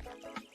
Bye.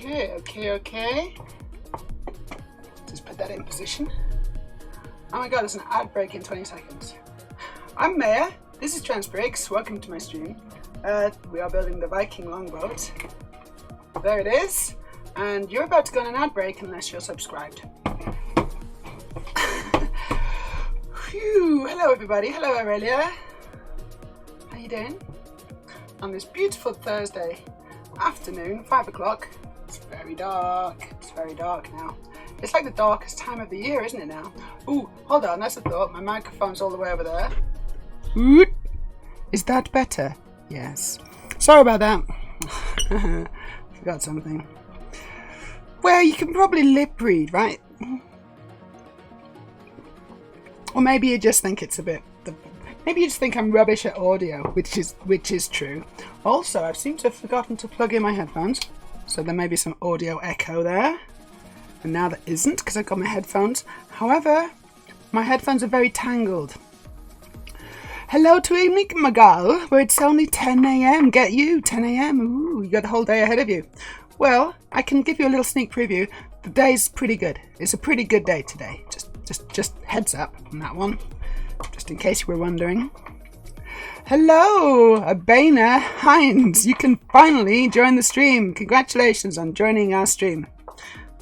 Okay. Just put that in position. Oh my god, there's an ad break in 20 seconds. I'm Meja. This is Transbreaks. Welcome to my stream. We are building the Viking Longboat. There it is. And you're about to go on an ad break unless you're subscribed. Phew. Hello everybody. Hello Aurelia. How you doing? On this beautiful Thursday afternoon, 5 o'clock. It's very dark. It's very dark now. It's like the darkest time of the year, isn't it now? Ooh, hold on, that's a thought. My microphone's all the way over there. Ooh. Is that better? Yes. Sorry about that. Forgot something. Well, you can probably lip read, right? Or maybe you just think it's a bit... Maybe you just think I'm rubbish at audio, which is true. Also, I seem to have forgotten to plug in my headphones. So there may be some audio echo there. And now there isn't because I've got my headphones. However, my headphones are very tangled. Hello to evening, Magal, where it's only 10 a.m. Get you, 10 a.m. Ooh, you got the whole day ahead of you. Well, I can give you a little sneak preview. The day's pretty good. It's a pretty good day today. Just heads up on that one, just in case you were wondering. Hello, Abena Hines. You can finally join the stream. Congratulations on joining our stream.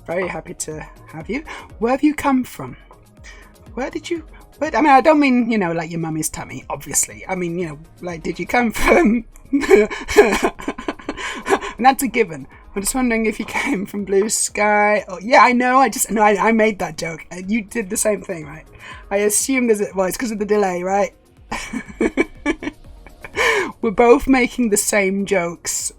Very happy to have you. Where have you come from? Where did you... I mean, I don't mean, you know, like your mummy's tummy, obviously. I mean, you know, like, did you come from... And that's a given. I'm just wondering if you came from blue sky. Oh, yeah, I know. I made that joke. You did the same thing, right? I assumed as it was because of the delay, right? We're both making the same jokes.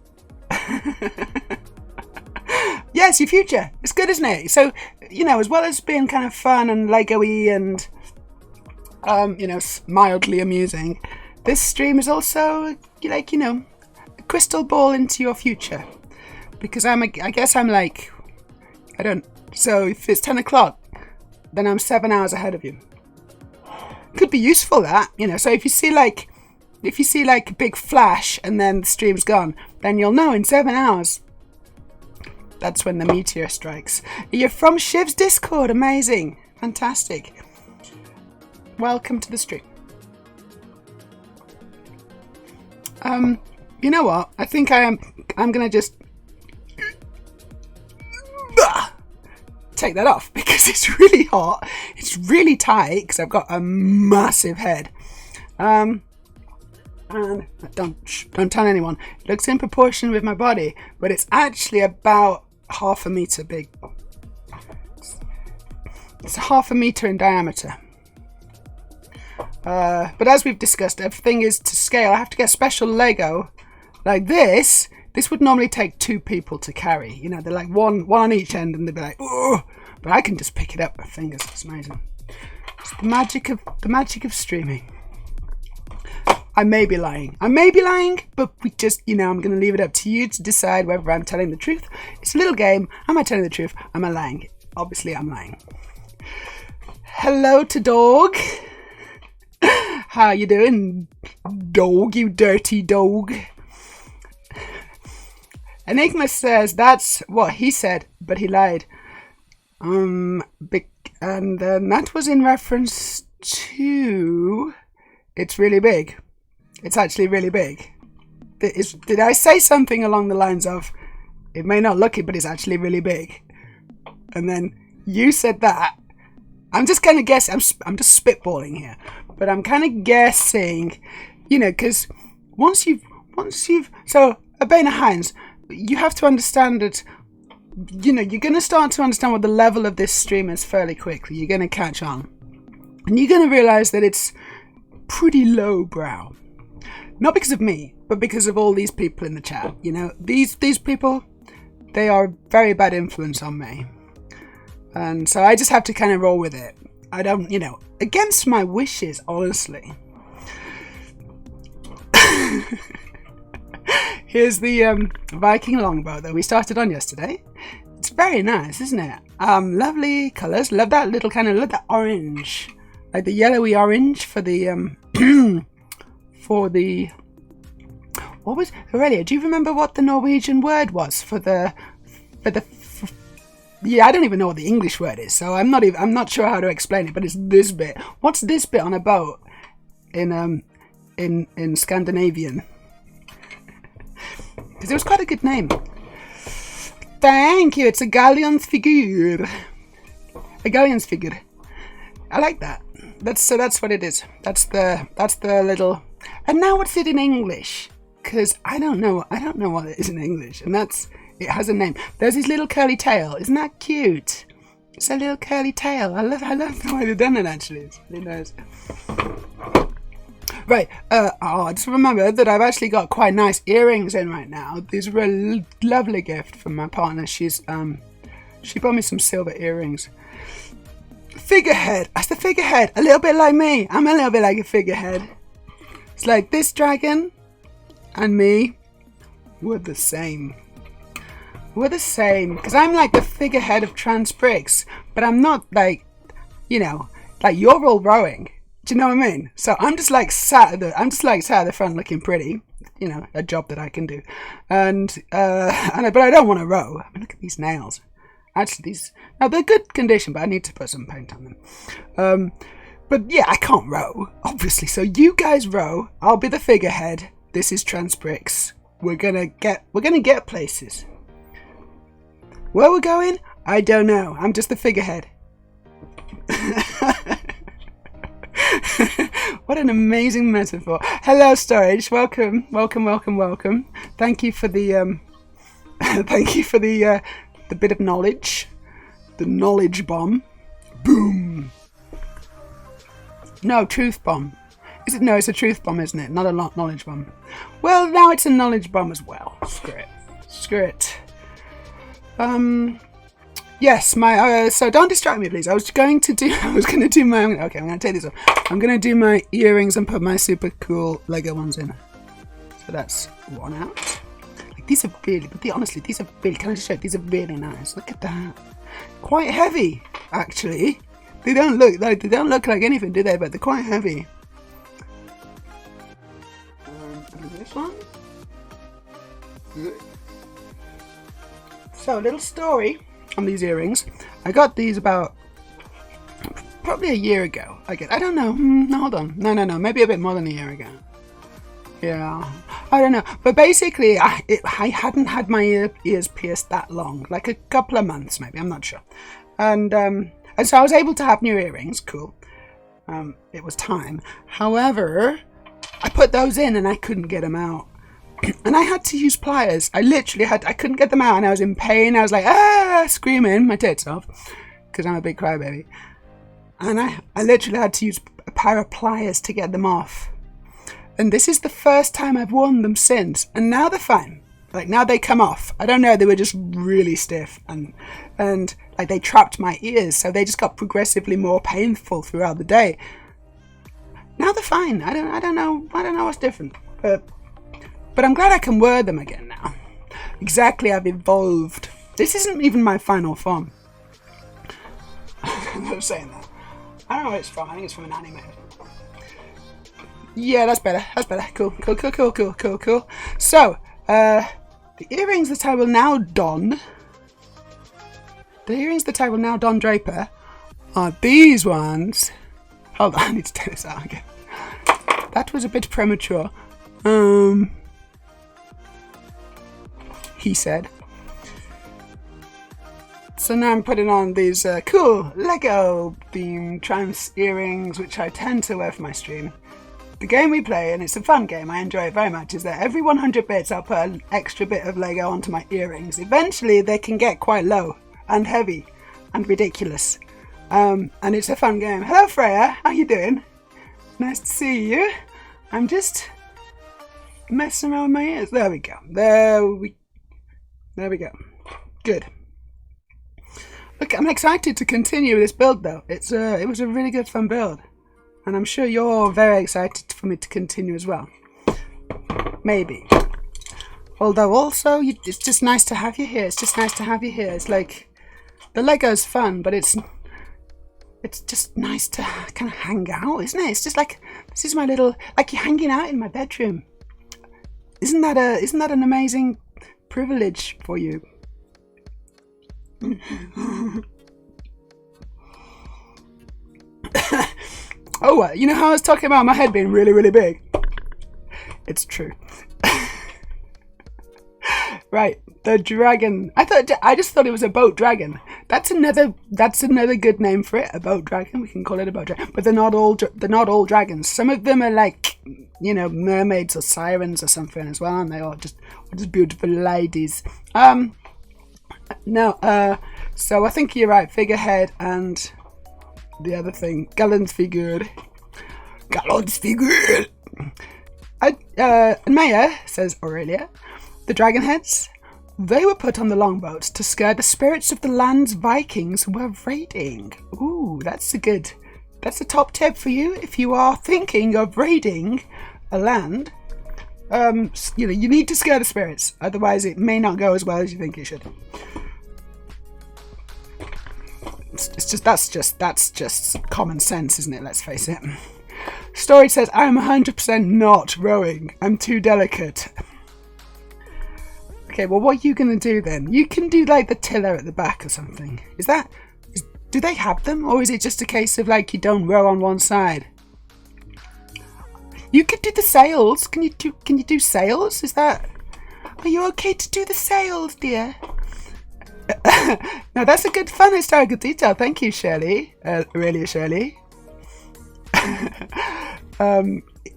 Yes, your future. It's good, isn't it? So, you know, as well as being kind of fun and Lego-y and, you know, mildly amusing, this stream is also, like, you know, a crystal ball into your future. Because I guess I'm like, so if it's 10 o'clock, then I'm 7 hours ahead of you. Could be useful, that, you know, so if you see like a big flash and then the stream's gone, then you'll know in 7 hours. That's when the meteor strikes. You're from Shiv's Discord. Amazing. Fantastic. Welcome to the stream. You know what? I think I'm going to just take that off because it's really hot. It's really tight because I've got a massive head. And don't tell anyone. It looks in proportion with my body, but it's actually about half a meter big. It's half a meter in diameter. But as we've discussed, everything is to scale. I have to get special Lego like this. This would normally take 2 people to carry. You know, they're like one on each end, and they'd be like, oh, but I can just pick it up with my fingers. It's amazing. It's the magic of streaming. I may be lying, but we just, you know, I'm going to leave it up to you to decide whether I'm telling the truth. It's a little game. Am I telling the truth? Am I lying? Obviously, I'm lying. Hello to Dog. How you doing, dog, you dirty dog? Enigma says that's what he said, but he lied. And that was in reference to... It's really big. It's actually really big. Did I say something along the lines of, it may not look it, but it's actually really big? And then you said that. I'm just kind of guessing. I'm just spitballing here. But I'm kind of guessing, you know, because once you've... So, Abena Hines, you have to understand that, you know, you're going to start to understand what the level of this stream is fairly quickly. You're going to catch on. And you're going to realize that it's pretty lowbrow. Not because of me, but because of all these people in the chat. You know, these people, they are a very bad influence on me. And so I just have to kind of roll with it. I don't, you know, against my wishes, honestly. Here's the Viking Longboat that we started on yesterday. It's very nice, isn't it? Lovely colours. Love that little kind of, love that orange. Like the yellowy orange for the, what was, Aurelia, do you remember what the Norwegian word was for the but yeah, I don't even know what the English word is, so I'm not sure how to explain it. But it's this bit. What's this bit on a boat in Scandinavian? Because it was quite a good name. Thank you. It's a gallionsfigur. A gallionsfigur. I like that. That's what it is. That's the little. And now what's it in English? Because I don't know what it is in English, and it has a name. There's his little curly tail. Isn't that cute? It's a little curly tail. I love the way they've done it. Actually, it's really nice. Right. I just remembered that I've actually got quite nice earrings in right now. These were a lovely gift from my partner. She bought me some silver earrings. Figurehead. That's the figurehead. A little bit like me. I'm a little bit like a figurehead. It's like this dragon and me. We're the same. We're the same. Because I'm like the figurehead of trans bricks. But I'm not like, like you're all rowing. Do you know what I mean? So I'm just like sat at the front looking pretty. A job that I can do. But I don't want to row. I mean, look at these nails. Actually, they're good condition, but I need to put some paint on them. But yeah, I can't row, obviously. So you guys row. I'll be the figurehead. This is Trans Bricks. We're gonna get places. Where we're going, I don't know. I'm just the figurehead. What an amazing metaphor. Hello, Storage. Welcome. Thank you for the the bit of knowledge. The knowledge bomb. Boom. No, truth bomb. Is it? No, it's a truth bomb, isn't it? Not a knowledge bomb. Well, now it's a knowledge bomb as well. Screw it. Yes, so don't distract me, please. I'm going to take these off. I'm going to do my earrings and put my super cool Lego ones in. So that's one out. These are really, honestly, these are really, can I just show you? These are really nice. Look at that. Quite heavy, actually. They don't look like anything, do they? But they're quite heavy. And this one. Good. So, a little story on these earrings. I got these about probably a year ago. I don't know. No, hold on. No. Maybe a bit more than a year ago. Yeah, I don't know. But basically, I hadn't had my ears pierced that long. Like a couple of months, maybe. I'm not sure. And so I was able to have new earrings. Cool. It was time. However, I put those in and I couldn't get them out. And I had to use pliers. I couldn't get them out and I was in pain. I was like, screaming my tits off. Because I'm a big crybaby. And I literally had to use a pair of pliers to get them off. And this is the first time I've worn them since. And now they're fine. Like, now they come off. I don't know, they were just really stiff. And like, they trapped my ears. So they just got progressively more painful throughout the day. Now they're fine. I don't know what's different. But I'm glad I can wear them again now. Exactly, I've evolved. This isn't even my final form. I'm saying that. I don't know where it's from. I think it's from an anime. Yeah, that's better. Cool. So, the earrings that I will now don. Draper, are these ones. Hold on, I need to take this out again. That was a bit premature. He said. So now I'm putting on these cool Lego themed trans earrings, which I tend to wear for my stream. The game we play, and it's a fun game, I enjoy it very much, is that every 100 bits I'll put an extra bit of Lego onto my earrings. Eventually they can get quite low and heavy and ridiculous. And it's a fun game. Hello Freya, how you doing? Nice to see you. I'm just messing around with my ears. There we go. There we go. Good. Look, I'm excited to continue this build though. It was a really good fun build. And I'm sure you're very excited for me to continue as well. Maybe. Although also, it's just nice to have you here. It's like, the Lego's fun, but it's just nice to kind of hang out, isn't it? It's just like, this is my little, like you're hanging out in my bedroom. Isn't that an amazing privilege for you? Oh, you know how I was talking about my head being really, really big? It's true. Right, the dragon. I just thought it was a boat dragon. That's another good name for it. A boat dragon. We can call it a boat dragon. But they're not all dragons. Some of them are like, you know, mermaids or sirens or something as well, and they are just beautiful ladies. No. So I think you're right. Figurehead and the other thing, Gallonsfigured. Meja, says Aurelia, the dragon heads, they were put on the longboats to scare the spirits of the land's Vikings who were raiding. Ooh, that's a top tip for you if you are thinking of raiding a land. You know, you need to scare the spirits, otherwise it may not go as well as you think it should. That's just common sense, isn't it? Let's face it. Story says, I'm 100% not rowing. I'm too delicate. Okay, well, what are you going to do then? You can do like the tiller at the back or something. Do they have them? Or is it just a case of like you don't row on one side? You could do the sails. Can you do sails? Are you okay to do the sails, dear? Now that's a good fun historical detail. Thank you, Shirley. Really, Shirley.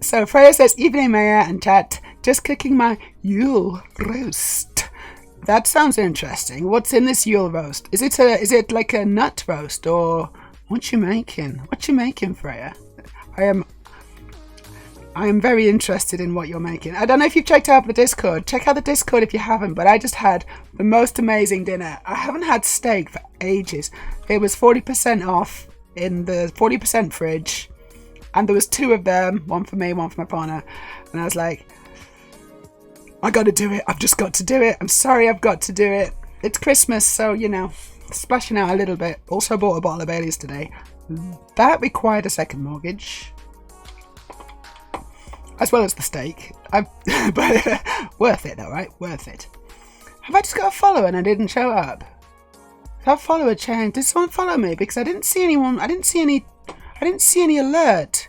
So Freya says, evening, Meja and chat. Just cooking my Yule roast. That sounds interesting. What's in this Yule roast? Is it like a nut roast, or what you making? What you making, Freya? I am very interested in what you're making. I don't know if you've checked out the Discord. Check out the Discord if you haven't, but I just had the most amazing dinner. I haven't had steak for ages. It was 40% off in the 40% fridge, and there was 2 of them, one for me, one for my partner, and I was like, I gotta do it. I've just got to do it. I'm sorry, I've got to do it. It's Christmas, so, you know, splashing out a little bit. Also bought a bottle of Baileys today. That required a second mortgage, as well as the steak. But worth it though, right? Worth it. Have I just got a follower and I didn't show up? That follower change. Did someone follow me? Because I didn't see anyone. I didn't see any alert.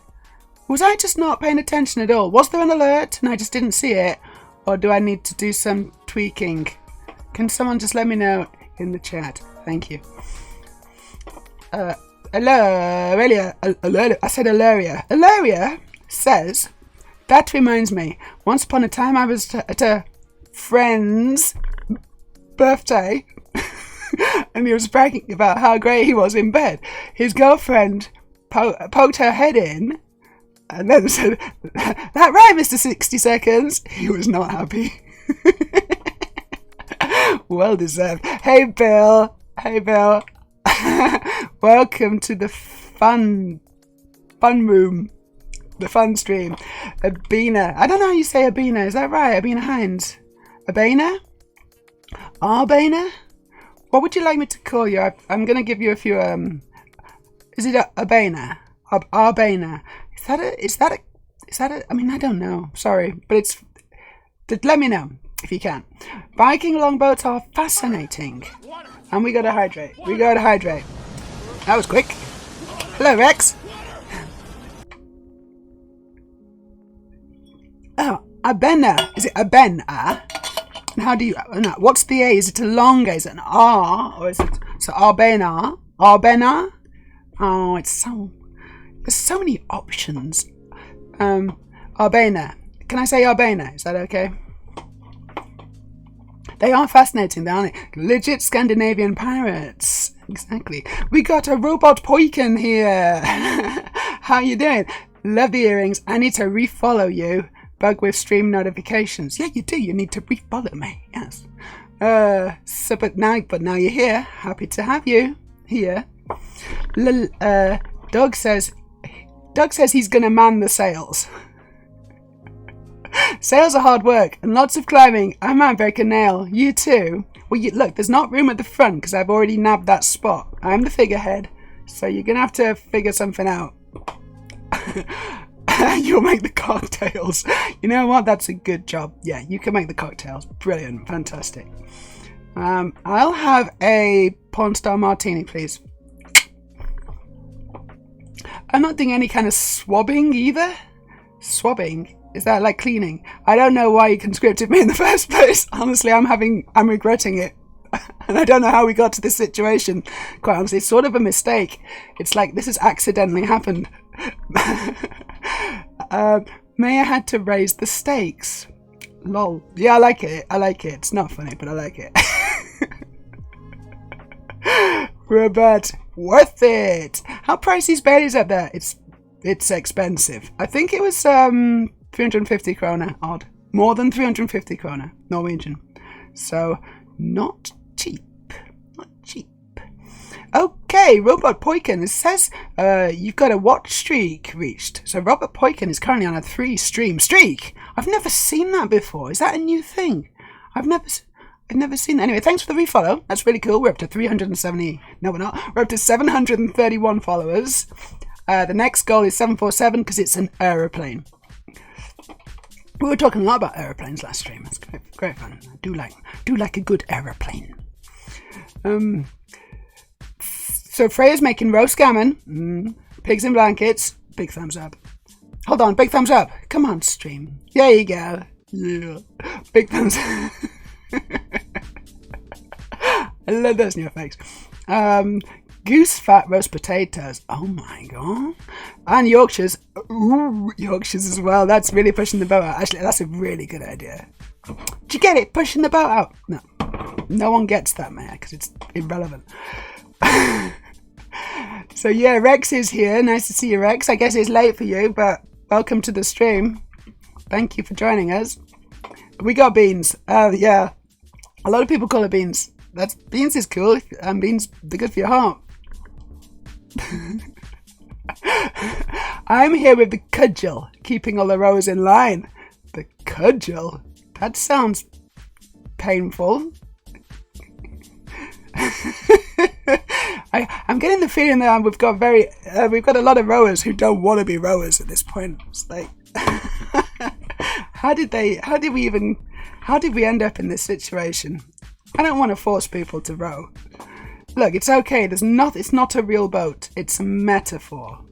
Was I just not paying attention at all? Was there an alert and I just didn't see it? Or do I need to do some tweaking? Can someone just let me know in the chat? Thank you. Aurelia. I said Ilaria. Ilaria says, that reminds me, once upon a time I was at a friend's birthday and he was bragging about how great he was in bed. His girlfriend poked her head in and then said, that right, Mr. 60 Seconds? He was not happy. Well deserved. Hey, Bill. Welcome to the fun room. The fun stream. Abina. I don't know how you say Abina. Is that right? Abina Hines. Abena? Arbena? What would you like me to call you? I'm going to give you a few... Is it Abena? Arbena. Is that a... I mean, I don't know. Sorry. But it's... Let me know if you can. Viking longboats are fascinating. And we got to hydrate. That was quick. Hello, Rex. Oh, Abena. Is it Abena? And how do you... No, what's the A? Is it a long A? Is it an R? Or is it... So, Arbena? Arbena? Oh, it's so... There's so many options. Arbena. Can I say Arbena? Is that okay? They are fascinating, aren't they? Legit Scandinavian pirates. Exactly. We got a robot Poiken here. How you doing? Love the earrings. I need to refollow you. Bug with stream notifications. Yeah, you do. You need to refollow me. Yes. But now you're here. Happy to have you here. Doug says he's gonna man the sails. Sails are hard work and lots of climbing. I might break a nail. You too. Well, look, there's not room at the front because I've already nabbed that spot. I'm the figurehead, so you're gonna have to figure something out. You'll make the cocktails. You know what? That's a good job. Yeah, you can make the cocktails. Brilliant. Fantastic. I'll have a porn star martini, please. I'm not doing any kind of swabbing either. Swabbing? Is that like cleaning? I don't know why you conscripted me in the first place. Honestly, I'm regretting it. And I don't know how we got to this situation. Quite honestly, it's sort of a mistake. It's like this has accidentally happened. Meja had to raise the stakes. Lol. Yeah, I like it. It's not funny, but I like it. Robert, worth it. How pricey is Bailey's up there? It's expensive. I think it was 350 krona odd. More than 350 krona Norwegian. So not cheap. Okay, Robert Poiken. It says you've got a watch streak reached. So Robert Poiken is currently on a 3-stream streak. I've never seen that before. Is that a new thing? I've never seen that. Anyway, thanks for the refollow. That's really cool. We're up to 370. No, we're not. We're up to 731 followers. The next goal is 747 because it's an aeroplane. We were talking a lot about aeroplanes last stream. It's great fun. I do like a good aeroplane. So Freya's making roast gammon, pigs in blankets. Big thumbs up. Hold on, big thumbs up. Come on, stream. There you go. Yeah, big thumbs up. I love those new effects. Goose fat roast potatoes. Oh my god. And Yorkshires. Ooh, Yorkshires as well. That's really pushing the boat out. Actually, that's a really good idea. Did you get it? Pushing the boat out? No. No one gets that, man, because it's irrelevant. So yeah, Rex is here. Nice to see you, Rex. I guess it's late for you, but welcome to the stream. Thank you for joining us. We got beans. Yeah. A lot of people call it beans. Beans is cool, and beans, they're good for your heart. I'm here with the cudgel, keeping all the rowers in line. The cudgel? That sounds painful. I'm getting the feeling that we've got a lot of rowers who don't want to be rowers at this point. It's like, how did we end up in this situation? I don't want to force people to row. Look, it's okay. It's not a real boat. It's a metaphor.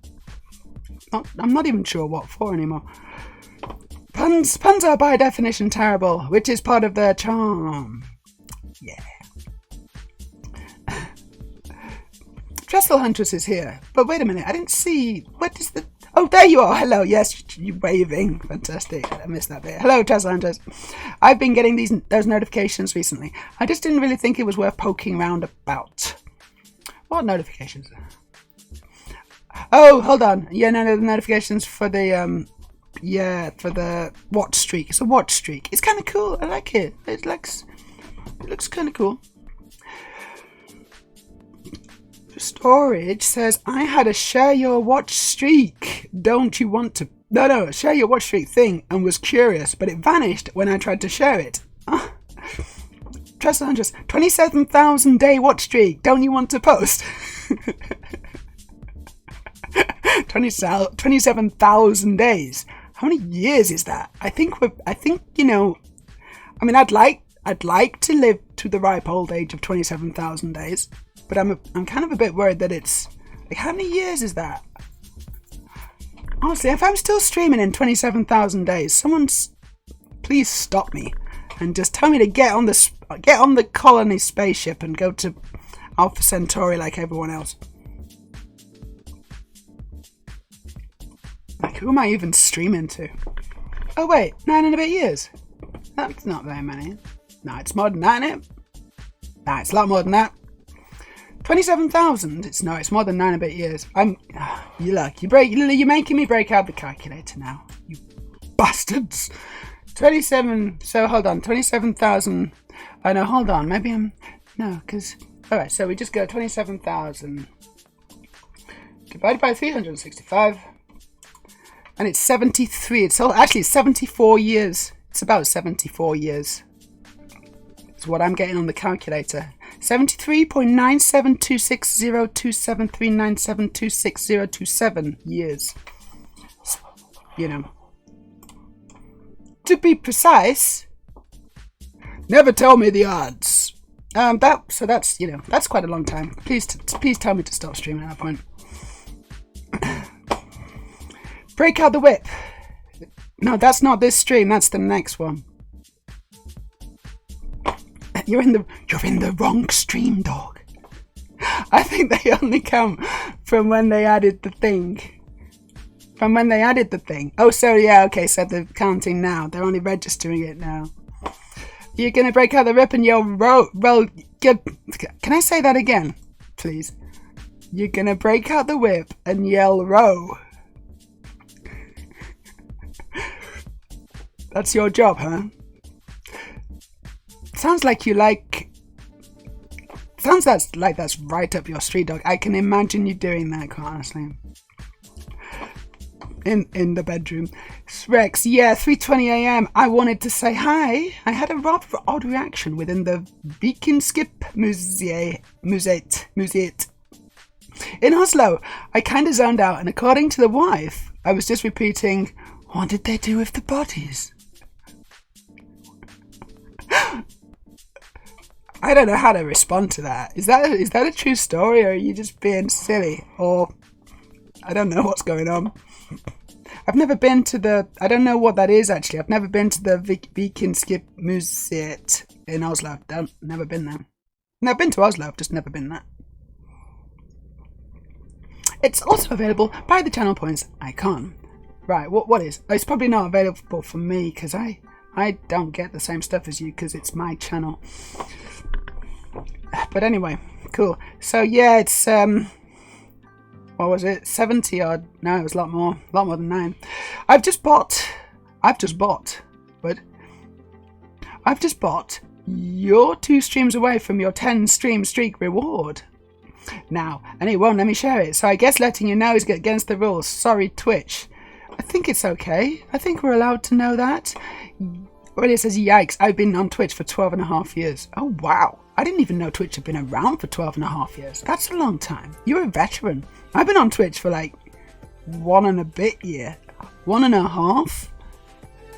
I'm not even sure what for anymore. Puns are by definition terrible, which is part of their charm. Yeah. Trestle Huntress is here. But wait a minute, I didn't see... What is the... Oh, there you are. Hello. Yes, you're waving. Fantastic. I missed that bit. Hello, Trestle Hunters. I've been getting those notifications recently. I just didn't really think it was worth poking around about. What notifications? Oh, hold on. Yeah, no, the notifications for the... for the watch streak. It's a watch streak. It's kind of cool. I like it. It looks kind of cool. Storage says, I had a share your watch streak. Don't you want to... No, share your watch streak thing and was curious, but it vanished when I tried to share it. Trestle Hunters, 27,000 day watch streak. Don't you want to post? 27,000 days. How many years is that? I think you know, I mean, I'd like to live to the ripe old age of 27,000 days, but I'm kind of a bit worried that it's like, how many years is that? Honestly, if I'm still streaming in 27,000 days, please stop me and just tell me to get on the colony spaceship and go to Alpha Centauri like everyone else. Like, who am I even streaming to? Oh wait, 9 and a bit years. That's not very many. No, it's more than that, isn't it? Nah, it's a lot more than that. 27,000? It's more than 9 and a bit years. You're making me break out the calculator now. You bastards. 27, so hold on, 27,000. Oh no, hold on, maybe alright, so we just go 27,000 divided by 365, and it's 73. It's actually 74 years. It's about 74 years. It's what I'm getting on the calculator. 73.972602739726027 years. You know. To be precise, never tell me the odds. That's that's quite a long time. Please tell me to stop streaming at that point. Break out the whip. No, that's not this stream. That's the next one. You're in the wrong stream, dog. I think they only count from when they added the thing. Oh, so yeah, okay. So they're counting now. They're only registering it now. You're gonna break out the whip and yell row. Can I say that again, please? You're gonna break out the whip and yell row. That's your job, huh? Sounds like that's right up your street, dog. I can imagine you doing that, quite honestly. In the bedroom. Rex, yeah, 3:20 a.m. I wanted to say hi. I had a rather odd reaction within the Viking Museet. In Oslo, I kind of zoned out, and according to the wife, I was just repeating, what did they do with the bodies? I don't know how to respond to that. Is that a true story, or are you just being silly? Or I don't know what's going on. I've never been to I don't know what that is actually. I've never been to the Viking Museet in Oslo. Never been there. No, I've been to Oslo, I've just never been there. It's also available by the channel points icon. Right, what is? It's probably not available for me because I don't get the same stuff as you because it's my channel. But anyway, cool. So yeah, it's what was it? 70 odd? No, it was a lot more than 9. I've just bought you're 2 streams away from your 10 stream streak reward now, and it won't let me share it. So I guess letting you know is against the rules. Sorry, Twitch. I think it's okay. I think we're allowed to know that. Well, it says, yikes, I've been on Twitch for 12.5 years. Oh, wow. I didn't even know Twitch had been around for 12.5 years. That's a long time. You're a veteran. I've been on Twitch for like 1 and a bit year. 1.5?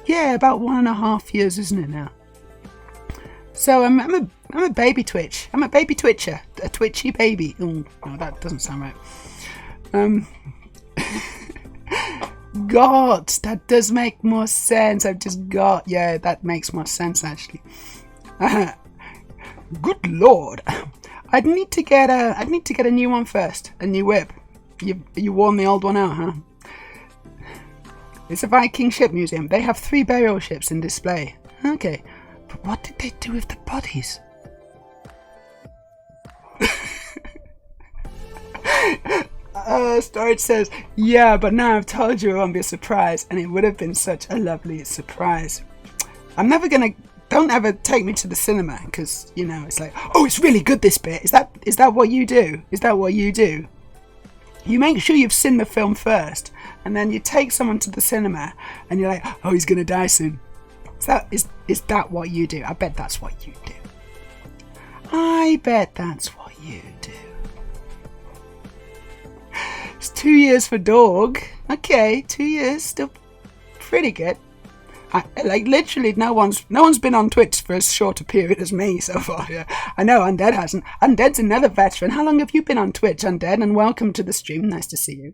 Yeah, about 1.5 years, isn't it now? So I'm a baby Twitch. I'm a baby Twitcher. A twitchy baby. Oh, no, that doesn't sound right. God, that does make more sense. Yeah, that makes more sense actually. Good lord, I'd need to get a new one first, a new whip. You worn the old one out, huh? It's a Viking ship museum. They have 3 burial ships in display. Okay, but what did they do with the bodies? Storage says, yeah, but now I've told you it won't be a surprise, and it would have been such a lovely surprise. Don't ever take me to the cinema, because, you know, it's like, oh, it's really good, this bit. Is that what you do? Is that what you do? You make sure you've seen the film first, and then you take someone to the cinema, and you're like, oh, he's going to die soon. Is that what you do? I bet that's what you do. I bet that's what you do. It's 2 years for dog. Okay, 2 years, still pretty good. Literally, no one's been on Twitch for as short a period as me so far. Yeah. I know Undead hasn't. Undead's another veteran. How long have you been on Twitch, Undead? And welcome to the stream. Nice to see you.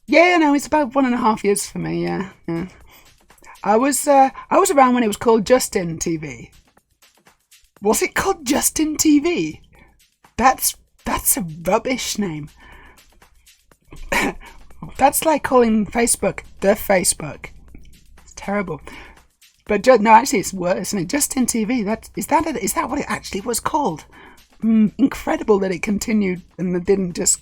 Yeah, no, it's about 1.5 years for me. Yeah. I was around when it was called Justin TV. Was it called Justin TV? That's a rubbish name. That's like calling Facebook the Facebook. It's terrible. But no, actually, it's worse, isn't it? Justin TV. Is that what it actually was called? Incredible that it continued and it didn't just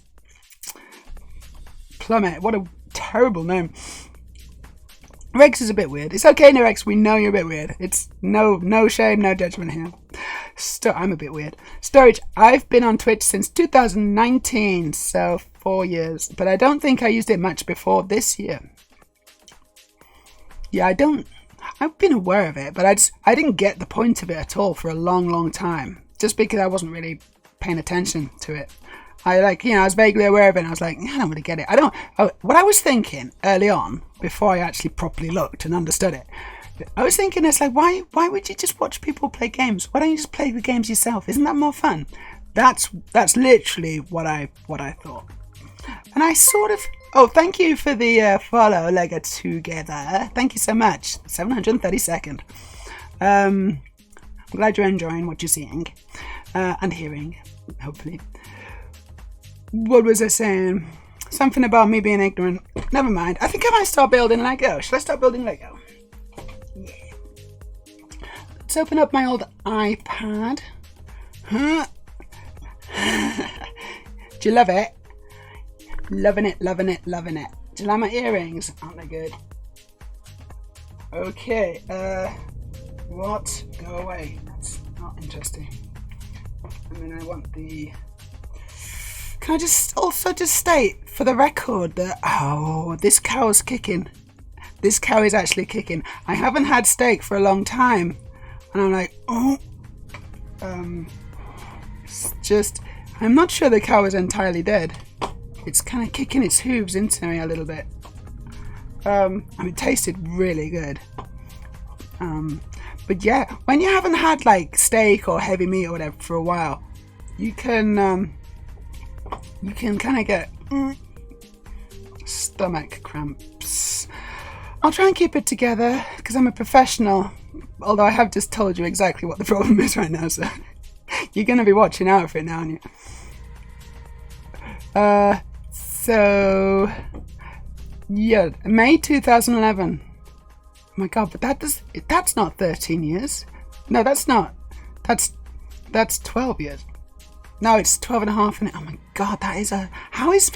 plummet. What a terrible name. Rex is a bit weird. It's okay, no, Rex. We know you're a bit weird. It's no shame, no judgment here. I'm a bit weird. Storage. I've been on Twitch since 2019, so 4 years. But I don't think I used it much before this year. Yeah, I've been aware of it, but I didn't get the point of it at all for a long time. Just because I wasn't really paying attention to it. I was vaguely aware of it and I was like, I don't really get it. What I was thinking early on, before I actually properly looked and understood it, I was thinking, it's like, why would you just watch people play games? Why don't you just play the games yourself? Isn't that more fun? That's literally what I thought. And I sort of... Oh, thank you for the follow, Lego Together. Thank you so much. 732nd. I'm glad you're enjoying what you're seeing and hearing, hopefully. What was I saying? Something about me being ignorant. Never mind. I think I might start building Lego. Should I start building Lego? Yeah. Let's open up my old iPad. Huh? Do you love it? Loving it, loving it, loving it. Do you like my earrings? Aren't they good? Okay, what? Go away. That's not interesting. And then I want the... Can I just also just state for the record that, oh, this cow is kicking. This cow is actually kicking. I haven't had steak for a long time. And I'm like, oh. It's just, I'm not sure the cow is entirely dead. It's kind of kicking its hooves into me a little bit. It tasted really good. But yeah, when you haven't had like steak or heavy meat or whatever for a while, you can kind of get stomach cramps. I'll try and keep it together because I'm a professional. Although I have just told you exactly what the problem is right now, so you're going to be watching out for it now, aren't you? So, yeah, May 2011. Oh my God, but that's not 13 years. No, that's not. That's 12 years. No, it's 12 and a half. Oh my God, that is how is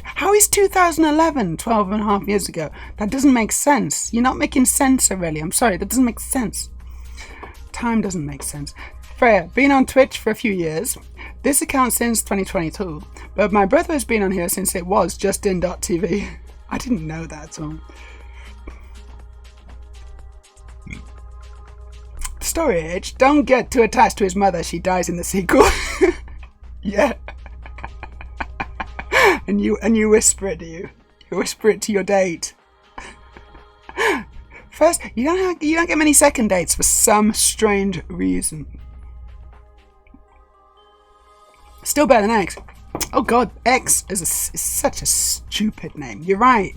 2011 12 and a half years ago? That doesn't make sense. You're not making sense, Aurelia. I'm sorry, that doesn't make sense. Time doesn't make sense. Freya, been on Twitch for a few years. This account since 2022, but my brother has been on here since it was Justin.tv. I didn't know that at all. Storage, don't get too attached to his mother, she dies in the sequel. Yeah. and you whisper it to you. You whisper it to your date. First, you don't get many second dates for some strange reason. Still better than X. Oh God, X is such a stupid name. You're right.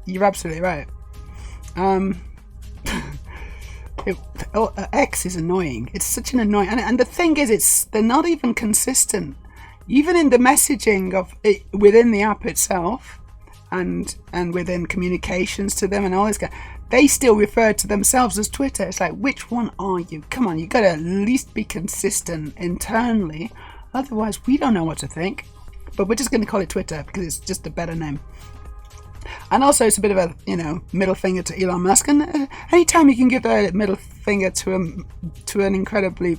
You're absolutely right. X is annoying. It's such an annoying, and the thing is, they're not even consistent, even in the messaging of it within the app itself, and within communications to them and all this kind. They still refer to themselves as Twitter. It's like, which one are you? Come on, you got to at least be consistent internally. Otherwise, we don't know what to think. But we're just going to call it Twitter because it's just a better name. And also, it's a bit of a, middle finger to Elon Musk. And anytime you can give a middle finger to an incredibly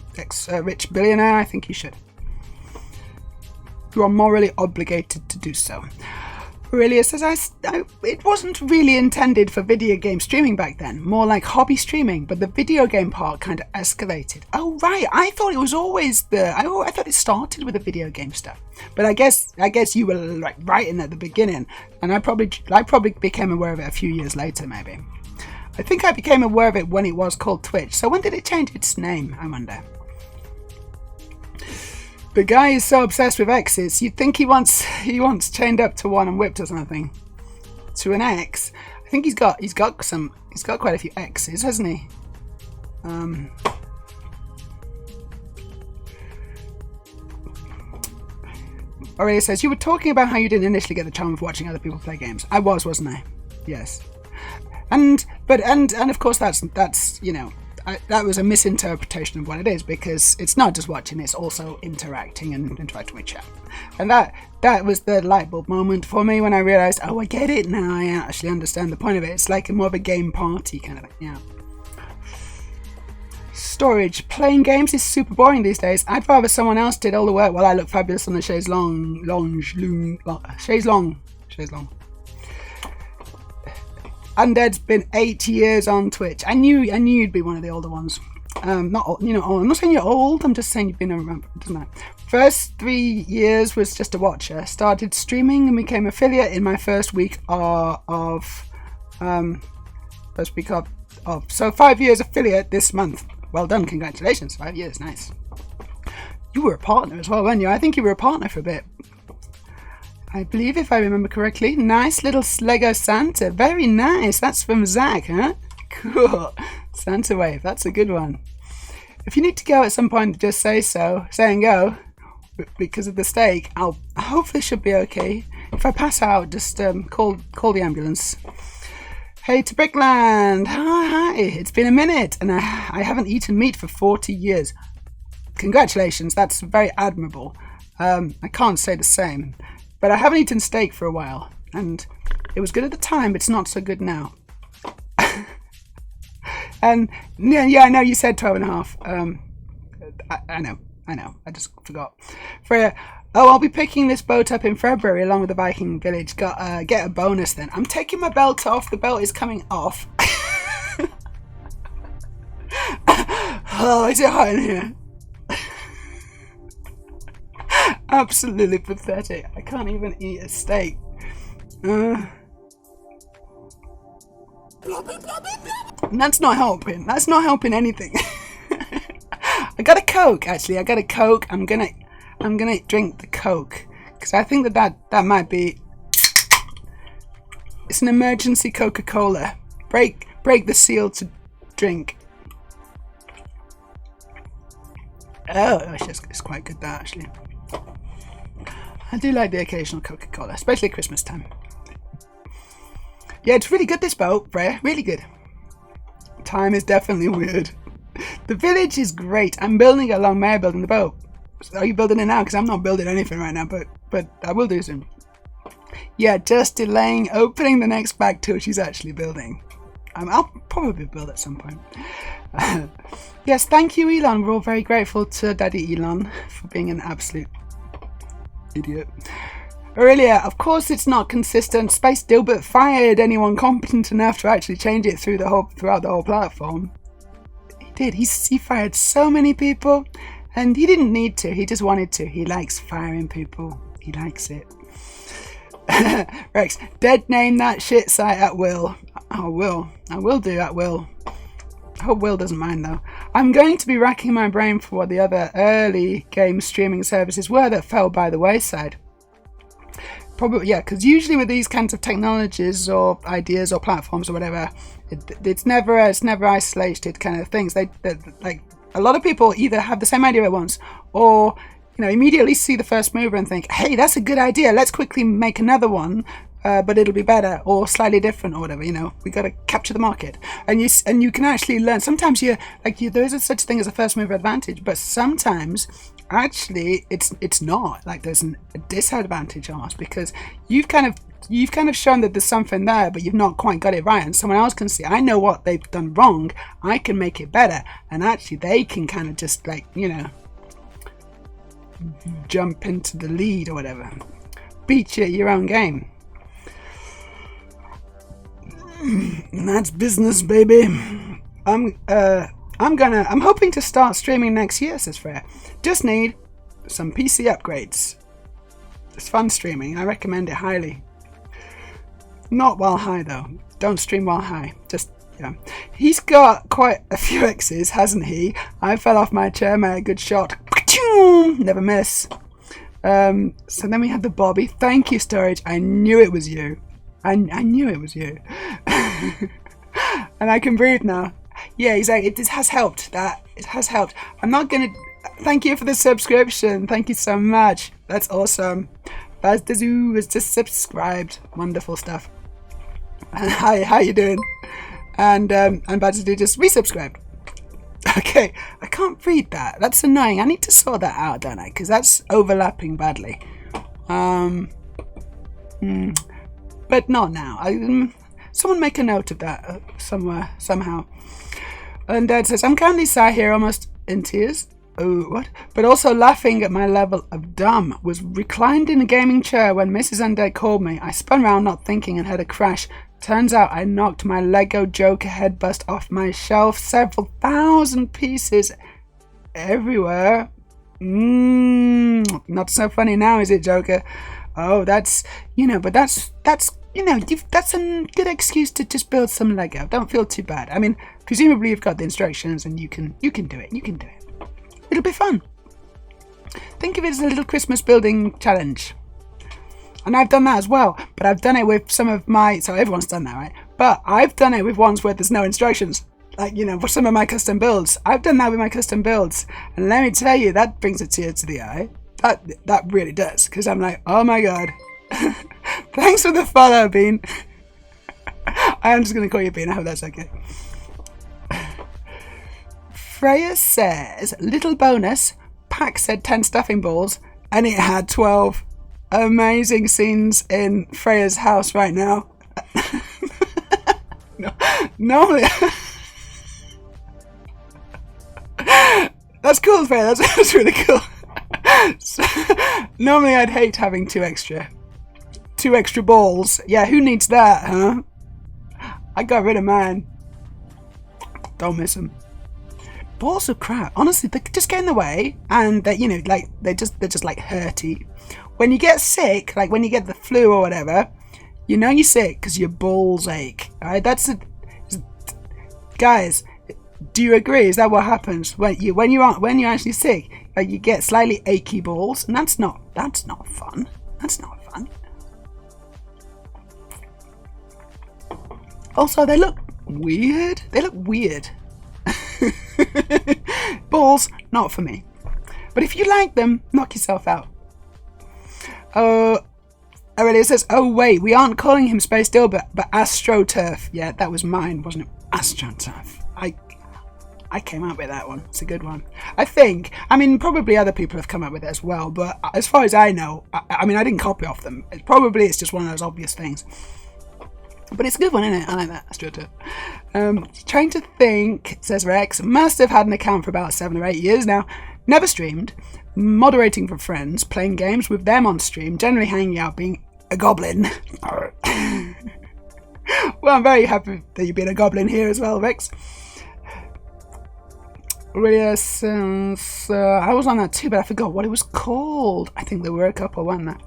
rich billionaire, I think you should. You are morally obligated to do so. Aurelia says, it wasn't really intended for video game streaming back then, more like hobby streaming, but the video game part kind of escalated. Oh right, I thought it was always I thought it started with the video game stuff, but I guess you were like right in at the beginning, and I probably became aware of it a few years later, maybe. I think I became aware of it when it was called Twitch. So when did it change its name, I wonder? The guy is so obsessed with X's. You'd think he wants chained up to one and whipped or something. To an X. I think he's got quite a few X's, hasn't he? Aurelia says, you were talking about how you didn't initially get the charm of watching other people play games. I wasn't I? Yes. And of course that's that was a misinterpretation of what it is, because it's not just watching, it's also interacting and interacting with chat. And that was the light bulb moment for me when I realised, oh, I get it now, I actually understand the point of it. It's like more of a game party kind of thing, yeah. Storage. Playing games is super boring these days. I'd rather someone else did all the work while I look fabulous on the chaise longue. Undead's been 8 years on Twitch. I knew you'd be one of the older ones. Not old, I'm not saying you're old. I'm just saying you've been around. Doesn't matter. First 3 years was just a watcher. Started streaming and became affiliate in my first week of supposed to be called of. So 5 years affiliate this month. Well done, congratulations, 5 years, nice. You were a partner as well, weren't you? I think you were a partner for a bit. I believe, if I remember correctly. Nice little Lego Santa, very nice. That's from Zach, huh? Cool. Santa wave, that's a good one. If you need to go at some point, just say so. Say and go. Because of the steak, I'll hopefully should be okay. If I pass out, just call the ambulance. Hey to Brickland. Hi. It's been a minute, and I haven't eaten meat for 40 years. Congratulations, that's very admirable. I can't say the same, but I haven't eaten steak for a while, and it was good at the time, but it's not so good now. And yeah, I know you said 12 and a half. I know, I just forgot. Freya, I'll be picking this boat up in February along with the Viking village. Get a bonus then. I'm taking my belt off, the belt is coming off. Oh, is it hot in here? Absolutely pathetic. I can't even eat a steak. That's not helping. That's not helping anything. I got a Coke, actually. I got a Coke. I'm gonna drink the Coke because I think that might be. It's an emergency Coca-Cola. Break the seal to drink. Oh, it's quite good, that actually. I do like the occasional Coca-Cola, especially at Christmas time. Yeah, it's really good, this boat, Freya. Really good. Time is definitely weird. The village is great. I'm building it along Meja building the boat. So are you building it now? Because I'm not building anything right now, but I will do soon. Yeah, just delaying opening the next bag till she's actually building. I'll probably build at some point. Yes, thank you, Elon. We're all very grateful to Daddy Elon for being an absolute idiot. Aurelia, of course it's not consistent. Space Dilbert fired anyone competent enough to actually change it throughout the whole platform. He did. He fired so many people, and he didn't need to. He just wanted to. He likes firing people. He likes it. Rex, dead name that shit site at will. I will do at will. I hope Will doesn't mind though. I'm going to be racking my brain for what the other early game streaming services were that fell by the wayside. Probably, yeah, because usually with these kinds of technologies or ideas or platforms or whatever, it's never isolated kind of things. They like a lot of people either have the same idea at once or immediately see the first mover and think, hey, that's a good idea. Let's quickly make another one, but it'll be better or slightly different or whatever. We got to capture the market, and you can actually learn. Sometimes there is such a thing as a first mover advantage, but sometimes actually it's not. Like there's a disadvantage almost because you've kind of shown that there's something there, but you've not quite got it right, and someone else can see, I know what they've done wrong. I can make it better, and actually they can kind of just jump into the lead or whatever, beat you at your own game. And that's business, baby. I'm hoping to start streaming next year, says Freya. Just need some PC upgrades. It's fun streaming. I recommend it highly. Not while high though. Don't stream while high. Just He's got quite a few X's, hasn't he? I fell off my chair, made a good shot. Never miss. So then we have the Bobby. Thank you, Storage. I knew it was you. I knew it was you. And I can breathe now. Yeah, he's like, it has helped. It has helped. I'm not gonna. Thank you for the subscription. Thank you so much. That's awesome. Bazdazoo has just subscribed. Wonderful stuff. And hi, how you doing? And Bazdazoo just resubscribed. Okay, I can't read that. That's annoying. I need to sort that out, don't I? Because that's overlapping badly. But not now. Someone make a note of that somewhere, somehow. And Dad says, I'm currently sat here almost in tears. Oh, what? But also laughing at my level of dumb. Was reclined in a gaming chair when Mrs. Undead called me. I spun round not thinking and had a crash. Turns out I knocked my Lego Joker head bust off my shelf. Several thousand pieces everywhere. Not so funny now, is it, Joker? Oh, that's, but that's that's a good excuse to just build some Lego. Don't feel too bad. I mean, presumably you've got the instructions and you can do it. You can do it. It'll be fun. Think of it as a little Christmas building challenge. And I've done that as well, but I've done it with some of my... So everyone's done that, right? But I've done it with ones where there's no instructions. Like, for some of my custom builds. I've done that with my custom builds. And let me tell you, that brings a tear to the eye. That really does. Because I'm like, oh my god. Thanks for the follow, Bean. I'm just going to call you Bean. I hope that's okay. Freya says, little bonus, Pack said 10 stuffing balls, and it had 12. Amazing scenes in Freya's house right now. Normally... That's cool, Freya. That's really cool. So, normally I'd hate having two extra balls. Yeah, who needs that, huh? I got rid of mine. Don't miss them. Balls of crap. Honestly, they just get in the way, and they, they're just like hurty. When you get sick, like when you get the flu or whatever, you're sick because your balls ache. All right, guys. Do you agree? Is that what happens when you're actually sick? Like you get slightly achy balls, and that's not fun. That's not fun. Also, they look weird. Balls, not for me. But if you like them, knock yourself out. Aurelia says, oh wait, we aren't calling him Space Dilbert, but AstroTurf. Yeah, that was mine, wasn't it? AstroTurf. I came up with that one. It's a good one. I think. I mean, probably other people have come up with it as well, but as far as I know, I didn't copy off them. It's just one of those obvious things. But it's a good one, isn't it? I like that. AstroTurf. Trying to think, says Rex. Must have had an account for about 7 or 8 years now. Never streamed. Moderating for friends. Playing games with them on stream. Generally hanging out, being a goblin. Well, I'm very happy that you've been a goblin here as well, Rex. Really, since I was on that too, but I forgot what it was called. I think there were a couple, weren't there?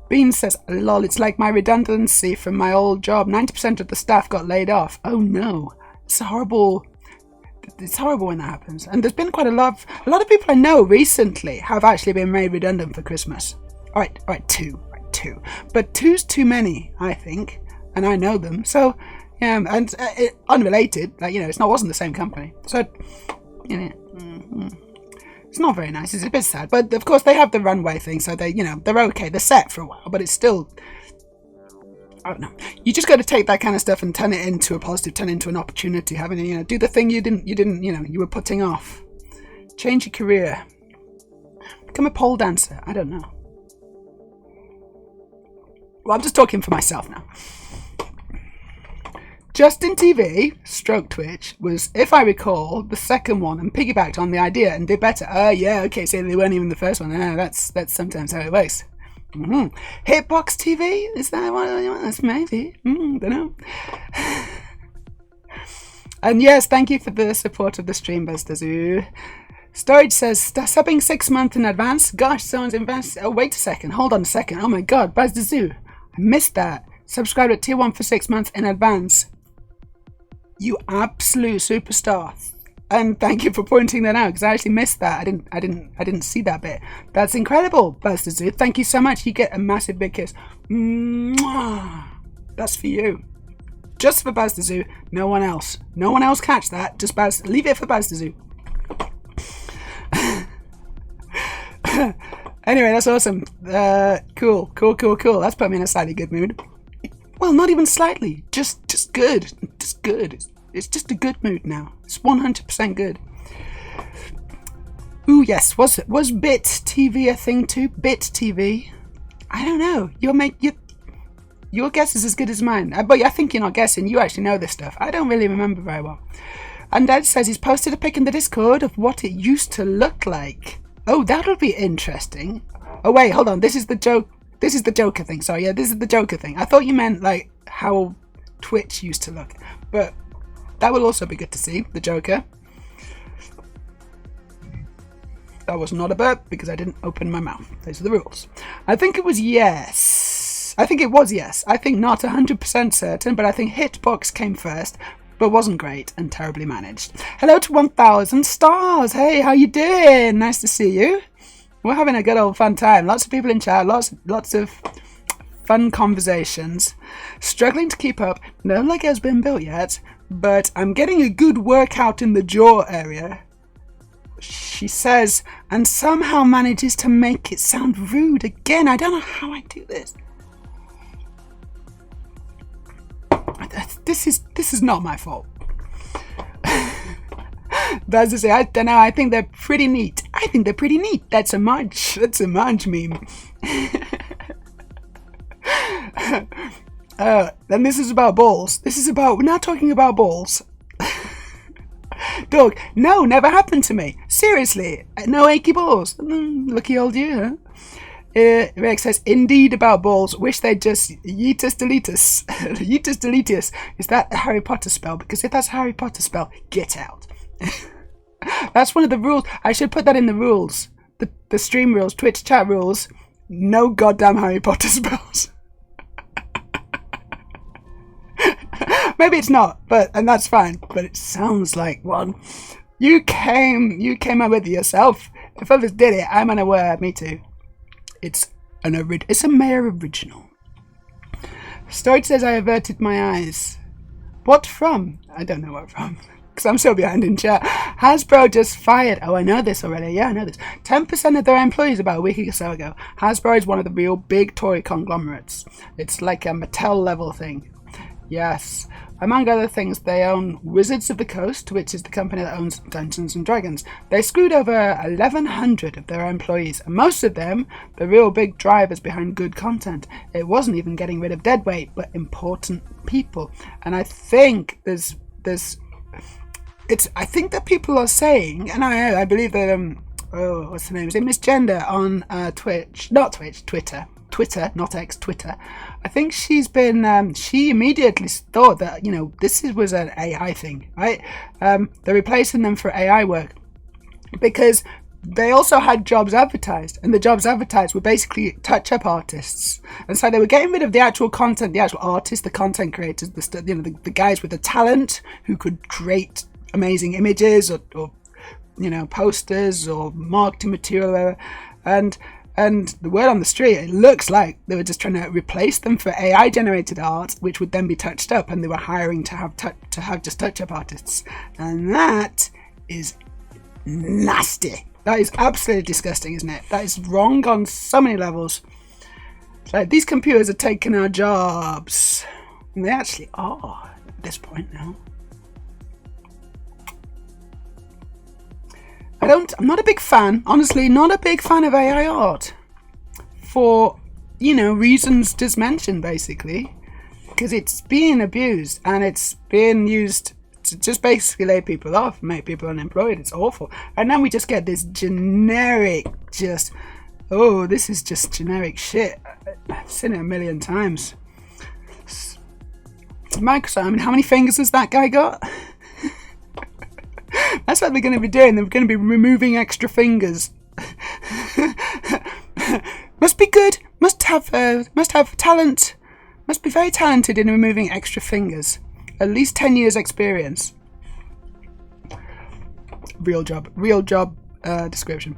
Bean says, lol, it's like my redundancy from my old job. 90% of the staff got laid off. Oh no. It's horrible. It's horrible when that happens. And there's been quite a lot of people I know recently have actually been made redundant for Christmas. All right, two. But two's too many, I think. And I know them. So, yeah, and unrelated. Like, it wasn't the same company. So... It's not very nice. It's a bit sad, but of course they have the runway thing, so they're okay. They're set for a while, but it's still, I don't know. You just got to take that kind of stuff and turn it into a positive, turn it into an opportunity. Having do the thing you were putting off. Change your career. Become a pole dancer. I don't know. Well, I'm just talking for myself now. Justin TV, stroke Twitch, was, if I recall, the second one and piggybacked on the idea and did better. Yeah, okay, so they weren't even the first one. That's sometimes how it works. Mm-hmm. Hitbox TV? Is that what that's maybe? Don't know. And yes, thank you for the support of the stream, Buzztazoo. Storage says, subbing 6 months in advance. Gosh, someone's invested. Oh, wait a second. Hold on a second. Oh my god, Buzztazoo. I missed that. Subscribe at tier 1 for 6 months in advance. You absolute superstar, and thank you for pointing that out because I actually missed that. I didn't see that bit. That's incredible, Buzztazoo. Thank you so much. You get a massive big kiss. Mwah. That's for you, just for Buzztazoo. No one else. No one else catch that. Just Buzz. Leave it for Buzztazoo. Anyway, that's awesome. Cool. That's put me in a slightly good mood. Well, not even slightly. Just good. Just good. It's just a good mood now. It's 100% good. Ooh, yes. Was Bit TV a thing too? Bit TV? I don't know. Your guess is as good as mine. But I think you're not guessing. You actually know this stuff. I don't really remember very well. And Dad says he's posted a pic in the Discord of what it used to look like. Oh, that'll be interesting. Oh, wait, hold on. This is the joke. This is the Joker thing. Sorry, yeah, this is the Joker thing. I thought you meant like how Twitch used to look. But that will also be good to see, the Joker. That was not a burp because I didn't open my mouth. Those are the rules. I think it was yes. yes. I think it was yes. I think not 100% certain, but I think Hitbox came first, but wasn't great and terribly managed. Hello to 1,000 stars. Hey, how you doing? Nice to see you. We're having a good old fun time. Lots of people in chat. Lots of fun conversations. Struggling to keep up. No leg has been built yet, but I'm getting a good workout in the jaw area. She says, and somehow manages to make it sound rude again. I don't know how I do this. This is not my fault. But as I say, I don't know. I think they're pretty neat. That's a Marge meme. Then this is about balls. We're now talking about balls. Dog, no, never happened to me. Seriously, no achy balls. Lucky old you, huh? Rex says, indeed about balls. Wish they'd just yeetus deletus. Yeetus deletus. Is that a Harry Potter spell? Because if that's a Harry Potter spell, get out. That's one of the rules. I should put that in the rules. The stream rules, Twitch chat rules. No goddamn Harry Potter spells. Maybe it's not, and that's fine. But it sounds like one. You came up with it yourself. If others did it, I'm unaware. Me too. It's a Meja original. Storage says I averted my eyes. What from? I don't know what from. Because I'm so behind in chat. Hasbro just fired. Oh, I know this already. Yeah, I know this. 10% of their employees about a week or so ago. Hasbro is one of the real big toy conglomerates. It's like a Mattel level thing. Yes. Among other things, they own Wizards of the Coast, which is the company that owns Dungeons and Dragons. They screwed over 1,100 of their employees, and most of them, the real big drivers behind good content. It wasn't even getting rid of deadweight, but important people. And I think I think that people are saying, and I believe that what's her name? Is it Miss Gender on Twitter. Twitter, not X, Twitter. I think she's been, she immediately thought that, this was an AI thing, right? They're replacing them for AI work because they also had jobs advertised, and the jobs advertised were basically touch-up artists. And so they were getting rid of the actual content, the actual artists, the content creators, the guys with the talent who could create amazing images or posters or marketing material, and the word on the street, it looks like they were just trying to replace them for AI-generated art, which would then be touched up, and they were hiring to have just touch-up artists. And that is nasty. That is absolutely disgusting, isn't it? That is wrong on so many levels. It's like, these computers are taking our jobs. And they actually are at this point now. I'm not a big fan, honestly, not a big fan of AI art for, reasons just mentioned, basically, because it's being abused and it's being used to just basically lay people off, make people unemployed. It's awful. And then we just get this generic, this is just generic shit. I've seen it a million times. Microsoft, how many fingers has that guy got? That's what they're going to be doing. They're going to be removing extra fingers. Must be good. Must have talent. Must be very talented in removing extra fingers. At least 10 years experience. Real job description.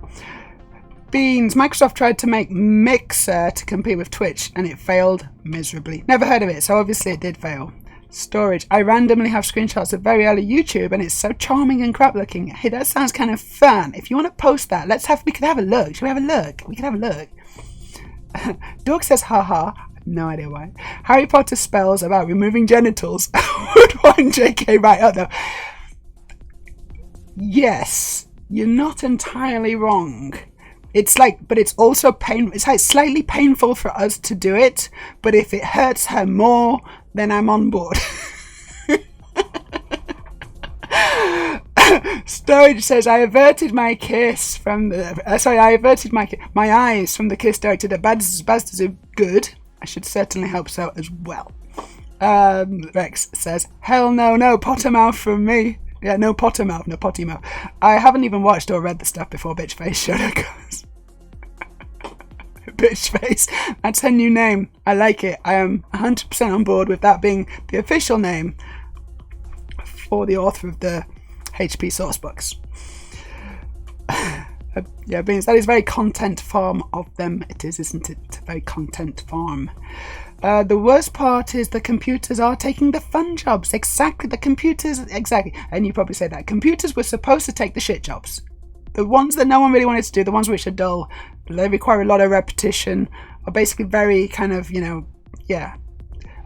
Beans. Microsoft tried to make Mixer to compete with Twitch, and it failed miserably. Never heard of it, so obviously it did fail. Storage. I randomly have screenshots of very early YouTube, and it's so charming and crap looking. Hey, that sounds kind of fun. If you want to post that, we could have a look. Should we have a look? We could have a look. Dog says, haha. No idea why. Harry Potter spells about removing genitals. Would one JK right out though? Yes, you're not entirely wrong. But it's also it's like slightly painful for us to do it. But if it hurts her more, then I'm on board. Storage says, I averted my kiss from the... I averted my eyes from the kiss directed at Bastards of Good. I should certainly help so as well. Rex says, hell no, Pottermouth from me. Yeah, no Pottermouth, no potty mouth. I haven't even watched or read the stuff before Bitchface showed her cause. Bitch Face. That's her new name. I like it. I am 100% on board with that being the official name for the author of the HP source books. Yeah, Beans, that is very content farm of them. It is, isn't it? Very content farm. The worst part is the computers are taking the fun jobs. Exactly, the computers, exactly. And you probably say that. Computers were supposed to take the shit jobs. The ones that no one really wanted to do, the ones which are dull, they require a lot of repetition, are basically very kind of,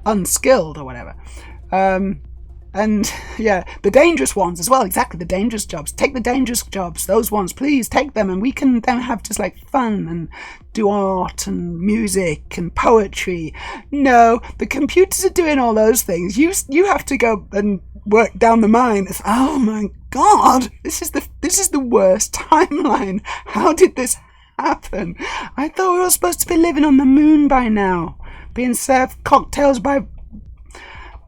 unskilled or whatever. And yeah, the dangerous ones as well, exactly, the dangerous jobs. Take the dangerous jobs, those ones, please take them, and we can then have just like fun and do art and music and poetry. No, the computers are doing all those things. You have to go and work down the mine. It's, oh my god, this is the worst timeline. How did this happen? I thought we were supposed to be living on the moon by now, being served cocktails by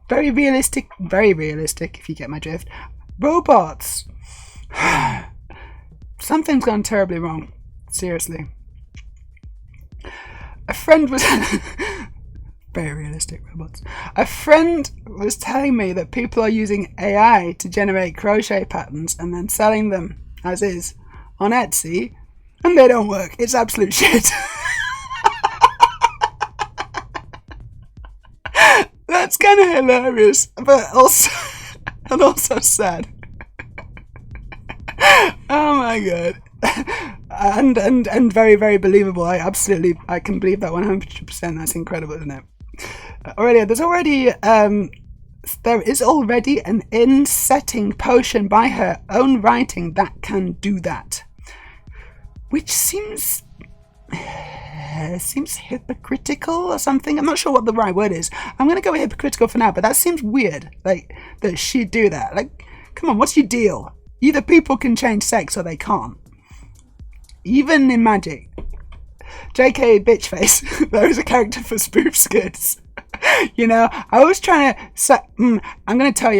very realistic, if you get my drift, robots. Something's gone terribly wrong. Seriously. A friend was... very realistic robots. A friend was telling me that people are using AI to generate crochet patterns and then selling them as is on Etsy, and they don't work. It's absolute shit. That's kind of hilarious, but also sad. Oh my god, and very, very believable. I can believe that 100%. That's incredible, isn't it? There is already an in-setting potion by her own writing that can do that, which seems hypocritical or something. I'm not sure what the right word is. I'm going to go with hypocritical for now, but that seems weird, like, that she'd do that. Like, come on, what's your deal? Either people can change sex or they can't. Even in magic. JK Bitchface, there is a character for spoof skirts. I was trying to... I'm going to tell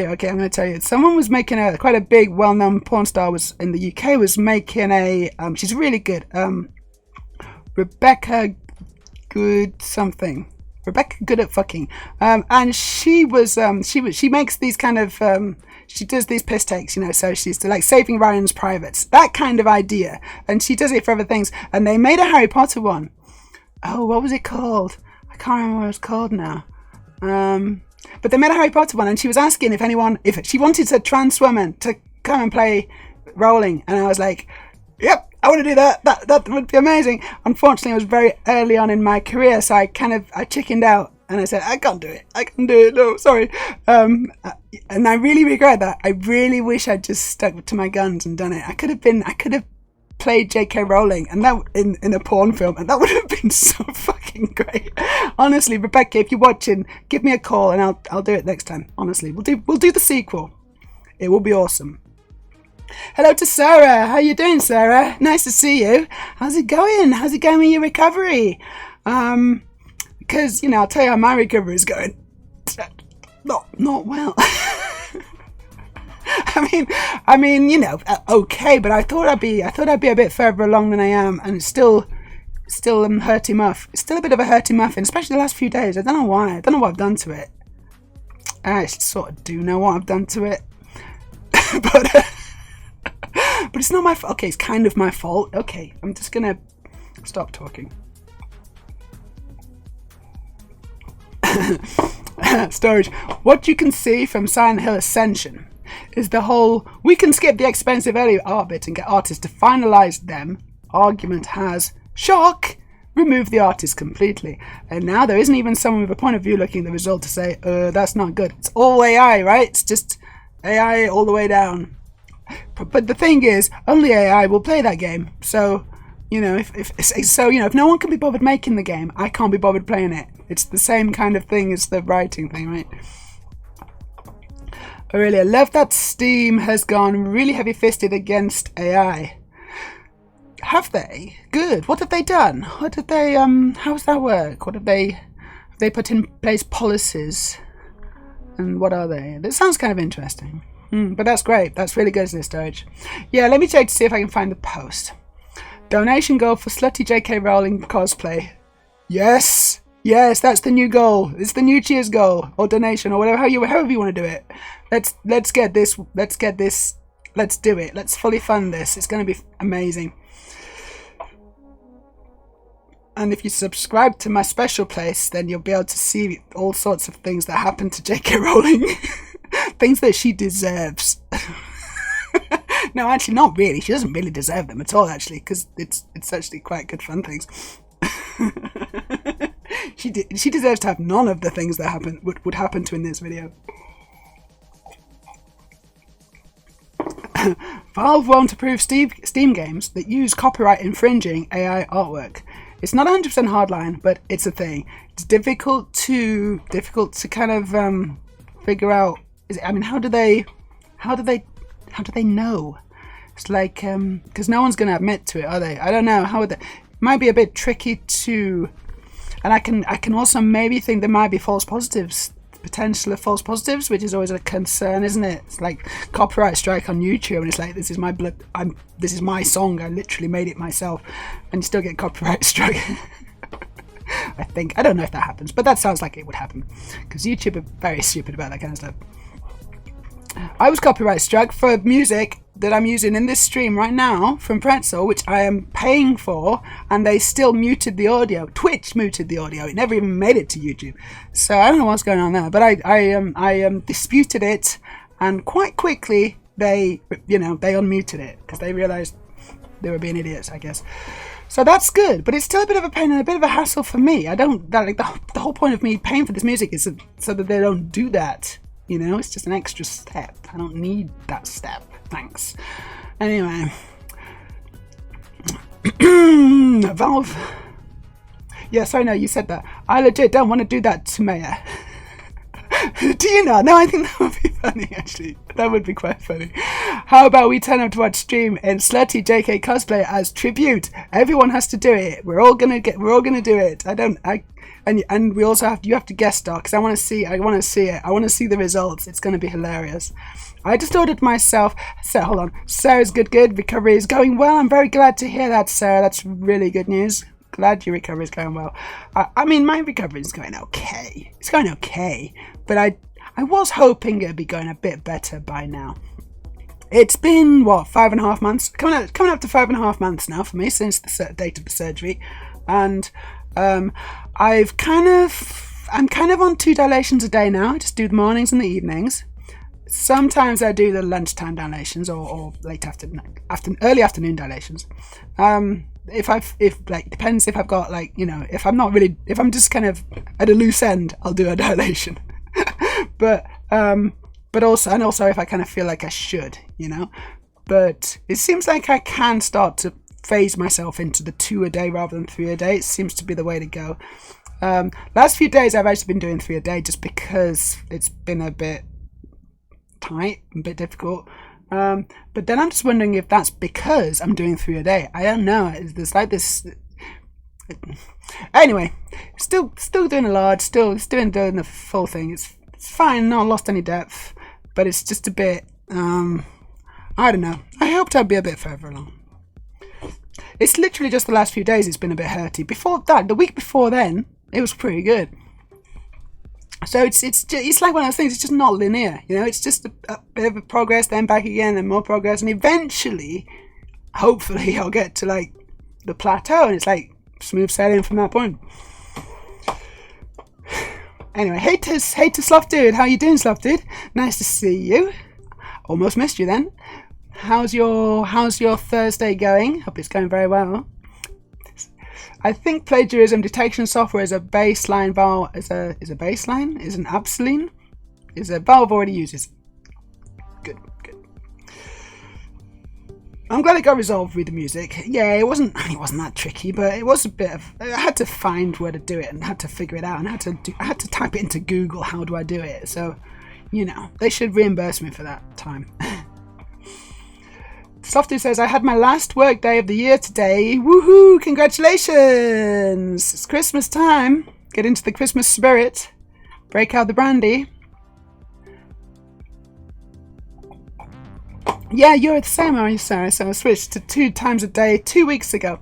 you. Someone was making quite a big, well-known porn star was in the UK, was making she's really good. Rebecca Good at fucking. And she makes these kind of, she does these piss takes, so she's like Saving Ryan's Privates, that kind of idea. And she does it for other things. And they made a Harry Potter one. Oh, what was it called? I can't remember what it was called now. But they made a Harry Potter one, and she was asking if she wanted a trans woman to come and play Rowling. And I was like, yep, I want to do that. That would be amazing. Unfortunately, it was very early on in my career, so I chickened out, and I said, I can't do it. No, sorry. And I really regret that. I really wish I'd just stuck to my guns and done it. I could have played J.K. Rowling, and that in a porn film, and that would have been so fucking great. Honestly, Rebecca, if you're watching, give me a call, and I'll do it next time. Honestly, we'll do the sequel. It will be awesome. Hello to Sarah. How you doing, Sarah? Nice to see you. How's it going? How's it going with your recovery? Because I'll tell you how my recovery is going. Not well. I mean, okay, but I thought I'd be a bit further along than I am, and it's still hurty muff. It's still a bit of a hurty muffin, especially the last few days. I don't know why. I don't know what I've done to it. I actually sort of do know what I've done to it, but it's not my fault. Okay, it's kind of my fault. Okay, I'm just gonna stop talking. Storage. What you can see from Silent Hill Ascension is the whole we can skip the expensive early art bit and get artists to finalize them argument has, shock, removed the artist completely. And now there isn't even someone with a point of view looking at the result to say, that's not good. It's all AI, right? It's just AI all the way down. But the thing is, only AI will play that game. So, if no one can be bothered making the game, I can't be bothered playing it. It's the same kind of thing as the writing thing, right? I really love that Steam has gone really heavy-fisted against AI. Have they? Good. What have they done? What did they, how does that work? Have they put in place policies? And what are they? That sounds kind of interesting. But that's great. That's really good, isn't it, Storage? Yeah, let me check to see if I can find the post. Donation goal for slutty J.K. Rowling cosplay. Yes, that's the new goal. It's the new cheers goal or donation or whatever, however you want to do it. Let's get this. Let's do it. Let's fully fund this. It's going to be amazing. And if you subscribe to my special place, then you'll be able to see all sorts of things that happen to J.K. Rowling. Things that she deserves. No, actually, not really. She doesn't really deserve them at all, actually, because it's actually quite good fun things. She deserves to have none of the things that would happen to in this video. Valve won't approve Steam games that use copyright infringing AI artwork. It's not 100% hardline, but it's a thing. It's difficult to kind of figure out. How do they know? It's like because no one's going to admit to it, are they? I don't know. How would they? It might be a bit tricky to, and I can also maybe think there might be false positives. Potential of false positives, which is always a concern, isn't it? It's like copyright strike on YouTube, and it's like, this is my blood. This is my song. I literally made it myself, and you still get copyright strike. I don't know if that happens, but that sounds like it would happen because YouTube are very stupid about that kind of stuff. I was copyright struck for music that I'm using in this stream right now from Pretzel, which I am paying for, and they still muted the audio. Twitch muted the audio. It never even made it to YouTube. So I don't know what's going on there, but I disputed it, and quite quickly they unmuted it because they realized they were being idiots, I guess. So that's good, but it's still a bit of a pain and a bit of a hassle for me. The whole point of me paying for this music is so that they don't do that. It's just an extra step. I don't need that step. Thanks. Anyway. Valve. Yes, I know, you said that. I legit don't want to do that to Meja. Do you not? No, I think that would be funny, actually. That would be quite funny. How about we turn up to watch stream in slutty JK cosplay as tribute? Everyone has to do it. We're all gonna do it. And we also you have to guest star because I want to see it. I want to see the results. It's going to be hilarious. I just ordered myself. So hold on. Sarah's good. Recovery is going well. I'm very glad to hear that, Sarah. That's really good news. Glad your recovery is going well. My recovery is going okay. It's going okay, but I was hoping it'd be going a bit better by now. It's been 5.5 months. Coming up to 5.5 months now for me since the date of the surgery, and I'm kind of on 2 dilations a day now. I just do the mornings and the evenings. Sometimes I do the lunchtime dilations or late early afternoon dilations. Depends if I've got if I'm just kind of at a loose end, I'll do a dilation. but also if I kind of feel like I should, but it seems like I can start to phase myself into the 2 a day rather than 3 a day. It seems to be the way to go. Last few days I've actually been doing 3 a day just because it's been a bit tight, a bit difficult. But then I'm just wondering if that's because I'm doing 3 a day. I don't know. There's like this. Anyway, still doing a lot. Still doing the full thing. It's fine. Not lost any depth, but it's just a bit. I don't know. I hoped I'd be a bit further along. It's literally just the last few days it's been a bit hurty. Before that, the week before then, it was pretty good. So it's like one of those things. It's just not linear, It's just a bit of a progress, then back again, and more progress, and eventually, hopefully, I'll get to like the plateau, and it's like smooth sailing from that point. Anyway, hey to Sloth Dude. How you doing, Sloth Dude? Nice to see you. Almost missed you then. How's your Thursday going? Hope it's going very well. I think plagiarism detection software is a baseline Valve is a Absoline is a Valve already uses. Good. I'm glad it got resolved with the music. Yeah, it wasn't that tricky, but it was a bit of. I had to find where to do it and had to figure it out, and I had to type it into Google. How do I do it? So, they should reimburse me for that time. Softy says, I had my last work day of the year today. Woohoo! Congratulations! It's Christmas time. Get into the Christmas spirit. Break out the brandy. Yeah, you're the same, are you, Sarah? So I switched to 2 times a day 2 weeks ago.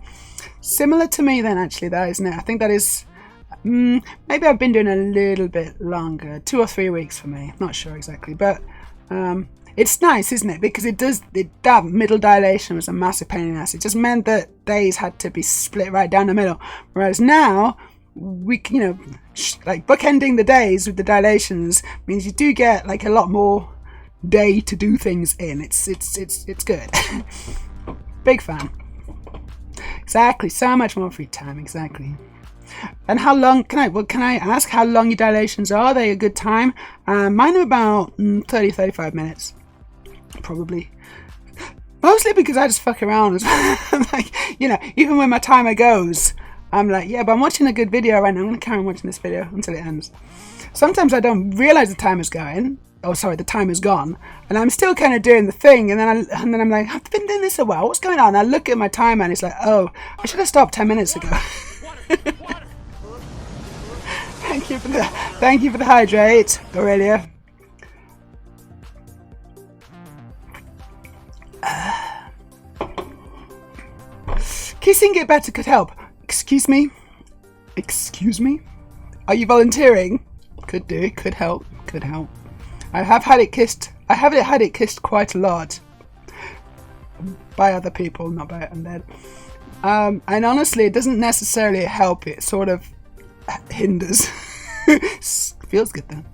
Similar to me then, actually, that isn't it? I think that is... maybe I've been doing a little bit longer. 2 or 3 weeks for me. Not sure exactly. But it's nice, isn't it? Because that middle dilation was a massive pain in the ass. It just meant that days had to be split right down the middle. Whereas now, we, like bookending the days with the dilations means you do get like a lot more day to do things in. It's good. Big fan. Exactly. So much more free time. Exactly. And how long can I ask how long your dilations are? Are they a good time? Mine are about 30-35 minutes, probably. Mostly because I just fuck around as well. Like, even when my timer goes, I'm like, yeah, but I'm watching a good video right now. I'm going to carry on watching this video until it ends. Sometimes I don't realize the time is going. Oh, sorry, the time is gone, and I'm still kind of doing the thing, and then I'm like, I've been doing this a while. What's going on? I look at my timer, and it's like, oh, I should have stopped 10 minutes ago. Thank you for the hydrate, Aurelia. Kissing it better could help. Excuse me? Are you volunteering? Could do, could help. I have had it kissed quite a lot. By other people, not by undead. And honestly, it doesn't necessarily help, it sort of hinders. Feels good though.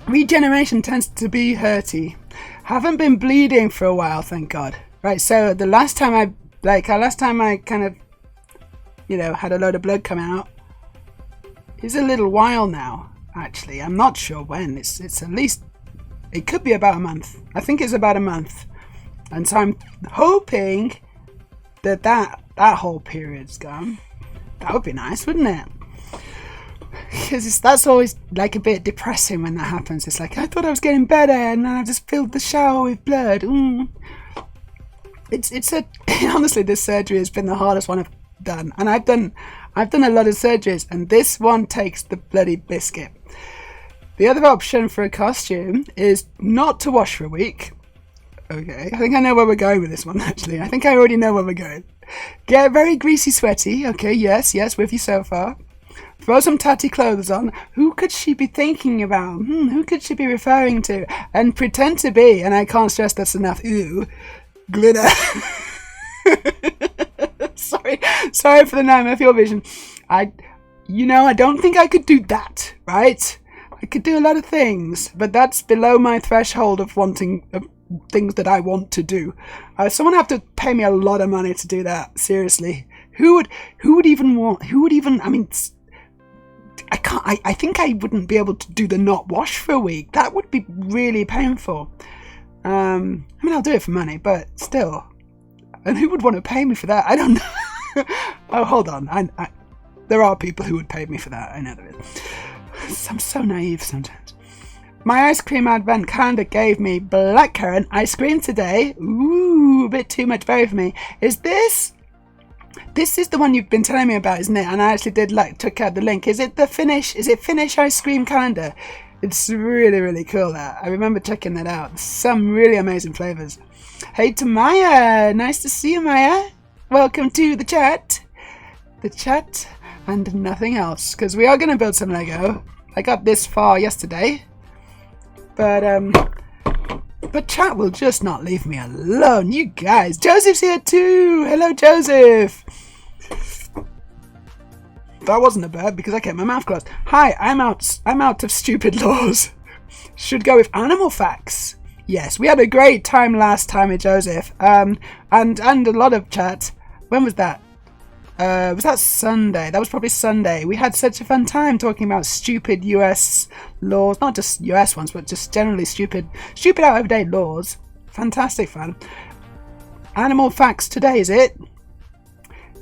Regeneration tends to be hurty. Haven't been bleeding for a while, thank God. Right, so the last time I kind of, had a load of blood come out is a little while now, actually. I'm not sure when. It's at least, it could be about a month. I think it's about a month. And so I'm hoping that whole period's gone. That would be nice, wouldn't it? Because that's always like a bit depressing when that happens. It's like, I thought I was getting better and then I just filled the shower with blood. Honestly, this surgery has been the hardest one I've done. And I've done a lot of surgeries, and this one takes the bloody biscuit. The other option for a costume is not to wash for a week. Okay, I think I know where we're going with this one, actually. I think I already know where we're going. Get very greasy, sweaty. Okay, yes, with you so far. Throw some tatty clothes on. Who could she be thinking about? Who could she be referring to? And pretend to be, and I can't stress this enough, glitter. Sorry for the name of your vision. I don't think I could do that, right? I could do a lot of things, but that's below my threshold of wanting things that I want to do. Someone have to pay me a lot of money to do that. Seriously, who would even? I mean, I can't. I think I wouldn't be able to do the not wash for a week. That would be really painful. I mean, I'll do it for money, but still. And who would want to pay me for that? I don't know. Oh, hold on. There are people who would pay me for that. I know there is. I'm so naive sometimes. My ice cream advent calendar gave me blackcurrant ice cream today. Ooh, a bit too much berry for me. Is this is the one you've been telling me about, isn't it? And I actually took out the link. Is it Finnish ice cream calendar? It's really, really cool, that. I remember checking that out. Some really amazing flavours. Hey to Maya. Nice to see you, Maya. Welcome to the chat. The chat and nothing else. Because we are going to build some Lego. I got this far yesterday. But chat will just not leave me alone. You guys. Joseph's here too. Hello, Joseph. That wasn't a bird because I kept my mouth closed. Hi, I'm out of stupid laws. Should go with animal facts. Yes, we had a great time last time with Joseph. And a lot of chat. When was that? Was that Sunday? That was probably Sunday. We had such a fun time talking about stupid US laws. Not just US ones, but just generally stupid out of date laws. Fantastic fun. Animal facts today, is it?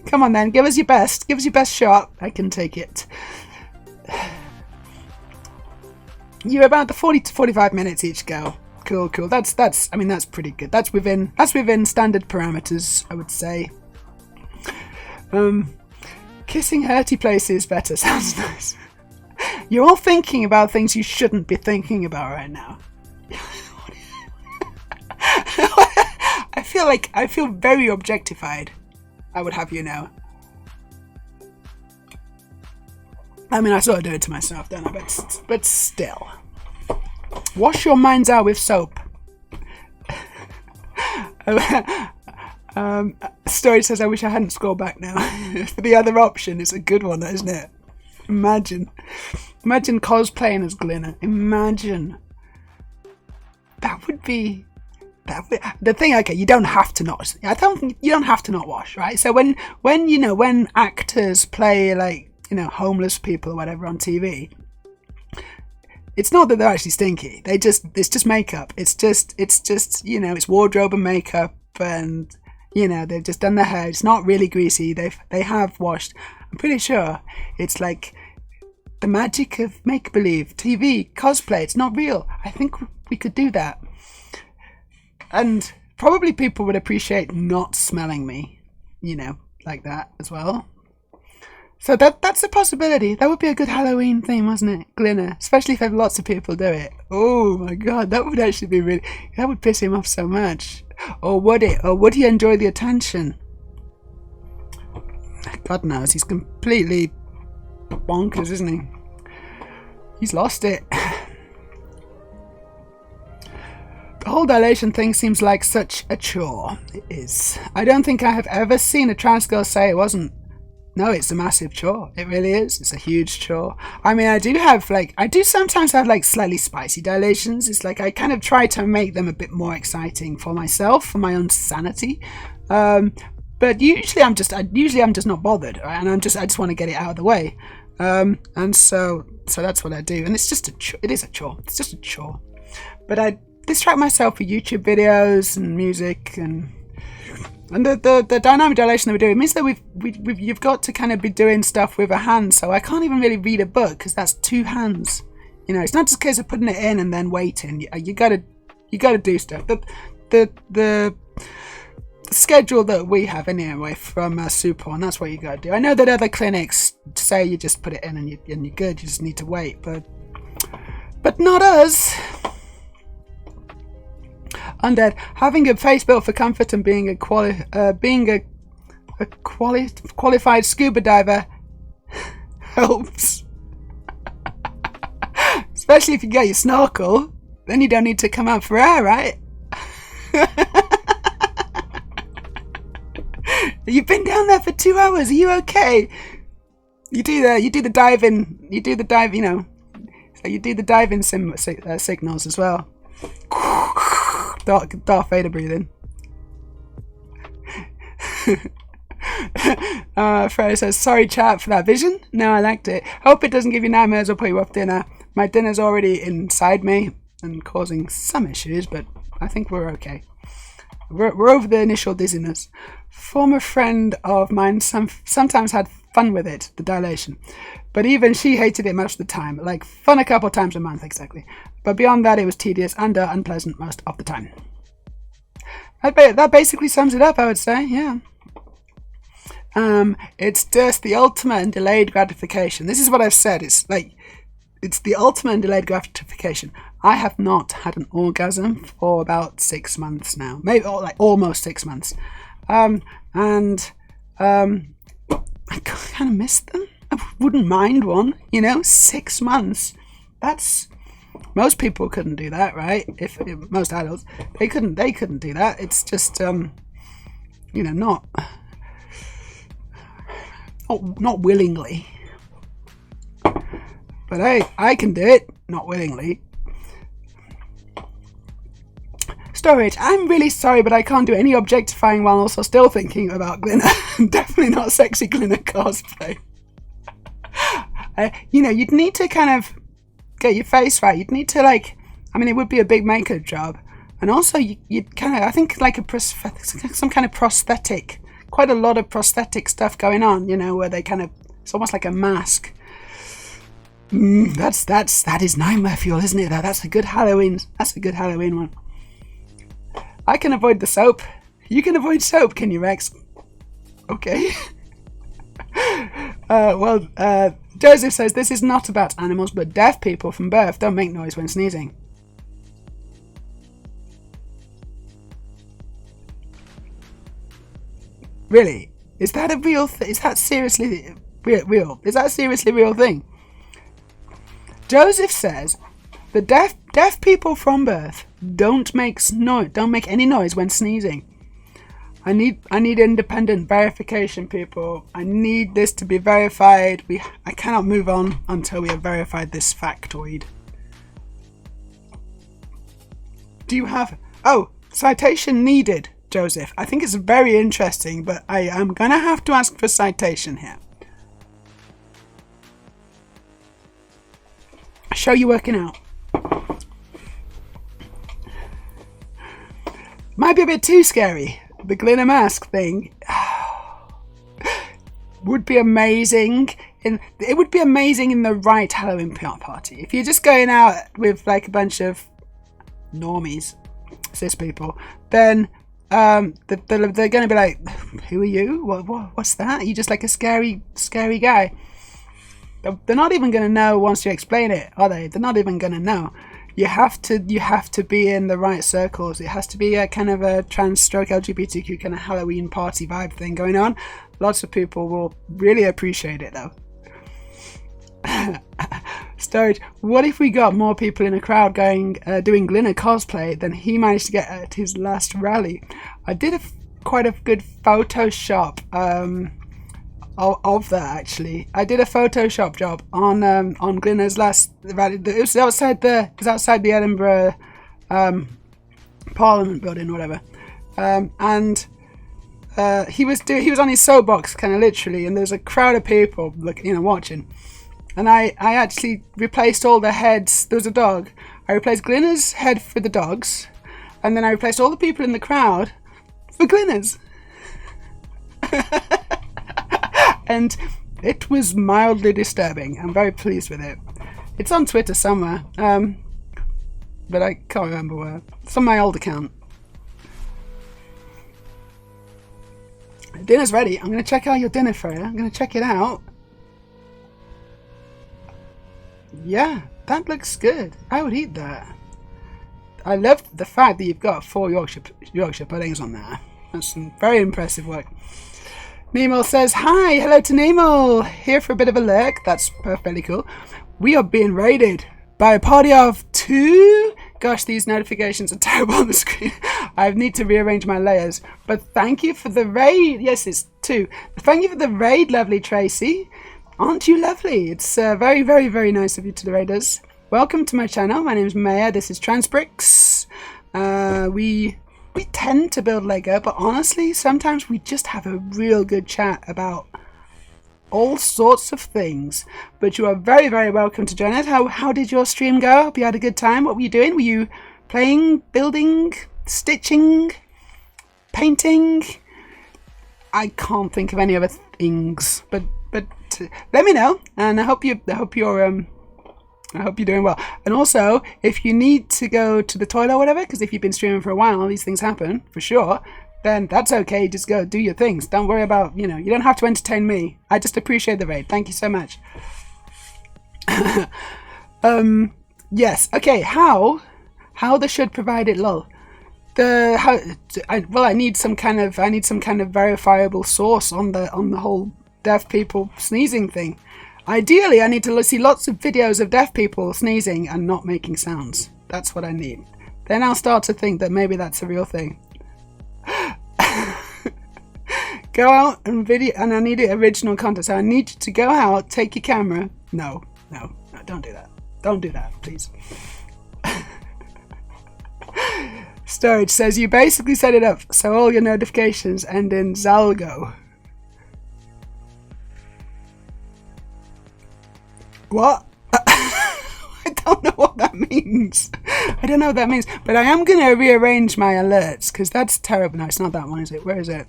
Come on then, give us your best. Give us your best shot. I can take it. You're about the 40 to 45 minutes each go. Cool. That's pretty good. That's within standard parameters, I would say. Kissing hurty places better. Sounds nice. You're all thinking about things you shouldn't be thinking about right now. I feel very objectified, I would have you know. I mean, I sort of do it to myself, don't I? But still. Wash your minds out with soap. Story says, I wish I hadn't scrolled back now. For the other option, it's a good one, isn't it? Imagine cosplaying as Glinner. Imagine. That would be the thing. Okay, you don't have to not. You don't have to not wash, right? So when actors play like homeless people or whatever on TV, it's not that they're actually stinky. It's just makeup. It's just it's wardrobe and makeup, and they've just done their hair. It's not really greasy. They have washed. I'm pretty sure it's like the magic of make-believe TV cosplay. It's not real. I think we could do that, and probably people would appreciate not smelling me, like that as well. So that's a possibility. That would be a good Halloween theme, wasn't it? Glinner. Especially if lots of people do it. Oh my god, that would actually be really... That would piss him off so much. Or would it? Or would he enjoy the attention? God knows, he's completely bonkers, isn't he? He's lost it. The whole dilation thing seems like such a chore. It is. I don't think I have ever seen a trans girl say it wasn't. No, it's a massive chore. It really is. It's a huge chore. I mean, I do sometimes have like slightly spicy dilations. It's like I kind of try to make them a bit more exciting for myself, for my own sanity. But usually I'm just not bothered, right? And I just want to get it out of the way. And so that's what I do. And it's just it is a chore. It's just a chore. But I distract myself with YouTube videos and music and the dynamic dilation that we do, it means that you've got to kind of be doing stuff with a hand. So I can't even really read a book because that's two hands. It's not just a case of putting it in and then waiting. You gotta do stuff. The schedule that we have anyway from Supor, and that's what you gotta do. I know that other clinics say you just put it in and you're good. You just need to wait, but not us. Undead, having a face built for comfort and being a qualified scuba diver helps. Especially if you get your snorkel, then you don't need to come out for air, right? You've been down there for 2 hours. Are you okay? You do the diving. You do the dive. So you do the diving signals as well. Darth Vader breathing. Freya says, sorry chat for that vision. No, I liked it. Hope it doesn't give you nightmares or put you off dinner. My dinner's already inside me and causing some issues, but I think we're okay. We're over the initial dizziness. Former friend of mine sometimes had fun with it, the dilation. But even she hated it most of the time. Like fun a couple times a month, exactly. But beyond that, it was tedious and unpleasant most of the time. That basically sums it up, I would say, yeah. It's just the ultimate and delayed gratification. This is what I've said. It's the ultimate and delayed gratification. I have not had an orgasm for about 6 months now. Maybe almost 6 months. And I kind of miss them. I wouldn't mind one, 6 months. That's... Most people couldn't do that, right? If most adults, they couldn't do that. It's just, not willingly. But I can do it, not willingly. Storage. I'm really sorry, but I can't do any objectifying while also still thinking about Glinner. Definitely not sexy Glinner cosplay. You'd need to kind of get your face right. You'd need to it would be a big makeup job, and also you'd kind of, I think, like some kind of prosthetic, quite a lot of prosthetic stuff going on, where they kind of, it's almost like a mask. That is nightmare fuel, isn't it? That's a good Halloween one. I can avoid the soap. You can avoid soap, can you, Rex? Okay. Joseph says, this is not about animals, but deaf people from birth don't make noise when sneezing. Really? Is that a real thing? Is that seriously real? Is that a seriously real thing? Joseph says the deaf people from birth don't make any noise when sneezing. I need independent verification, people. I need this to be verified. I cannot move on until we have verified this factoid. Do you have... Oh, citation needed, Joseph. I think it's very interesting, but I am going to have to ask for citation here. Show you working out. Might be a bit too scary. The glitter mask thing would be amazing. It would be amazing in the right Halloween party. If you're just going out with like a bunch of normies, cis people, then they're going to be like, "Who are you? What's that? Are you just like a scary guy?" They're not even going to know once you explain it, are they? They're not even going to know. You have to be in the right circles. It has to be a kind of a trans stroke LGBTQ kind of Halloween party vibe thing going on. Lots of people will really appreciate it though. Storage. What if we got more people in a crowd doing Glinner cosplay than he managed to get at his last rally? I did quite a good Photoshop of that actually. I did a Photoshop job on Glinner's last rally. It was outside the Edinburgh Parliament building or whatever, and he was on his soapbox kind of literally, and there's a crowd of people watching. And I actually replaced all the heads. There was a dog. I replaced Glinner's head for the dogs, and then I replaced all the people in the crowd for Glinner's. And it was mildly disturbing. I'm very pleased with it. It's on Twitter somewhere, but I can't remember where. It's on my old account. Dinner's ready. I'm going to check out your dinner for you. I'm going to check it out. Yeah, that looks good. I would eat that. I love the fact that you've got 4 Yorkshire puddings on there. That's some very impressive work. Nemo says, "Hi, hello to Nemo. Here for a bit of a lurk." That's perfectly cool. We are being raided by a party of 2. Gosh, these notifications are terrible on the screen. I need to rearrange my layers. But thank you for the raid. Yes, it's 2. Thank you for the raid, lovely Tracy. Aren't you lovely? It's very, very, very nice of you to the raiders. Welcome to my channel. My name is Meja. This is Transbricks. We tend to build Lego, but honestly, sometimes we just have a real good chat about all sorts of things. But you are very, very welcome to join us. How did your stream go? Hope you had a good time. What were you doing? Were you playing, building, stitching, painting? I can't think of any other things, but let me know, and I hope you're doing well. And also, if you need to go to the toilet or whatever, because if you've been streaming for a while, these things happen for sure, then that's okay. Just go do your things. Don't worry about, you don't have to entertain me. I just appreciate the raid. Thank you so much. Yes. Okay. How they should provide it, lol. I need some kind of verifiable source on the whole deaf people sneezing thing. Ideally, I need to see lots of videos of deaf people sneezing and not making sounds. That's what I need. Then I'll start to think that maybe that's a real thing. Go out and video, and I need original content. So I need you to go out, take your camera. No, don't do that. Don't do that, please. Storage says you basically set it up so all your notifications end in Zalgo. What? I don't know what that means. But I am going to rearrange my alerts because that's terrible. No, it's not that one, is it? Where is it?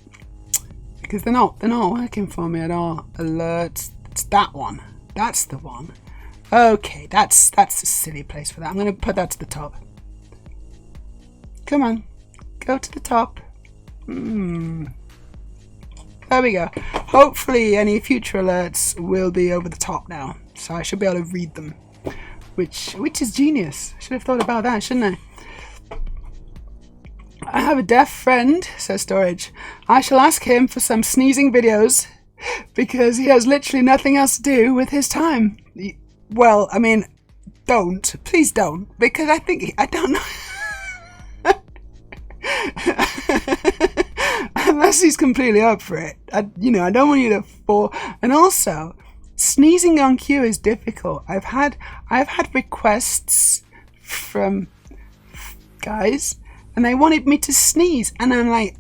Because they're not working for me at all. Alerts. It's that one. That's the one. Okay, that's a silly place for that. I'm going to put that to the top. Come on. Go to the top. There we go. Hopefully any future alerts will be over the top now. So I should be able to read them. Which is genius. Should have thought about that, shouldn't I have a deaf friend, says Storage. I shall ask him for some sneezing videos because he has literally nothing else to do with his time. Well, I mean, don't. Please don't. Because I don't know. Unless he's completely up for it. I don't want you to fall. And also, sneezing on cue is difficult. I've had requests from guys and they wanted me to sneeze. And I'm like,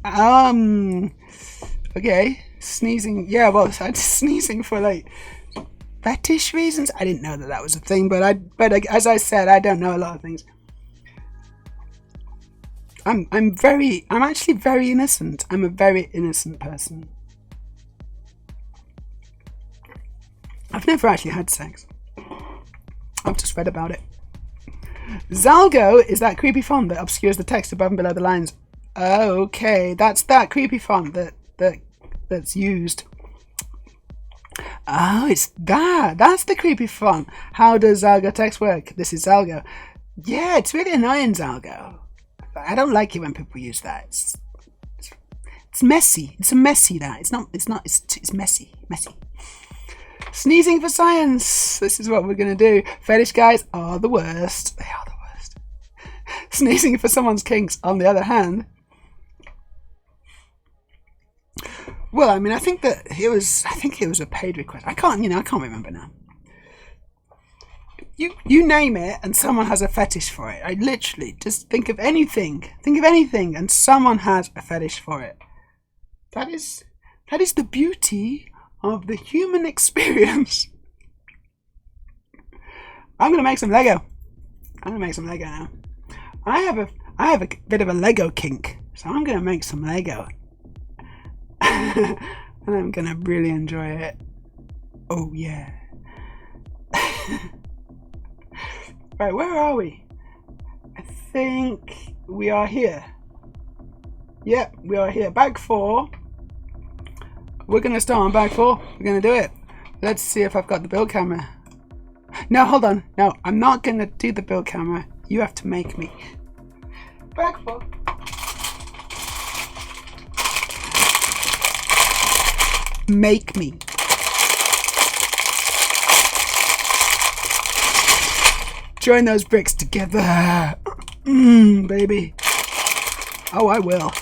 okay, sneezing. Yeah, well, I'm sneezing for like fetish reasons. I didn't know that was a thing, but as I said, I don't know a lot of things. I'm actually very innocent. I'm a very innocent person. I've never actually had sex. I've just read about it. Zalgo is that creepy font that obscures the text above and below the lines. Oh, okay, that's that creepy font that's used. Oh, it's that. That's the creepy font. How does Zalgo text work? This is Zalgo. Yeah, it's really annoying, Zalgo. I don't like it when people use that. It's messy. It's a messy that. It's messy. Sneezing for science. This is what we're going to do. Fetish guys are the worst. They are the worst. Sneezing for someone's kinks, on the other hand. Well, I mean, I think it was a paid request. I can't remember now. You name it and someone has a fetish for it. I literally just think of anything and someone has a fetish for it. That is the beauty of the human experience. I'm gonna make some Lego. Now. I have a bit of a Lego kink, so I'm gonna make some Lego. And I'm gonna really enjoy it. Oh yeah. Right, where are we? I think we are here. Yep, we are here. Bag 4. We're going to start on bag 4. We're going to do it. Let's see if I've got the build camera. No, hold on. No, I'm not going to do the build camera. You have to make me. Bag 4. Make me. Join those bricks together. Baby. Oh, I will.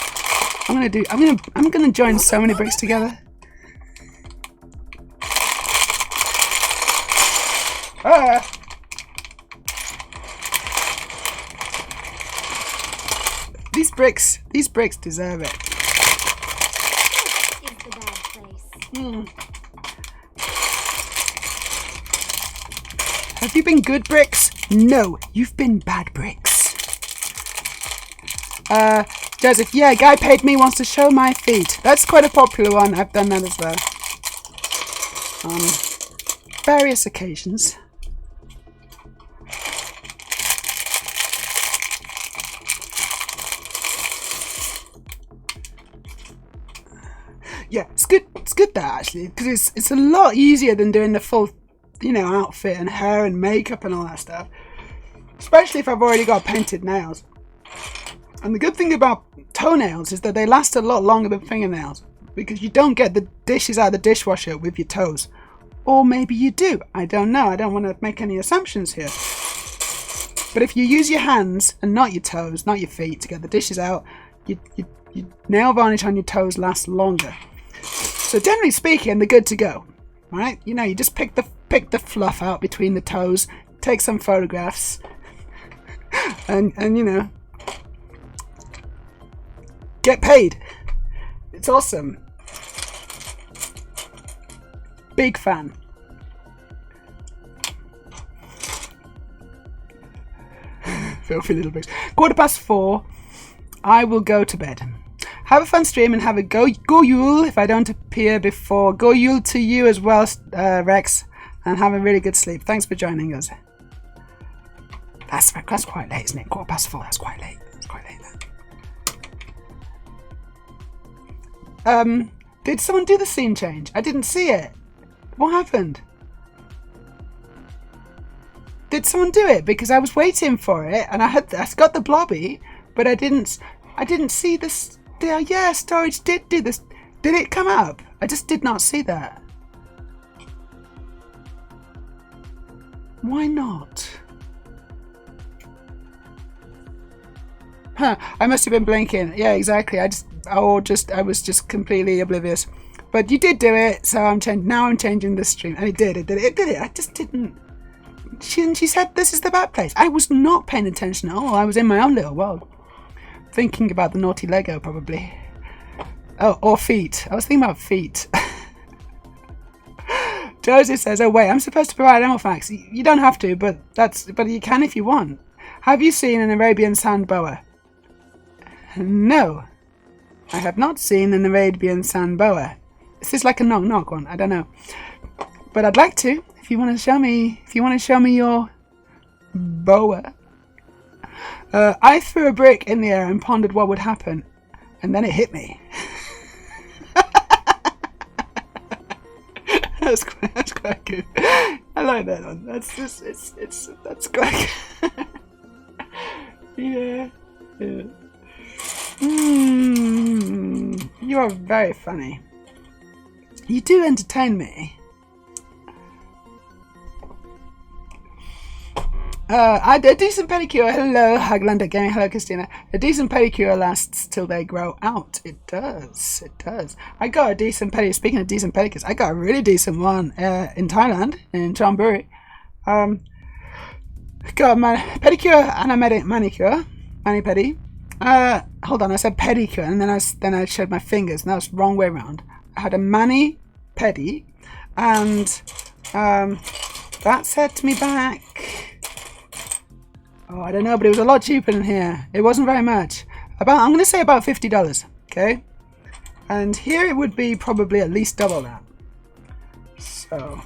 I'm gonna join so many bricks together. These bricks deserve it. This is the bad place. Have you been good bricks? No, you've been bad bricks. Joseph, yeah, guy paid me wants to show my feet. That's quite a popular one. I've done that as well. On various occasions. Yeah, it's good that actually, because it's a lot easier than doing the full, outfit and hair and makeup and all that stuff. Especially if I've already got painted nails. And the good thing about toenails is that they last a lot longer than fingernails, because you don't get the dishes out of the dishwasher with your toes. Or maybe you do. I don't know. I don't want to make any assumptions here. But if you use your hands and not your toes, not your feet, to get the dishes out, your nail varnish on your toes lasts longer. So generally speaking, they're good to go. Right? You just pick the fluff out between the toes, take some photographs, and get paid. It's awesome. Big fan. Filthy little bricks. 4:15. I will go to bed. Have a fun stream and have a go Yule if I don't appear before. Go Yule to you as well, Rex, and have a really good sleep. Thanks for joining us. That's quite late, isn't it? 4:15. That's quite late. Did someone do the scene change? I didn't see it. What happened? Did someone do it? Because I was waiting for it and I got the blobby, but I didn't. I didn't see this. Yeah, storage did do this. Did it come up? I just did not see that. Why not? Huh, I must have been blinking. Yeah, exactly. I was just completely oblivious. But you did do it, so I'm changing the stream. And it did it. I just didn't. She said this is the bad place. I was not paying attention at all. I was in my own little world. Thinking about the naughty Lego, probably. Oh, or feet. I was thinking about feet. Josie says, oh wait, I'm supposed to provide animal facts. You don't have to, but you can if you want. Have you seen an Arabian sand boa? No. I have not seen an Arabian sand boa. Is this like a knock-knock one? I don't know. But I'd like to. If you want to show me your boa. I threw a brick in the air and pondered what would happen. And then it hit me. That's quite good. I like that one. That's quite good. Yeah. You are very funny. You do entertain me. A decent pedicure. Hello, Haglanda Gang. Hello, Christina. A decent pedicure lasts till they grow out. It does. It does. I got a decent pedicure. Speaking of decent pedicures, I got a really decent one in Thailand, in Chonburi. Got a pedicure and a manicure. Mani-pedi. Hold on, I said pedicure and then I showed my fingers, and that was the wrong way around. I had a mani-pedi, and that set me back. Oh, I don't know, but it was a lot cheaper than here. It wasn't very much. I'm going to say about $50, okay? And here it would be probably at least double that. So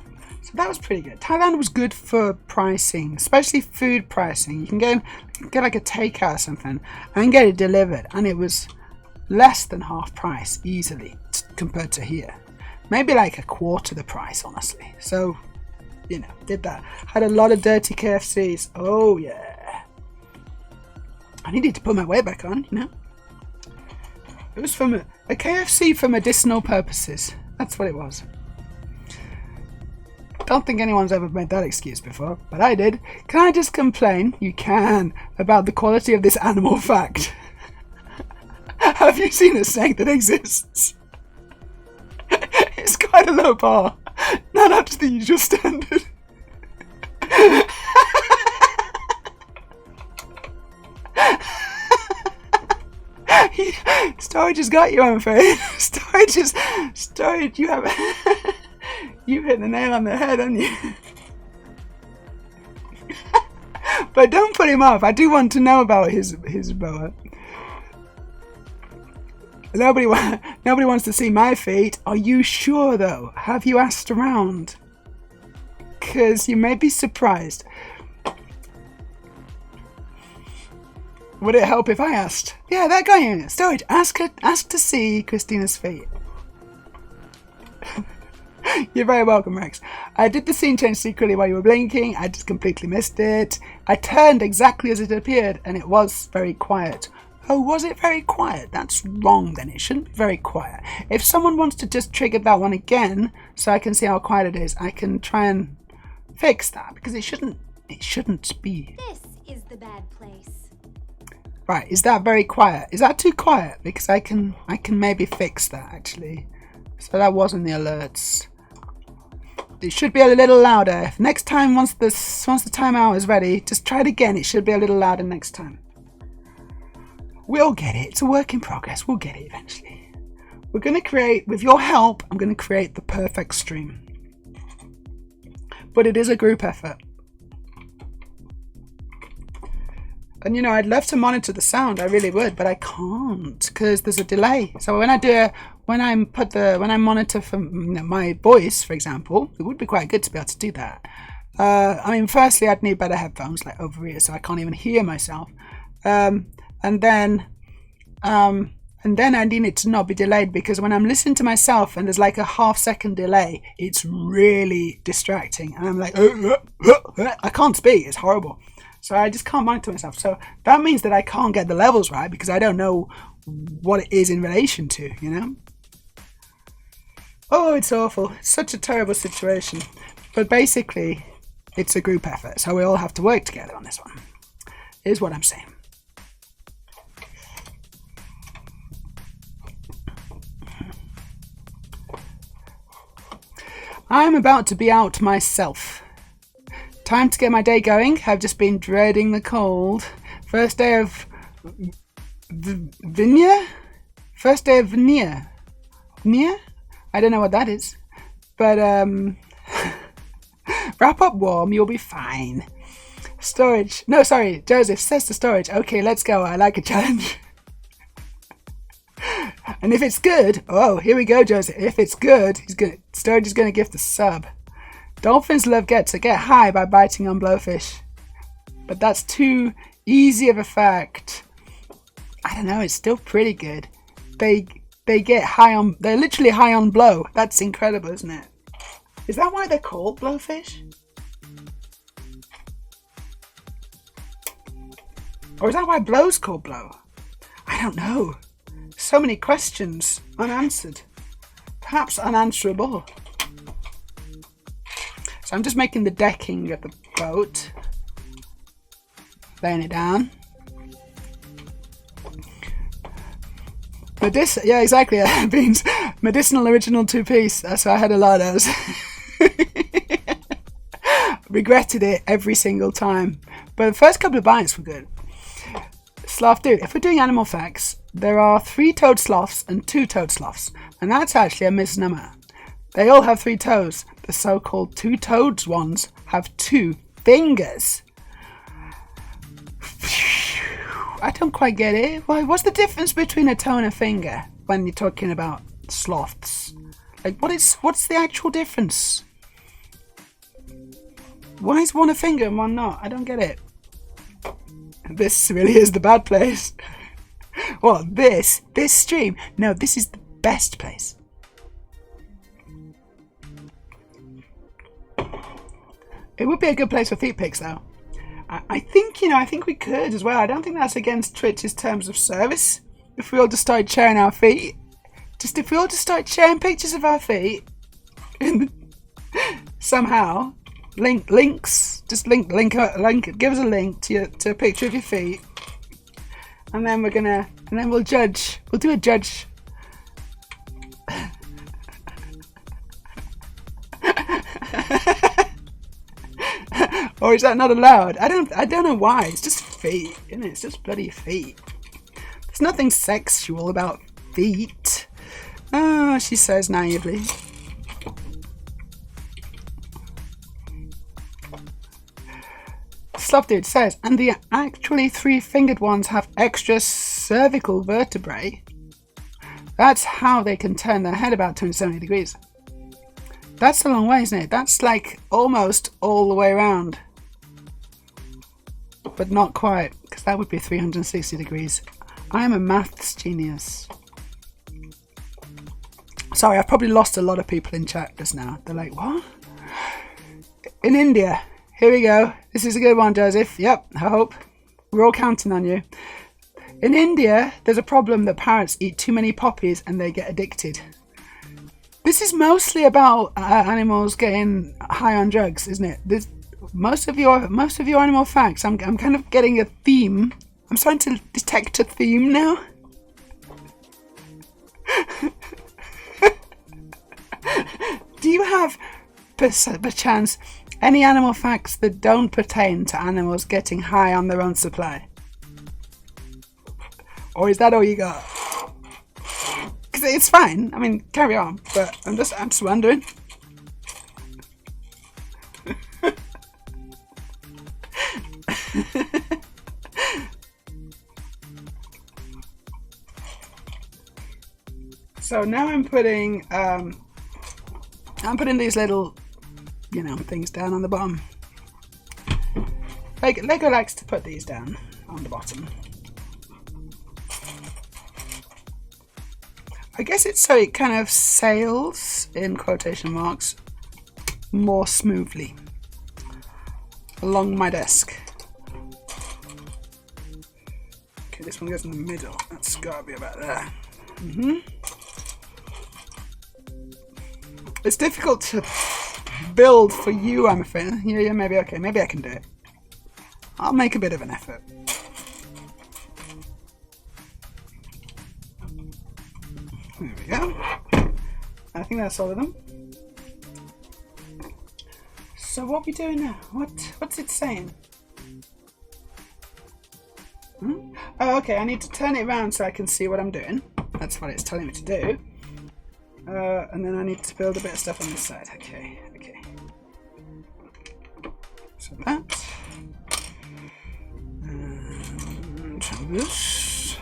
that was pretty good. Thailand was good for pricing, especially food pricing. You can get like a takeout or something and get it delivered, and it was less than half price easily compared to here. Maybe like a quarter the price, honestly. So, you know, did that. Had a lot of dirty KFCs. Oh yeah. I needed to put my weight back on, you know. It was from a KFC for medicinal purposes. That's what it was. Don't think anyone's ever made that excuse before, but I did. Can I just complain? You can, about the quality of this animal fact. Have you seen a snake that exists? It's quite a low bar. Not up to the usual standard. Storage has got you, I'm afraid. Storage, you have you hit the nail on the head, haven't you? But don't put him off. I do want to know about his boa. Nobody wants to see my feet. Are you sure though? Have you asked around? Because you may be surprised. Would it help if I asked? Yeah, that guy in storage. Ask to see Christina's feet. You're very welcome, Rex. I did the scene change secretly while you were blinking. I just completely missed it. I turned exactly as it appeared, and it was very quiet. Oh, was it very quiet? That's wrong then. It shouldn't be very quiet. If someone wants to just trigger that one again so I can see how quiet it is, I can try and fix that, because it shouldn't be. This is the bad place. Right, is that very quiet? Is that too quiet? Because I can maybe fix that actually. So that wasn't the alerts. It should be a little louder. Next time, once the timeout is ready, just try it again. It should be a little louder next time. We'll get it. It's a work in progress. We'll get it eventually. We're going to create, with your help, I'm going to create the perfect stream. But it is a group effort. And you know, I'd love to monitor the sound. I really would, but I can't because there's a delay. So when I monitor from my voice, for example, it would be quite good to be able to do that. I mean, firstly, I'd need better headphones, like over ear, so I can't even hear myself. And then I need it to not be delayed, because when I'm listening to myself and there's like a half-second delay, it's really distracting, and I'm like, I can't speak. It's horrible. So I just can't monitor myself. So that means that I can't get the levels right because I don't know what it is in relation to, you know? Oh, it's awful. It's such a terrible situation. But basically, it's a group effort. So we all have to work together on this one, is what I'm saying. I'm about to be out myself. Time to get my day going. I've just been dreading the cold. First day of Vinya? First day of Vinya? Vinya? I don't know what that is. But, wrap up warm, you'll be fine. Storage. No, sorry, Joseph says to storage. Okay, let's go. I like a challenge. And if it's good, oh, here we go, Joseph. If it's good, storage is going to gift a sub. Dolphins love get high by biting on blowfish. But that's too easy of a fact. I don't know, it's still pretty good. They get high on, they're literally high on blow. That's incredible, isn't it? Is that why they're called blowfish? Or is that why blow's called blow? I don't know. So many questions unanswered. Perhaps unanswerable. So I'm just making the decking of the boat. Laying it down. Yeah, exactly. Beans. Medicinal original 2-piece. That's why I had a lot of those. Regretted it every single time. But the first couple of bites were good. Sloth dude. If we're doing animal facts, there are 3-toed sloths and 2-toed sloths. And that's actually a misnomer. They all have 3 toes. The so-called 2-toed ones have 2 fingers. I don't quite get it. What's the difference between a toe and a finger when you're talking about sloths? Like, what's the actual difference? Why is one a finger and one not? I don't get it. This really is the bad place. Well, this stream. No, this is the best place. It would be a good place for feet pics, though. I think we could as well. I don't think that's against Twitch's terms of service. If we all just started sharing our feet. If we all just start sharing pictures of our feet. Somehow. Links. Just link, give us a link to a picture of your feet. And then we'll judge. We'll do a judge. Or is that not allowed? I don't know why. It's just feet, isn't it? It's just bloody feet. There's nothing sexual about feet. Oh, she says naively. Sloth Dude says, and the actually 3-fingered ones have extra cervical vertebrae. That's how they can turn their head about 270 degrees. That's a long way, isn't it? That's like almost all the way around. But not quite, because that would be 360 degrees. I am a maths genius. Sorry, I've probably lost a lot of people in chat just now. They're like, what? In India. Here we go. This is a good one, Joseph. Yep, I hope. We're all counting on you. In India, there's a problem that parrots eat too many poppies and they get addicted. This is mostly about animals getting high on drugs, isn't it? Most of your animal facts, I'm kind of getting a theme. I'm starting to detect a theme now. Do you have, perchance, any animal facts that don't pertain to animals getting high on their own supply? Or is that all you got? Because it's fine. I mean, carry on. But I'm just wondering. So now I'm putting these little, things down on the bottom. Lego likes to put these down on the bottom. I guess it's so it kind of sails, in quotation marks, more smoothly along my desk. Okay, this one goes in the middle. That's got to be about there. It's difficult to build for you, I'm afraid. Yeah, maybe. Okay, maybe I can do it. I'll make a bit of an effort. There we go. I think that's all of them. So what are we doing now? What's it saying? Oh, okay, I need to turn it around so I can see what I'm doing. That's what it's telling me to do. And then I need to build a bit of stuff on this side. Okay. So that. And this.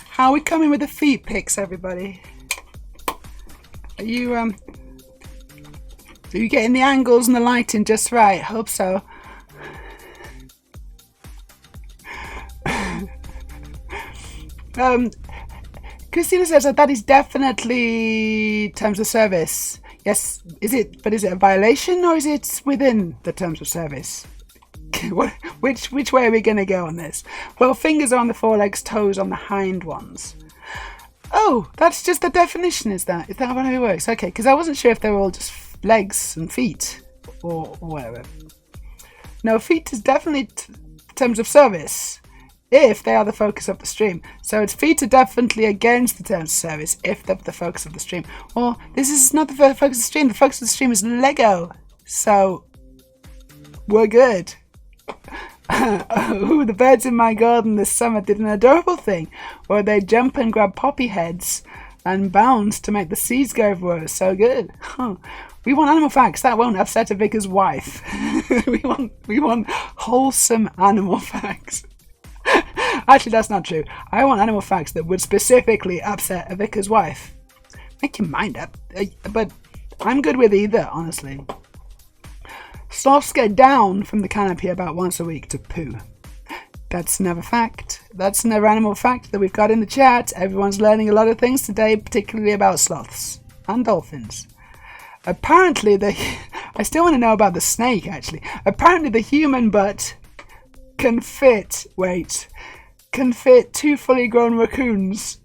How are we coming with the feet pics, everybody? Are you getting the angles and the lighting just right? Hope so. Christina says that is definitely terms of service. Yes, is it a violation or is it within the terms of service? Which way are we going to go on this? Well, fingers are on the forelegs, toes on the hind ones. Oh, that's just the definition, is that how it works? Okay, because I wasn't sure if they were all just legs and feet or whatever. No, feet is definitely terms of service if they are the focus of the stream. So its feet are definitely against the terms of service if they're the focus of the stream. Or this is not the focus of the stream. The focus of the stream is Lego. So we're good. The birds in my garden this summer did an adorable thing where they jump and grab poppy heads and bounce to make the seeds go everywhere. So good. We want animal facts. That won't upset a vicar's wife. we want wholesome animal facts. Actually, that's not true. I want animal facts that would specifically upset a vicar's wife. Make your mind up. But I'm good with either, honestly. Sloths get down from the canopy about once a week to poo. That's another fact. That's another animal fact that we've got in the chat. Everyone's learning a lot of things today, particularly about sloths and dolphins. Apparently, I still want to know about the snake, actually. Apparently, the human butt can fit 2 fully grown raccoons.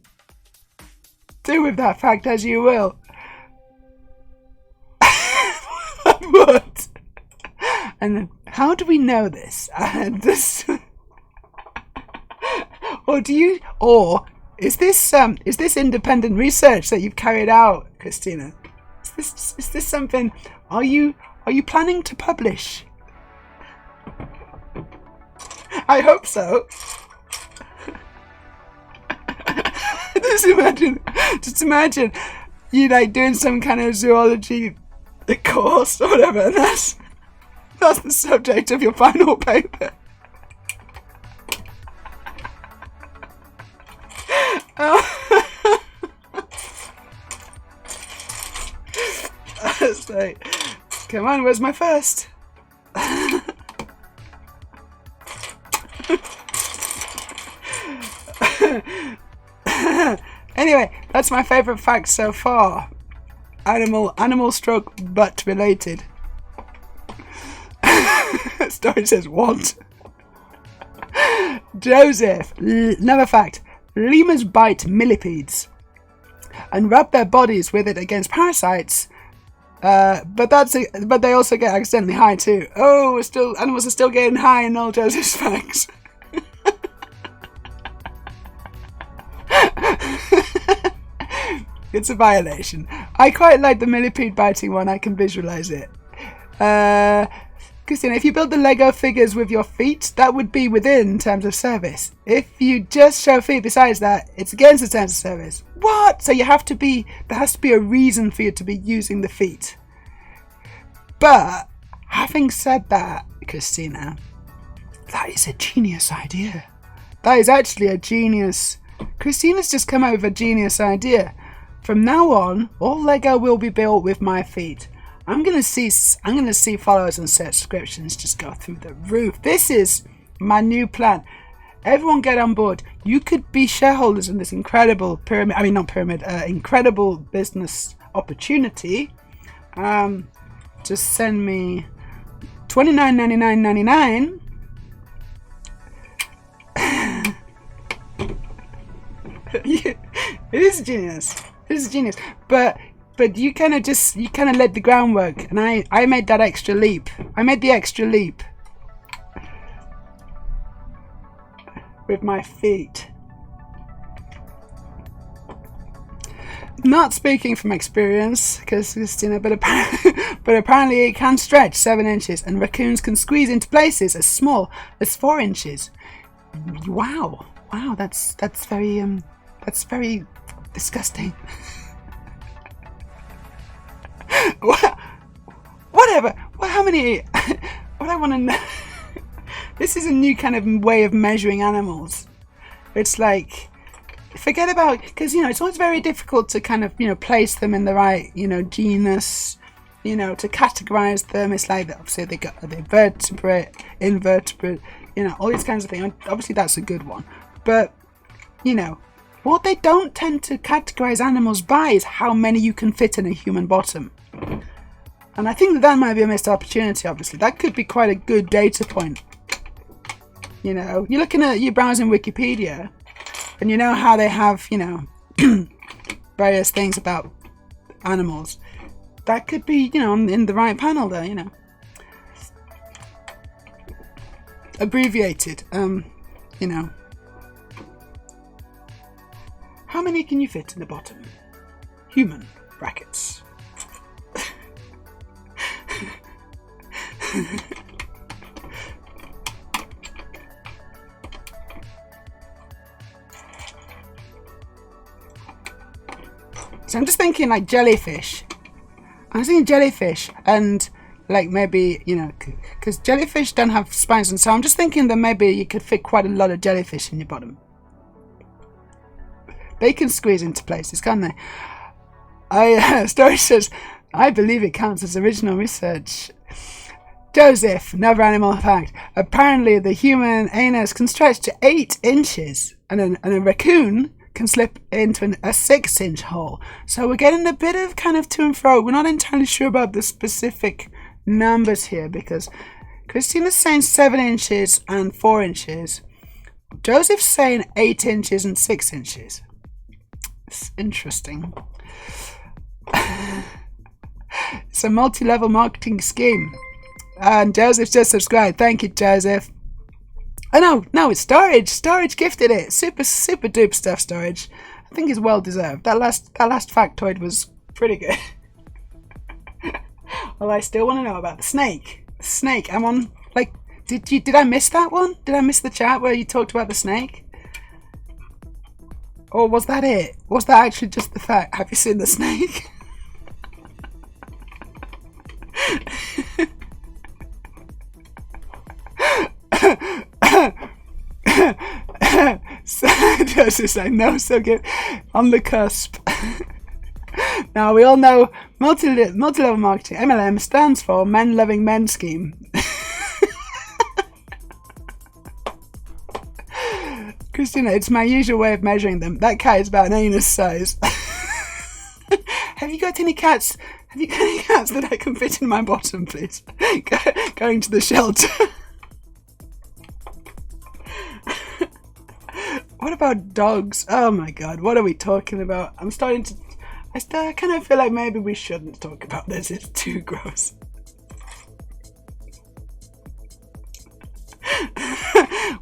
Do with that fact as you will. What? And how do we know this? Is this independent research that you've carried out, Christina? Is this something? Are you planning to publish? I hope so. Just imagine you like doing some kind of zoology course or whatever, and that's the subject of your final paper. That's like, come on, where's my first? Anyway, that's my favourite fact so far. Animal stroke butt related. Story says what? Joseph, another fact. Lemurs bite millipedes and rub their bodies with it against parasites. But they also get accidentally high too. Oh, animals are still getting high in all Joseph's facts. It's a violation. I quite like the millipede biting one. I can visualize it. Christina, if you build the Lego figures with your feet, that would be within terms of service. If you just show feet besides that, it's against the terms of service. What? So there has to be a reason for you to be using the feet. But having said that, Christina, that is a genius idea. That is actually a genius. Christina's just come up with a genius idea. From now on, all Lego will be built with my feet. I'm gonna see followers and subscriptions just go through the roof. This is my new plan. Everyone get on board. You could be shareholders in this incredible incredible business opportunity. Just send me $29.99.99 It is genius. It is genius. But you kind of laid the groundwork, and I made that extra leap. I made the extra leap with my feet. Not speaking from experience, because but apparently it can stretch 7 inches, and raccoons can squeeze into places as small as 4 inches. Wow, that's very disgusting. Whatever. Well, how many? What I want to know. This is a new kind of way of measuring animals. It's like, forget about, because it's always very difficult to kind of place them in the right genus, to categorize them. It's like, obviously are they vertebrate, invertebrate, all these kinds of things. Obviously that's a good one, but what they don't tend to categorize animals by is how many you can fit in a human bottom. And I think that might be a missed opportunity. Obviously that could be quite a good data point. You're looking at, you're browsing Wikipedia, and how they have, various things about animals. That could be, in the right panel there, Abbreviated, How many can you fit in the bottom? Human, brackets. So I'm just thinking like jellyfish. I was thinking jellyfish, and like maybe, because jellyfish don't have spines, and so I'm just thinking that maybe you could fit quite a lot of jellyfish in your bottom. They can squeeze into places, can't they? Story says, I believe it counts as original research. Joseph, another animal fact. Apparently the human anus can stretch to 8 inches, and a raccoon can slip into a 6-inch hole. So we're getting a bit of kind of to and fro. We're not entirely sure about the specific numbers here, because Christina's saying 7 inches and 4 inches. Joseph's saying 8 inches and 6 inches. It's interesting. It's a multi-level marketing scheme. And Joseph's just subscribed. Thank you, Joseph. Oh no, it's Storage. Storage gifted it. Super duper stuff, Storage. I think it's well deserved. That last factoid was pretty good. Well, I still want to know about the snake. The snake. I'm on, like, did I miss that one? Did I miss the chat where you talked about the snake? Or was that it? Was that actually just the fact? Have you seen the snake? So, just like, no, so good. On the cusp. Now, we all know multi-level marketing, MLM, stands for Men Loving Men Scheme. Christina, it's my usual way of measuring them. That cat is about an anus size. Have you got any cats? Have you got any cats that I can fit in my bottom, please? Going to the shelter. What about dogs? Oh my god, what are we talking about? I kind of feel like maybe we shouldn't talk about this. It's too gross.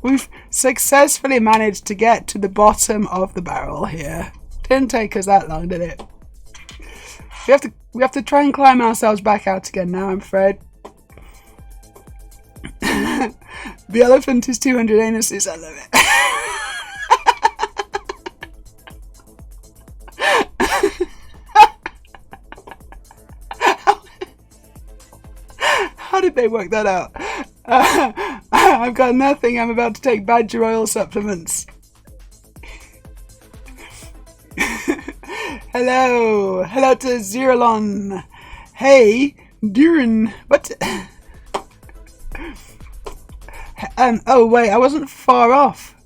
We've successfully managed to get to the bottom of the barrel here. Didn't take us that long, did it? We have to try and climb ourselves back out again now, I'm afraid. The elephant is 200 anuses. I love it. How did they work that out? I've got nothing. I'm about to take badger oil supplements. Hello to Zerolon. Hey, Durin. What? Oh wait, I wasn't far off.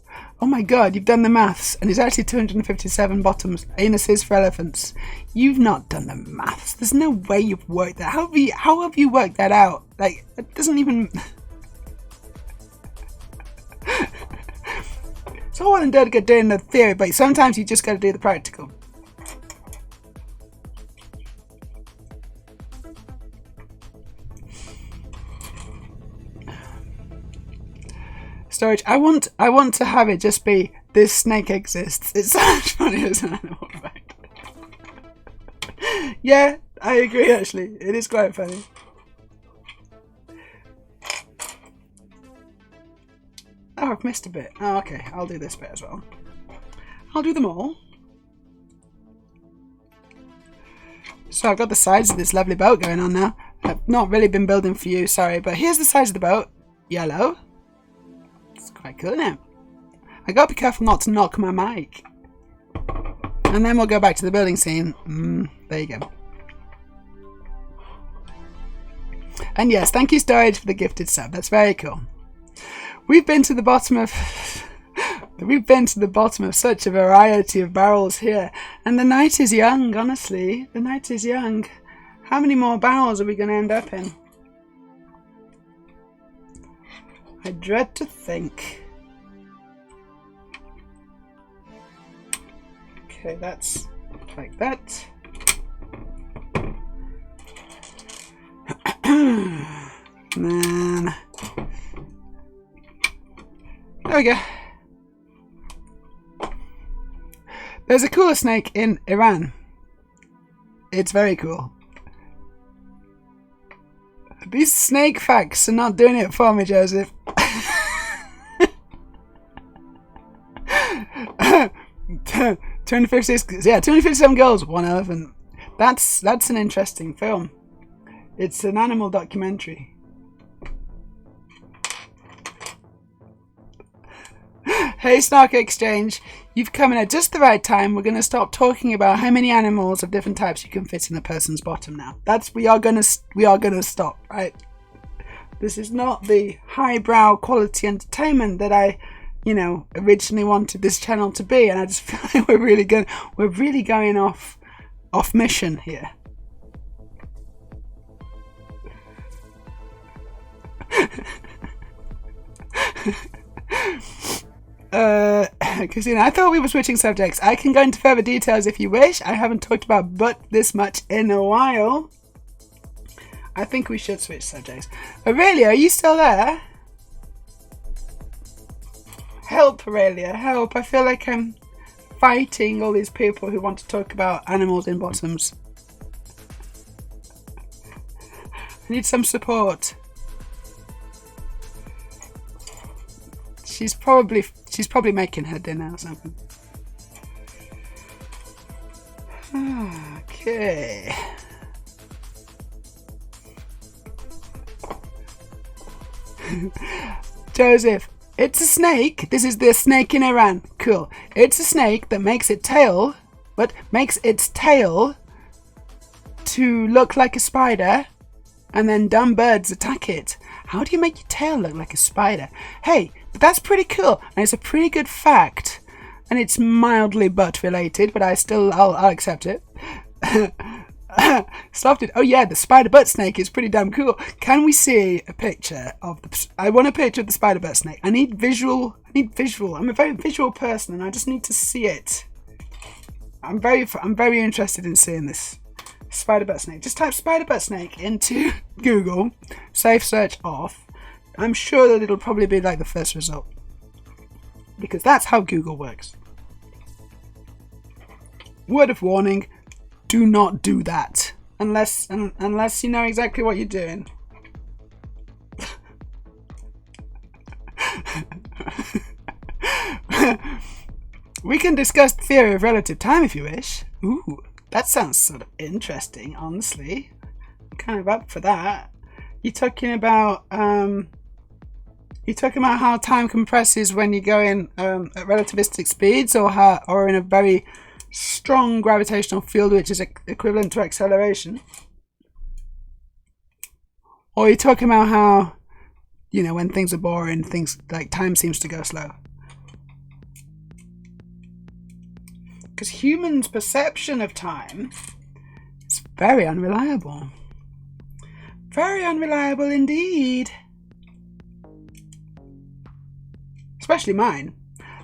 Oh my god, you've done the maths, and it's actually 257 bottoms anuses for elephants. You've not done the maths. There's no way you've worked that. How have you worked that out? Like, it doesn't even. It's all well and good doing the theory, but sometimes you just got to do the practical. Storage. I want to have it just be this snake exists. It's so much funny as an animal fact. Yeah, I agree actually. It is quite funny. Oh, I've missed a bit. Oh, okay. I'll do this bit as well. I'll do them all. So I've got the sides of this lovely boat going on now. I've not really been building for you, sorry, but here's the sides of the boat. Yellow. It's quite cool, isn't it? I gotta be careful not to knock my mic. And then we'll go back to the building scene. There you go. And yes, thank you, Storage, for the gifted sub. That's very cool. We've been to the bottom of such a variety of barrels here, and the night is young. Honestly, the night is young. How many more barrels are we going to end up in? I dread to think. Okay, that's like that. And then there we go. There's a cooler snake in Iran. It's very cool. These snake facts are not doing it for me, Joseph. 256, yeah, 257 girls, 1 elephant. That's an interesting film. It's an animal documentary. Hey, Snark Exchange, you've come in at just the right time. We're going to stop talking about how many animals of different types you can fit in a person's bottom now. We are going to stop, right? This is not the highbrow quality entertainment that I, originally wanted this channel to be, and I just feel like we're really going off mission here. Christina, I thought we were switching subjects. I can go into further details if you wish. I haven't talked about butt this much in a while. I think we should switch subjects. Aurelia, are you still there? Help, Aurelia, help. I feel like I'm fighting all these people who want to talk about animals in bottoms. I need some support. She's probably making her dinner or something. Okay. Joseph, it's a snake. This is the snake in Iran. Cool. It's a snake that makes its tail to look like a spider, and then dumb birds attack it. How do you make your tail look like a spider? Hey, but that's pretty cool, and it's a pretty good fact, and it's mildly butt related, but I'll accept it. Stopped it. Oh yeah, the spider butt snake is pretty damn cool. Can we see a picture of I want a picture of the spider butt snake. I need visual. I'm a very visual person, and I just need to see it. I'm very interested in seeing this spider butt snake. Just type spider butt snake into Google. Safe search off. I'm sure that it'll probably be like the first result, because that's how Google works. Word of warning: do not do that unless you know exactly what you're doing. We can discuss the theory of relative time if you wish. Ooh, that sounds sort of interesting, honestly. I'm kind of up for that. You're talking about how time compresses when you go in at relativistic speeds, or in a very strong gravitational field which is equivalent to acceleration. Or you're talking about how, when things are boring, things like time seems to go slow. Because humans' perception of time is very unreliable. Very unreliable indeed. Especially mine.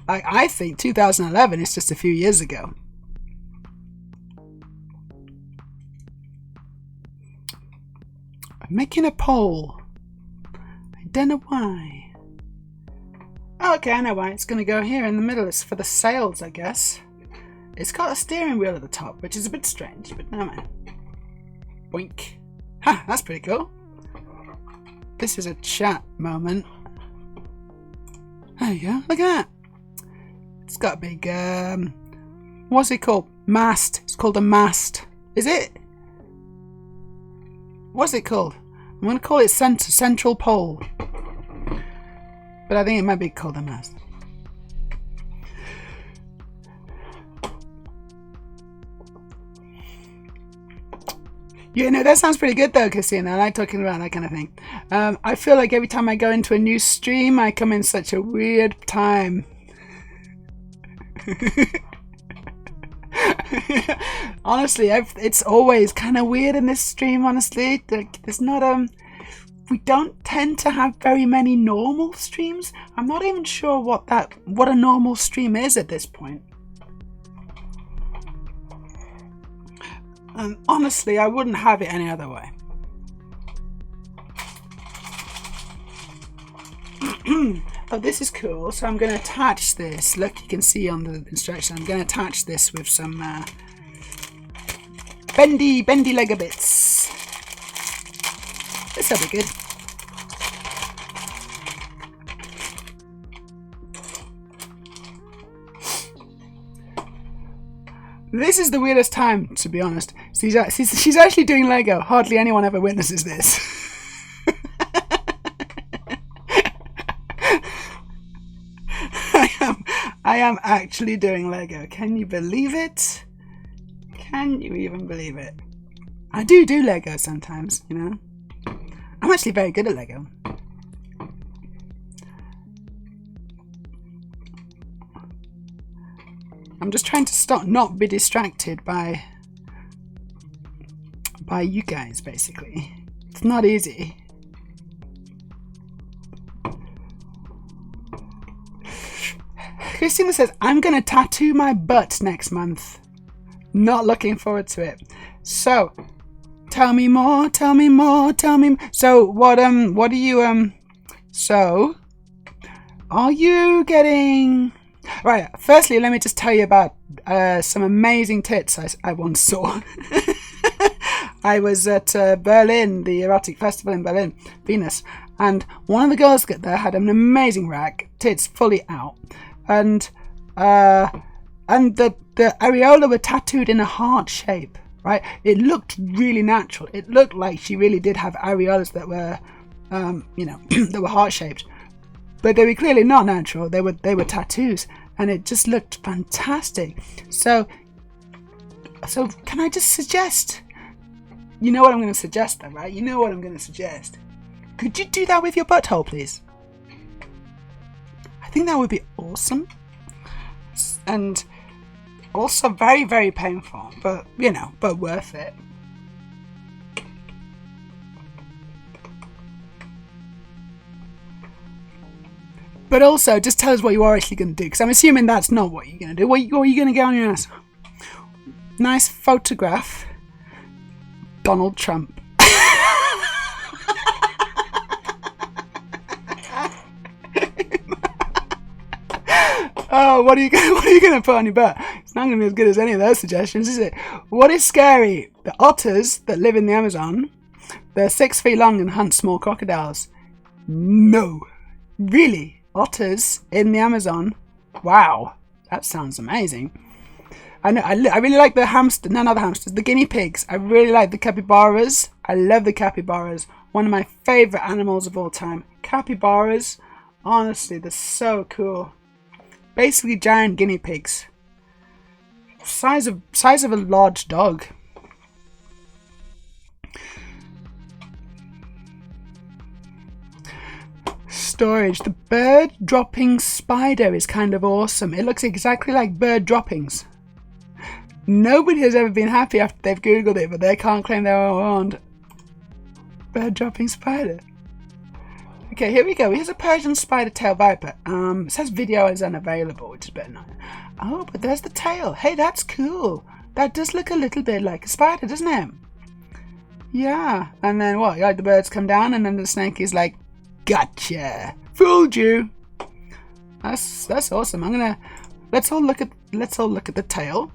I think 2011 is just a few years ago. I'm making a poll. I don't know why. Okay, I know why. It's going to go here in the middle. It's for the sails, I guess. It's got a steering wheel at the top, which is a bit strange, but no man. Boink. Ha, that's pretty cool. This is a chat moment. There you go, look at that. It's got a big, what's it called? Mast. It's called a mast. Is it? What's it called? I'm going to call it central pole. But I think it might be called a mast. You know, that sounds pretty good though, Christina. I like talking about that kind of thing. I feel like every time I go into a new stream, I come in such a weird time. Honestly, it's always kind of weird in this stream, honestly. There's not, we don't tend to have very many normal streams. I'm not even sure what a normal stream is at this point. And honestly, I wouldn't have it any other way. Oh, this is cool. So I'm going to attach this. Look, you can see on the instruction. I'm going to attach this with some bendy Lego bits. This will be good. This is the weirdest time, to be honest. She's actually doing Lego. Hardly anyone ever witnesses this. I am actually doing Lego. Can you believe it? Can you even believe it? I do Lego sometimes, you know. I'm actually very good at Lego. I'm just trying to not be distracted by you guys, basically. It's not easy. Christina says, I'm going to tattoo my butt next month. Not looking forward to it. So, tell me more, tell me more, tell me. So, what are you, so, are you getting... Right, firstly, let me just tell you about some amazing tits I once saw. I was at Berlin, the erotic festival in Berlin, Venus, and one of the girls there had an amazing rack, tits fully out, and the areola were tattooed in a heart shape, right? It looked really natural. It looked like she really did have areolas that were, that were heart shaped. But they were clearly not natural. They were tattoos, and it just looked fantastic. So can I just suggest? You know what I'm going to suggest, though, right? You know what I'm going to suggest. Could you do that with your butthole, please? I think that would be awesome, and also very, very painful, but but worth it. But also, just tell us what you are actually going to do, because I'm assuming that's not what you're going to do. What are you going to get on your ass? Nice photograph. Donald Trump. Oh, what are you going to put on your butt? It's not going to be as good as any of those suggestions, is it? What is scary? The otters that live in the Amazon. They're 6 feet long and hunt small crocodiles. No. Really? Otters in the Amazon? Wow. That sounds amazing. I know. I really like the hamster. No, not the hamsters. The guinea pigs. I really like the capybaras. I love the capybaras. One of my favorite animals of all time. Capybaras. Honestly, they're so cool. Basically, giant guinea pigs. Size of a large dog. Storage. The bird dropping spider is kind of awesome. It looks exactly like bird droppings. Nobody has ever been happy after they've googled it, but they can't claim they were on bird dropping spider. Okay, here we go. Here's a Persian spider tail viper. It says video is unavailable, which is better not. Oh, but there's the tail. Hey, that's cool. That does look a little bit like a spider, doesn't it? Yeah. And then what? Like the birds come down, and then the snake is like, "Gotcha, fooled you." That's awesome. Let's all look at the tail.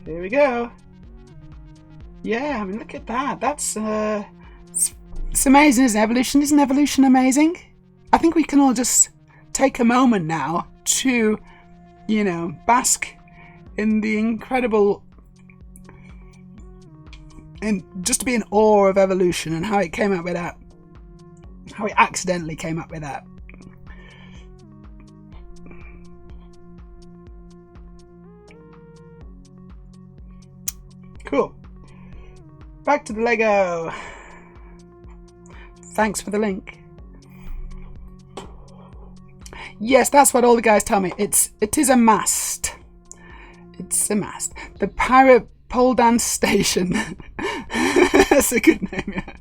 Here we go. Yeah, I mean, look at that. That's it's amazing, isn't it? Evolution? Isn't evolution amazing? I think we can all just take a moment now to, you know, bask in the incredible, and just to be in awe of evolution and how it came up with that, how it accidentally came up with that. Cool. Back to the Lego. Thanks for the link. Yes, that's what all the guys tell me. It is a mast. It's a mast. The Pirate Pole Dance Station. That's a good name, yeah.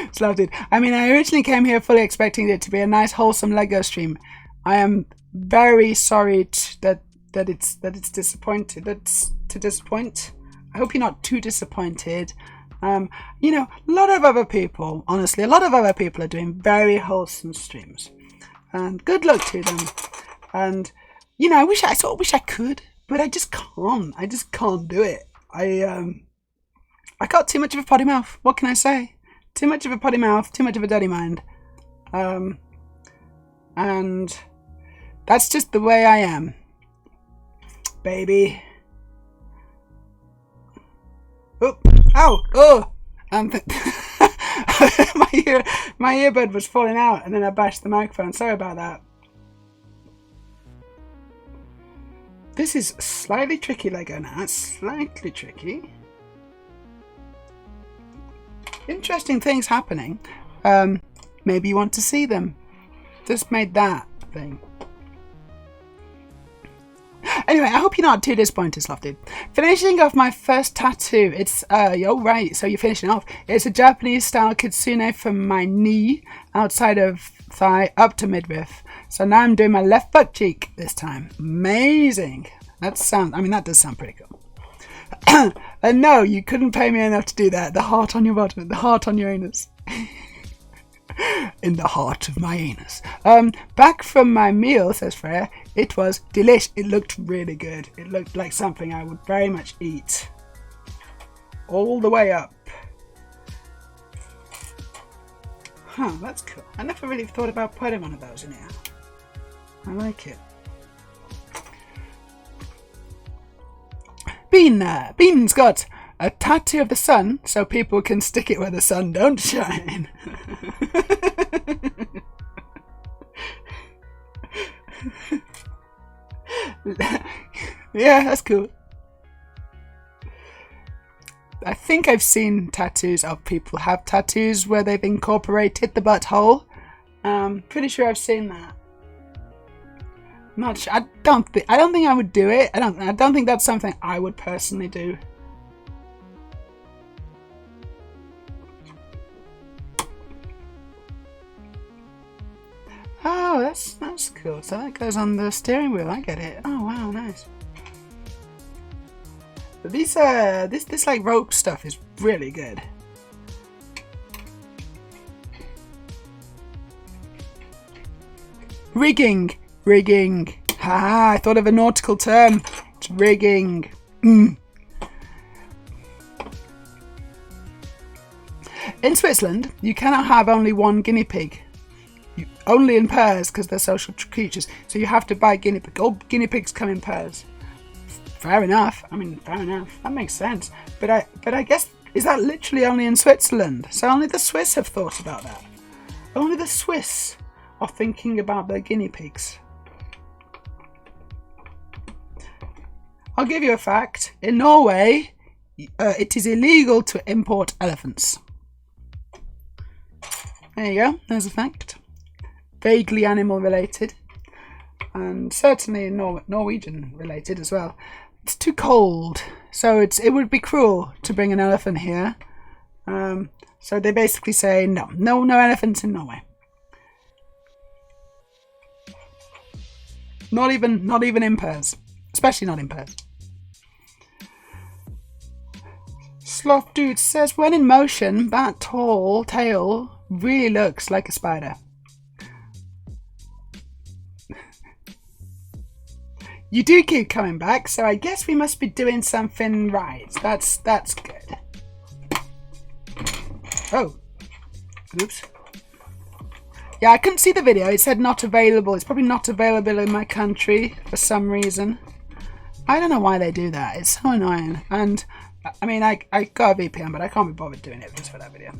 It's lovely. I mean, I originally came here fully expecting it to be a nice, wholesome Lego stream. I am very sorry that it's disappointed. That's to disappoint. I hope you're not too disappointed. You know, a lot of other people are doing very wholesome streams, and good luck to them. And you know, I sort of wish I could, but I just can't. I just can't do it. I got too much of a potty mouth. What can I say? Too much of a potty mouth, too much of a dirty mind. And that's just the way I am, baby. Oh, ow, oh! My earbud was falling out, and then I bashed the microphone. Sorry about that. This is slightly tricky Lego now. It's slightly tricky. Interesting things happening. Maybe you want to see them. Just made that thing. Anyway, I hope you're not too disappointed, Slofty. Finishing off my first tattoo. It's, oh right, so you're finishing off. It's a Japanese style kitsune from my knee, outside of thigh, up to midriff. So now I'm doing my left butt cheek this time. Amazing. That does sound pretty cool. And no, you couldn't pay me enough to do that. The heart on your bottom, the heart on your anus. In the heart of my anus. Back from my meal, says Freya. It was delish. It looked really good. It looked like something I would very much eat. All the way up. Huh, that's cool. I never really thought about putting one of those in here. I like it. Bean's got a tattoo of the sun so people can stick it where the sun don't shine. Yeah, that's cool. I think I've seen tattoos of people have tattoos where they've incorporated the butthole. Pretty sure I've seen that. Not sure. I don't think I would do it. I don't think that's something I would personally do. Oh, that's cool. So that goes on the steering wheel. I get it. Oh wow, nice. But these this like rope stuff is really good. Rigging. Ha! I thought of a nautical term. It's rigging. In Switzerland, you cannot have only one guinea pig. Only in pairs, because they're social creatures. So you have to buy guinea pig. All guinea pigs come in pairs. Fair enough. I mean, fair enough. That makes sense. But I guess, is that literally only in Switzerland? So only the Swiss have thought about that. Only the Swiss are thinking about their guinea pigs. I'll give you a fact. In Norway, it is illegal to import elephants. There you go. There's a fact. Vaguely animal related. And certainly Norwegian related as well. it's too cold. So it would be cruel to bring an elephant here. So they basically say no elephants in Norway. Not even in pairs, especially not in pairs. Sloth Dude says, when in motion, that tall tail really looks like a spider. You do keep coming back, so I guess we must be doing something right. That's good. Oh. Oops. Yeah, I couldn't see the video. It said not available. It's probably not available in my country for some reason. I don't know why they do that. It's so annoying. And, I mean, I got a VPN, but I can't be bothered doing it just for that video.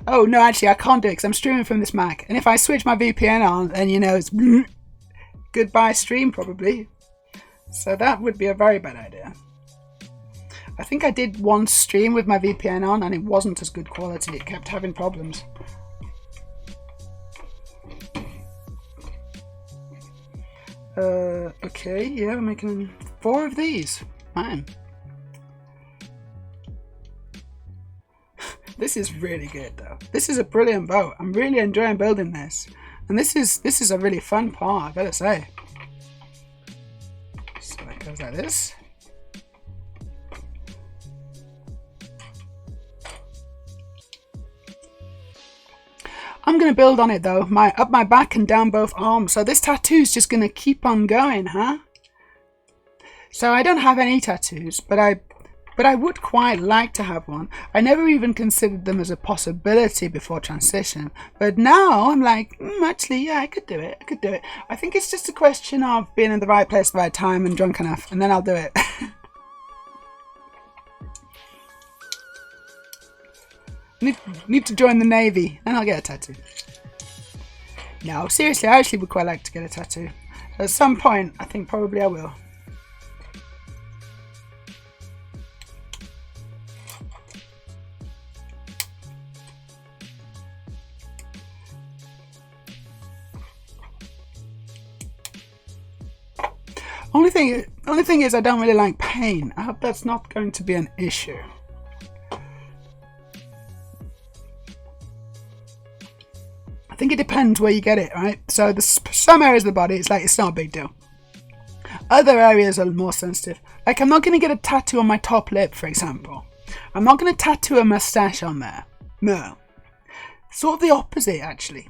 Oh, no, actually, I can't do it because I'm streaming from this Mac. And if I switch my VPN on, then, you know, it's goodbye stream, probably. So that would be a very bad idea. I think I did one stream with my VPN on, and it wasn't as good quality. It kept having problems. Okay, yeah, I'm making 4 of these. Fine. This is really good though. This is a brilliant boat. I'm really enjoying building this. And this is a really fun part, I better say. So it goes like this. I'm going to build on it though, up my back and down both arms. So this tattoo's just going to keep on going, huh? So I don't have any tattoos, but I would quite like to have one. I never even considered them as a possibility before transition. But now I'm like, actually, yeah, I could do it. I think it's just a question of being in the right place at the right time and drunk enough, and then I'll do it. Need to join the Navy, and I'll get a tattoo. No, seriously, I actually would quite like to get a tattoo. At some point, I think probably I will. Only thing is I don't really like pain. I hope that's not going to be an issue. I think it depends where you get it, right? So there's some areas of the body, it's not a big deal. Other areas are more sensitive. Like I'm not going to get a tattoo on my top lip, for example. I'm not going to tattoo a mustache on there. No. Sort of the opposite, actually.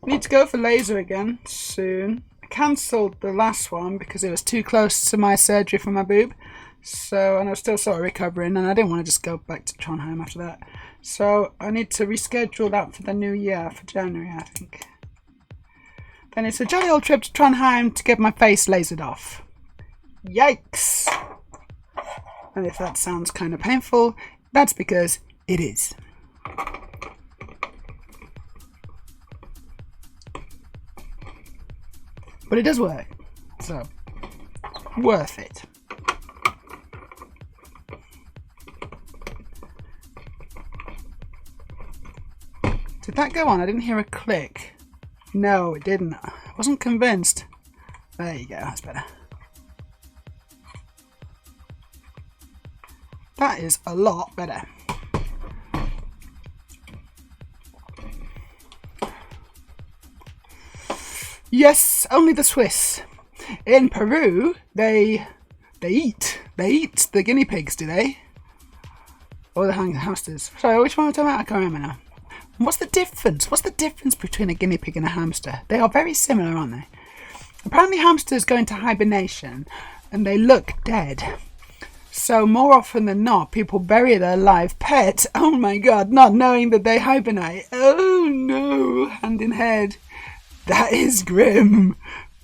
I need to go for laser again soon. I cancelled the last one because it was too close to my surgery for my boob. So, and I was still sort of recovering, and I didn't want to just go back to Trondheim after that. So I need to reschedule that for the new year, for January, I think. Then it's a jolly old trip to Trondheim to get my face lasered off. Yikes! And if that sounds kind of painful, that's because it is. But it does work, so worth it. Did that go on? I didn't hear a click. No, it didn't. I wasn't convinced. There you go, that's better. That is a lot better. Yes, only the Swiss. In Peru, they eat the guinea pigs, do they? Or the hamsters. Sorry, which one am I talking about? I can't remember now. What's the difference? What's the difference between a guinea pig and a hamster? They are very similar, aren't they? Apparently hamsters go into hibernation and they look dead. So more often than not, people bury their live pet. Oh my god, not knowing that they hibernate. Oh no, hand in head. That is grim.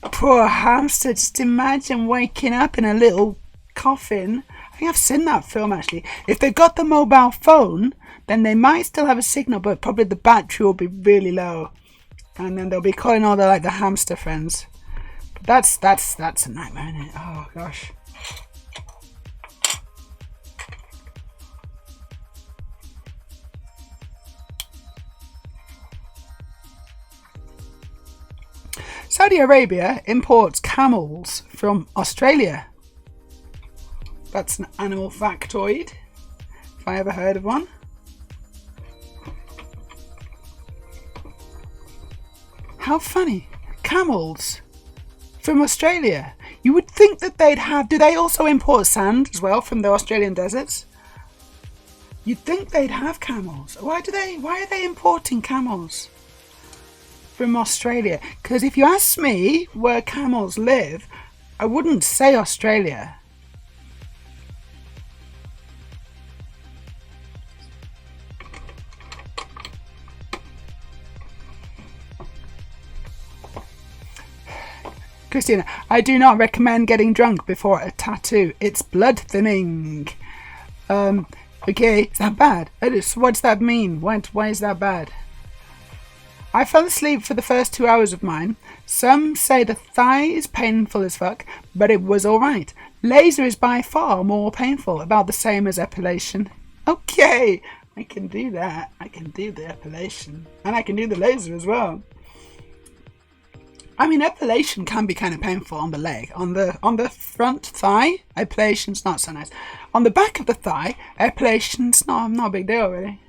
Poor hamster. Just imagine waking up in a little coffin. I think I've seen that film actually. If they've got the mobile phone, then they might still have a signal, but probably the battery will be really low. And then they'll be calling all the hamster friends. But that's a nightmare, isn't it? Oh gosh. Saudi Arabia imports camels from Australia. That's an animal factoid, if I ever heard of one. How funny. Camels from Australia. You would think that they'd have... Do they also import sand as well from the Australian deserts? You'd think they'd have camels. Why are they importing camels from Australia? Because if you ask me where camels live, I wouldn't say Australia. Christina, I do not recommend getting drunk before a tattoo. It's blood thinning. Okay, is that bad? What's that mean? Why is that bad? I fell asleep for the first 2 hours of mine. Some say the thigh is painful as fuck, but it was alright. Laser is by far more painful, about the same as epilation. Okay, I can do that. I can do the epilation. And I can do the laser as well. I mean, epilation can be kind of painful on the leg. On the front thigh, epilation's not so nice. On the back of the thigh, epilation's not a big deal, really.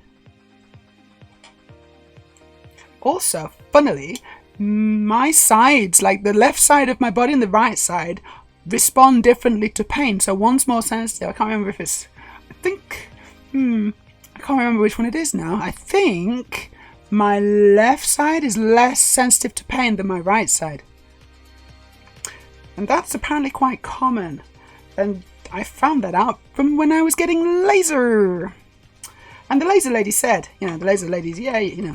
Also, funnily, my sides, like the left side of my body and the right side, respond differently to pain. So one's more sensitive. I can't remember if it's... I can't remember which one it is now. I think... my left side is less sensitive to pain than my right side. And that's apparently quite common. And I found that out from when I was getting laser. And the laser lady said, the laser lady's,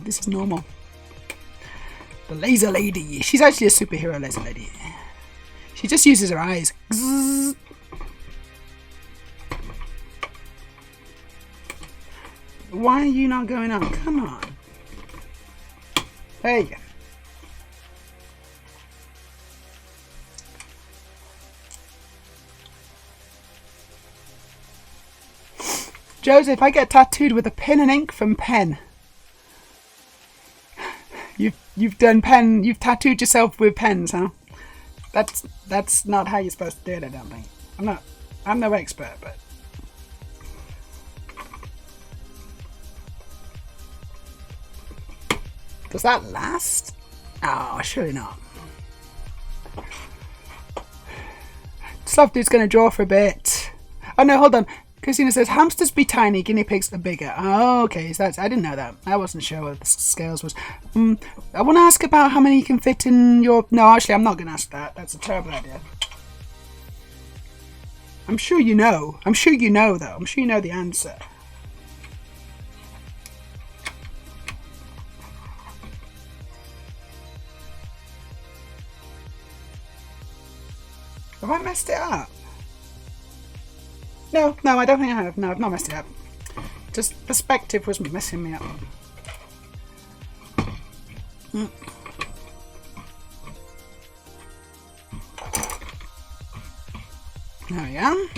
this is normal. The laser lady. She's actually a superhero laser lady. She just uses her eyes. Zzz. Why are you not going up? Come on. Hey. Joseph, I get tattooed with a pen and ink from Pen. You've done pen. You've tattooed yourself with pens, huh? That's not how you're supposed to do it. I don't think. I'm no expert, but. Does that last? Oh, surely not. Soft dude's going to draw for a bit. Oh no, hold on. Christina says, hamsters be tiny, guinea pigs are bigger. Oh, okay. So I didn't know that. I wasn't sure what the scales was. I want to ask about how many you can fit in your... No, actually, I'm not going to ask that. That's a terrible idea. I'm sure you know. I'm sure you know, though. I'm sure you know the answer. Have I messed it up? No, I don't think I have. No, I've not messed it up. Just perspective was messing me up. There we go.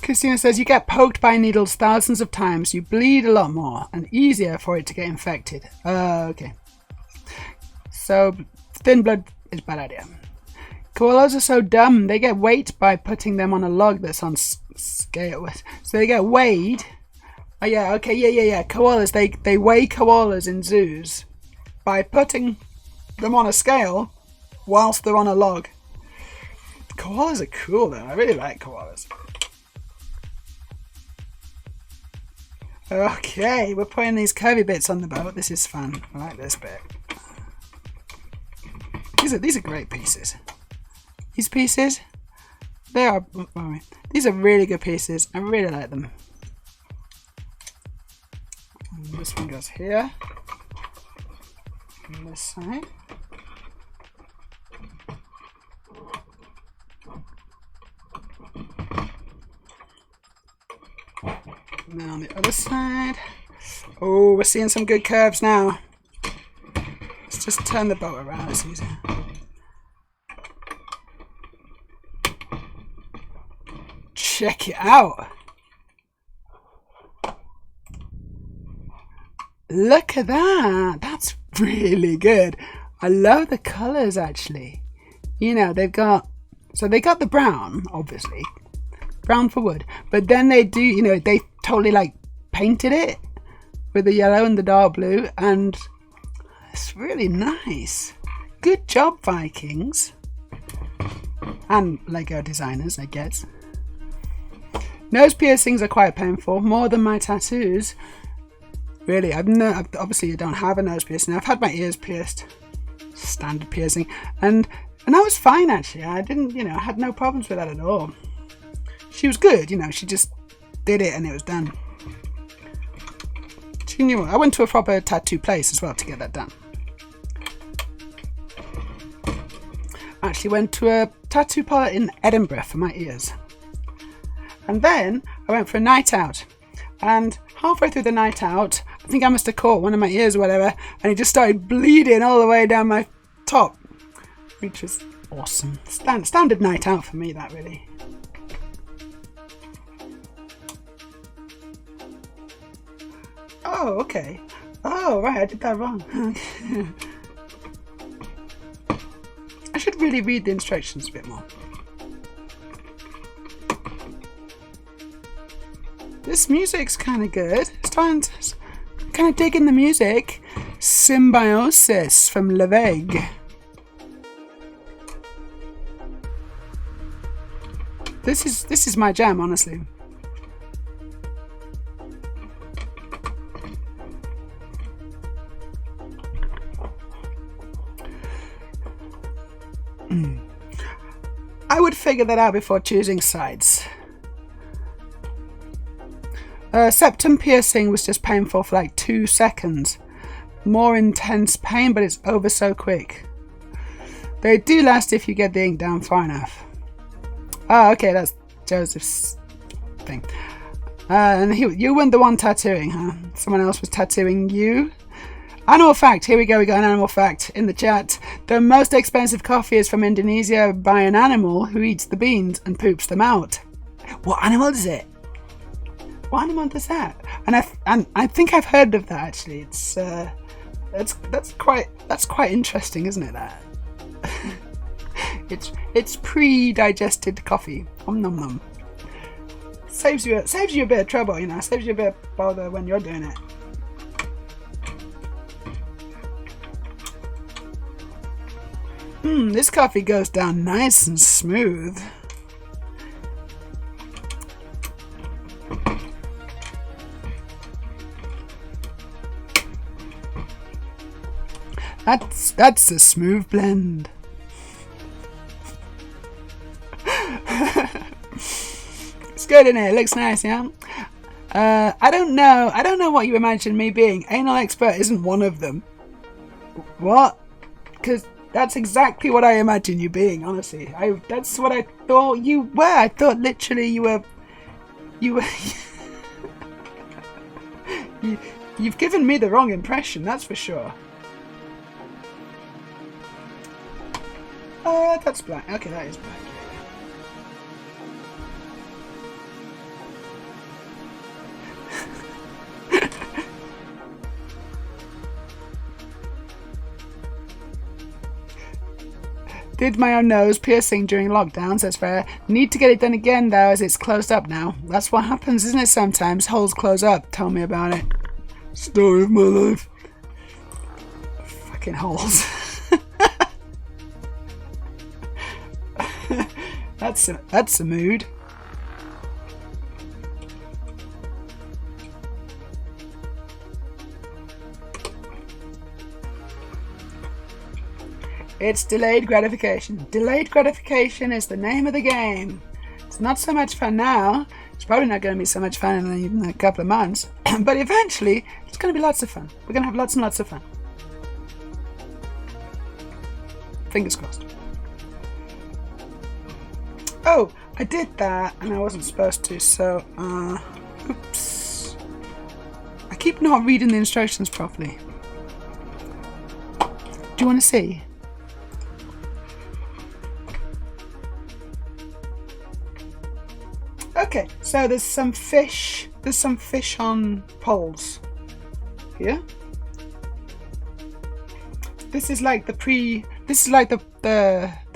Christina says, you get poked by needles thousands of times. You bleed a lot more and easier for it to get infected. Okay. So, thin blood is a bad idea. Koalas are so dumb, they get weight by putting them on a log that's on scale. So they get weighed. Oh yeah, okay, yeah. Koalas, they weigh koalas in zoos by putting them on a scale whilst they're on a log. Koalas are cool though, I really like koalas. Okay, we're putting these curvy bits on the boat. This is fun. I like this bit. These are great pieces. These pieces, these are really good pieces. I really like them. And this one goes here. On this side. And then on the other side. Oh, we're seeing some good curves now. Let's just turn the boat around. It's easier. Check it out. Look at that. That's really good. I love the colours actually. You know, they got the brown, obviously. Brown for wood. But then they do, you know, they totally like painted it with the yellow and the dark blue, and it's really nice. Good job, Vikings. And Lego designers, I guess. Nose piercings are quite painful, more than my tattoos. Really, obviously I don't have a nose piercing. I've had my ears pierced, standard piercing, and I was fine actually. I didn't, you know, I had no problems with that at all. She was good, you know. She just did it and it was done. She knew. I went to a proper tattoo place as well to get that done. I actually went to a tattoo parlour in Edinburgh for my ears. And then I went for a night out. And halfway through the night out, I think I must have caught one of my ears or whatever, and it just started bleeding all the way down my top, which was awesome. Standard night out for me, that really. Oh, okay. Oh, right, I did that wrong. I should really read the instructions a bit more. This music's kind of good. I'm kind of digging the music. Symbiosis from Leveg. This is my jam, honestly. I would figure that out before choosing sides. Septum piercing was just painful for like 2 seconds. More intense pain, but it's over so quick. They do last if you get the ink down far enough. Oh, okay, that's Joseph's thing. And you weren't the one tattooing, huh? Someone else was tattooing you? Animal fact, here we go, we got an animal fact in the chat. The most expensive coffee is from Indonesia by an animal who eats the beans and poops them out. What animal is it? What animal is that? And I think I've heard of that actually. It's that's quite interesting, isn't it? That it's pre-digested coffee. Nom nom nom. Saves you a bit of trouble, you know. Saves you a bit of bother when you're doing it. This coffee goes down nice and smooth. That's a smooth blend. It's good, isn't it? It looks nice, yeah. I don't know what you imagine me being. Anal expert isn't one of them. What? Because that's exactly what I imagine you being, honestly. That's what I thought you were. I thought literally you were you've given me the wrong impression, that's for sure. That's black. Okay, that is black. Did my own nose piercing during lockdown, says Fair. Need to get it done again though, as it's closed up now. That's what happens, isn't it, sometimes? Holes close up. Tell me about it. Story of my life. Fucking holes. That's a mood. It's delayed gratification. Delayed gratification is the name of the game. It's not so much fun now. It's probably not going to be so much fun in a couple of months. But eventually, it's going to be lots of fun. We're going to have lots and lots of fun. Fingers crossed. Oh, I did that and I wasn't supposed to, so, oops. I keep not reading the instructions properly. Do you want to see? Okay, so there's some fish on poles here. This is like the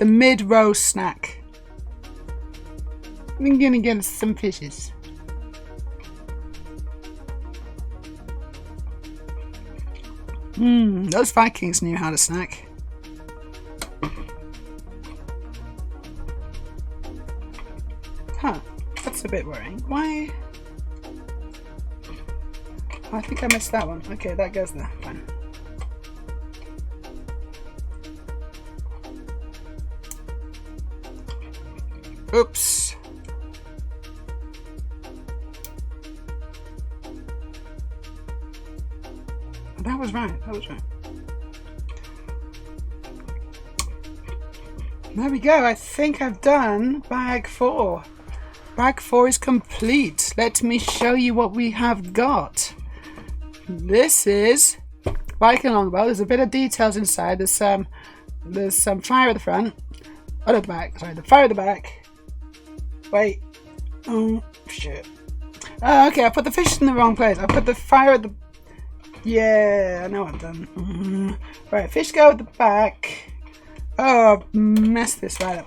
mid-row snack. I'm gonna get some fishes. Those Vikings knew how to snack. Huh, that's a bit worrying. Why? Oh, I think I missed that one. Okay, that goes there. Fine. Oops. That was right. That was right. There we go. I think I've done bag 4. Bag 4 is complete. Let me show you what we have got. This is Viking Longboat. There's a bit of details inside. There's some fire at the front. Oh, at the back. Sorry, the fire at the back. Wait. Oh, shit. Oh, okay, I put the fish in the wrong place. I put the fire at the... Yeah, I know what I've done. Right, fish go at the back. Oh, I've messed this right up.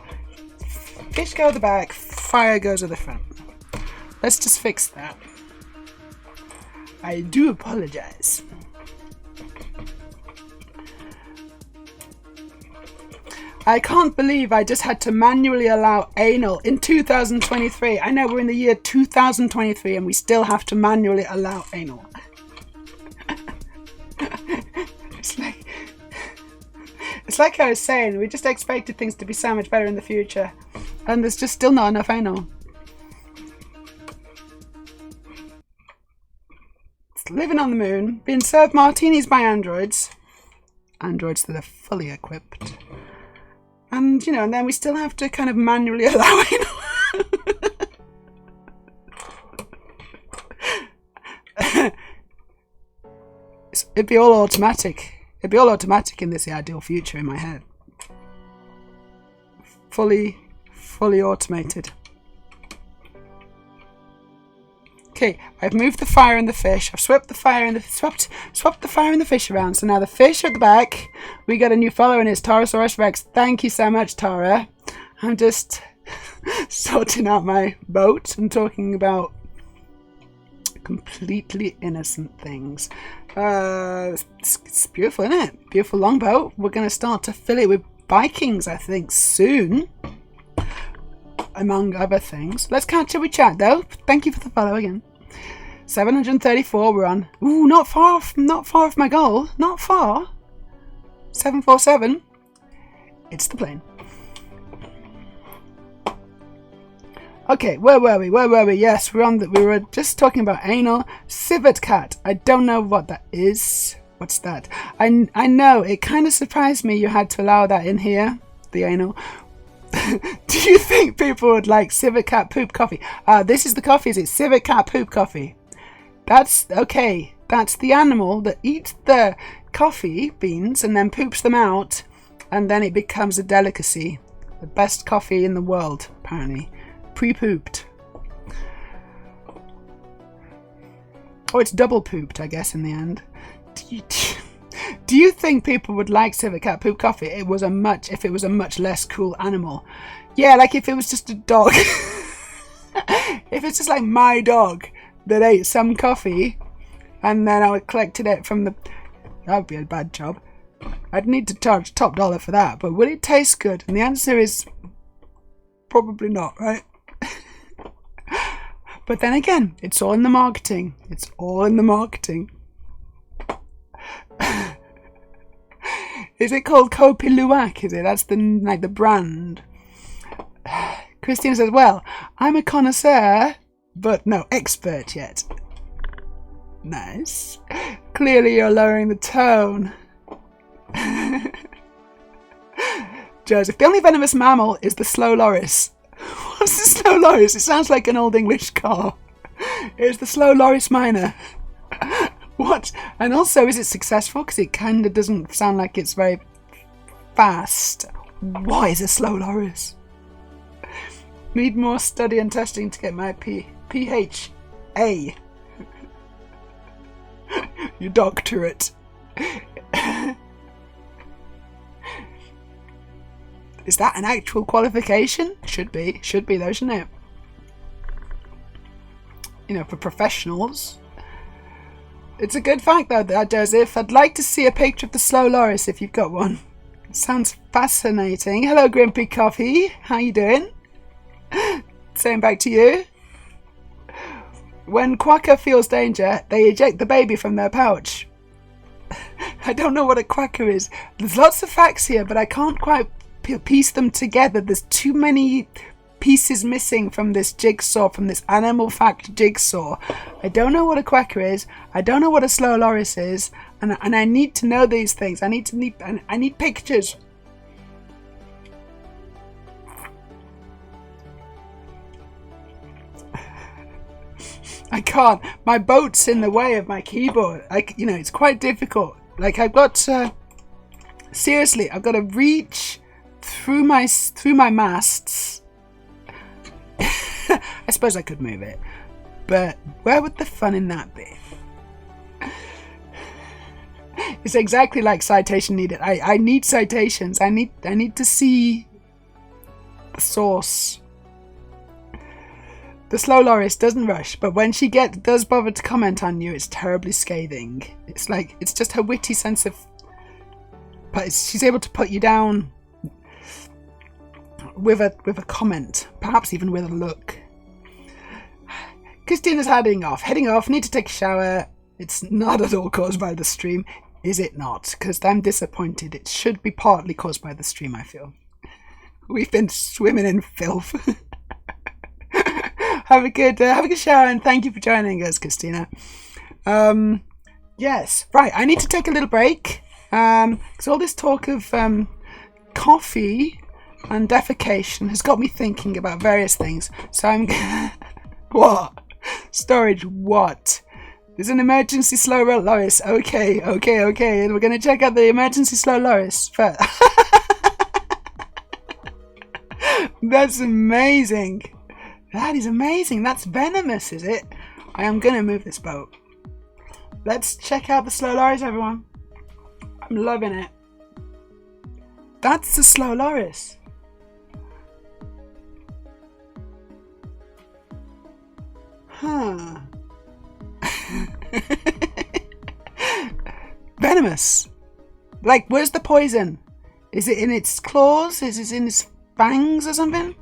Fish go at the back, fire goes at the front. Let's just fix that. I do apologize. I can't believe I just had to manually allow anal in 2023. I know we're in the year 2023 and we still have to manually allow anal. It's like I was saying, we just expected things to be so much better in the future. And there's just still not enough anal. It's living on the moon, being served martinis by androids. Androids that are fully equipped. And, you know, and then we still have to kind of manually allow anal. It'd be all automatic. It'd be all automatic in this ideal future in my head. Fully automated. Okay, I've moved the fire and the fish. I've swapped the fire and swapped the fire and the fish around. So now the fish at the back, we got a new follower and it's Taurosaurus Rex. Thank you so much, Tara. I'm just sorting out my boat and talking about completely innocent things. It's beautiful, isn't it? Beautiful longboat. We're going to start to fill it with Vikings, I think, soon. Among other things. Let's catch up with chat, though. Thank you for the follow again. 734 we're on. Ooh, not far off my goal. Not far. 747. It's the plane. Okay, where were we? Yes, we were just talking about anal. Civet cat. I don't know what that is. What's that? I know, it kind of surprised me you had to allow that in here. The anal. Do you think people would like civet cat poop coffee? This is the coffee, is it? Civet cat poop coffee. That's, okay. That's the animal that eats the coffee beans and then poops them out. And then it becomes a delicacy. The best coffee in the world, apparently. Pre-pooped. Oh, it's double pooped, I guess, in the end. Do you think people would like civet cat poop coffee? If it was a much less cool animal. Yeah, like if it was just a dog. If it's just like my dog that ate some coffee and then I collected it from the... That would be a bad job. I'd need to charge top dollar for that, but will it taste good? And the answer is probably not, right? But then again, it's all in the marketing. It's all in the marketing. Is it called Kopi Luwak? Is it? That's the brand. Christine says, well, I'm a connoisseur, but no expert yet. Nice. Clearly you're lowering the tone. Joseph, the only venomous mammal is the slow loris. What's the slow loris? It sounds like an old English car. It's the slow loris minor. What? And also, is it successful? Because it kind of doesn't sound like it's very fast. What is a slow loris? Need more study and testing to get my PhA. Your doctorate. Is that an actual qualification? Should be though, shouldn't it? You know, for professionals. It's a good fact though, that Joseph. I'd like to see a picture of the slow loris if you've got one. It sounds fascinating. Hello, Grimpy Coffee. How you doing? Saying back to you. When quacker feels danger, they eject the baby from their pouch. I don't know what a quacker is. There's lots of facts here, but I can't quite piece them together. There's too many pieces missing from this jigsaw, from this animal fact jigsaw. I don't know what a quacker is. I don't know what a slow loris is, and I need to know these things. I need pictures. I can't. My boat's in the way of my keyboard. It's quite difficult. Like I've got to, seriously, I've got to reach through my masts. I suppose I could move it, but where would the fun in that be? It's exactly like citation needed. I need citations. I need to see the source. The slow loris doesn't rush, but when she does bother to comment on you, it's terribly scathing. It's just her witty sense of, but she's able to put you down with a comment, perhaps even with a look. Christina's heading off. Need to take a shower. It's not at all caused by the stream, is it not? Because I'm disappointed. It should be partly caused by the stream, I feel. We've been swimming in filth. Have a good shower, and thank you for joining us, Christina. Yes, right. I need to take a little break. Because all this talk of coffee and defecation has got me thinking about various things. So I'm what? Storage what? There's an emergency slow loris. Okay. We're gonna check out the emergency slow loris first. That's amazing. That is amazing. That's venomous, is it? I am gonna move this boat. Let's check out the slow loris, everyone. I'm loving it. That's the slow loris. Huh. Venomous. Like, where's the poison? Is it in its claws? Is it in its fangs or something?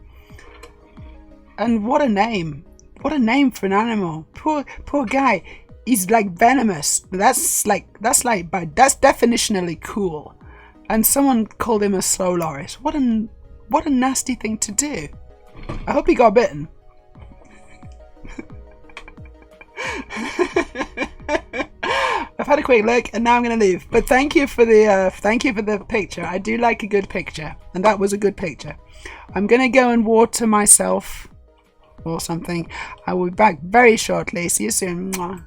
And what a name. What a name for an animal. Poor guy. He's like venomous. That's definitionally cool. And someone called him a slow loris. What a nasty thing to do. I hope he got bitten. I've had a quick look and now I'm going to leave. But thank you for the picture. I do like a good picture, and that was a good picture. I'm going to go and water myself or something. I will be back very shortly. See you soon. Mwah.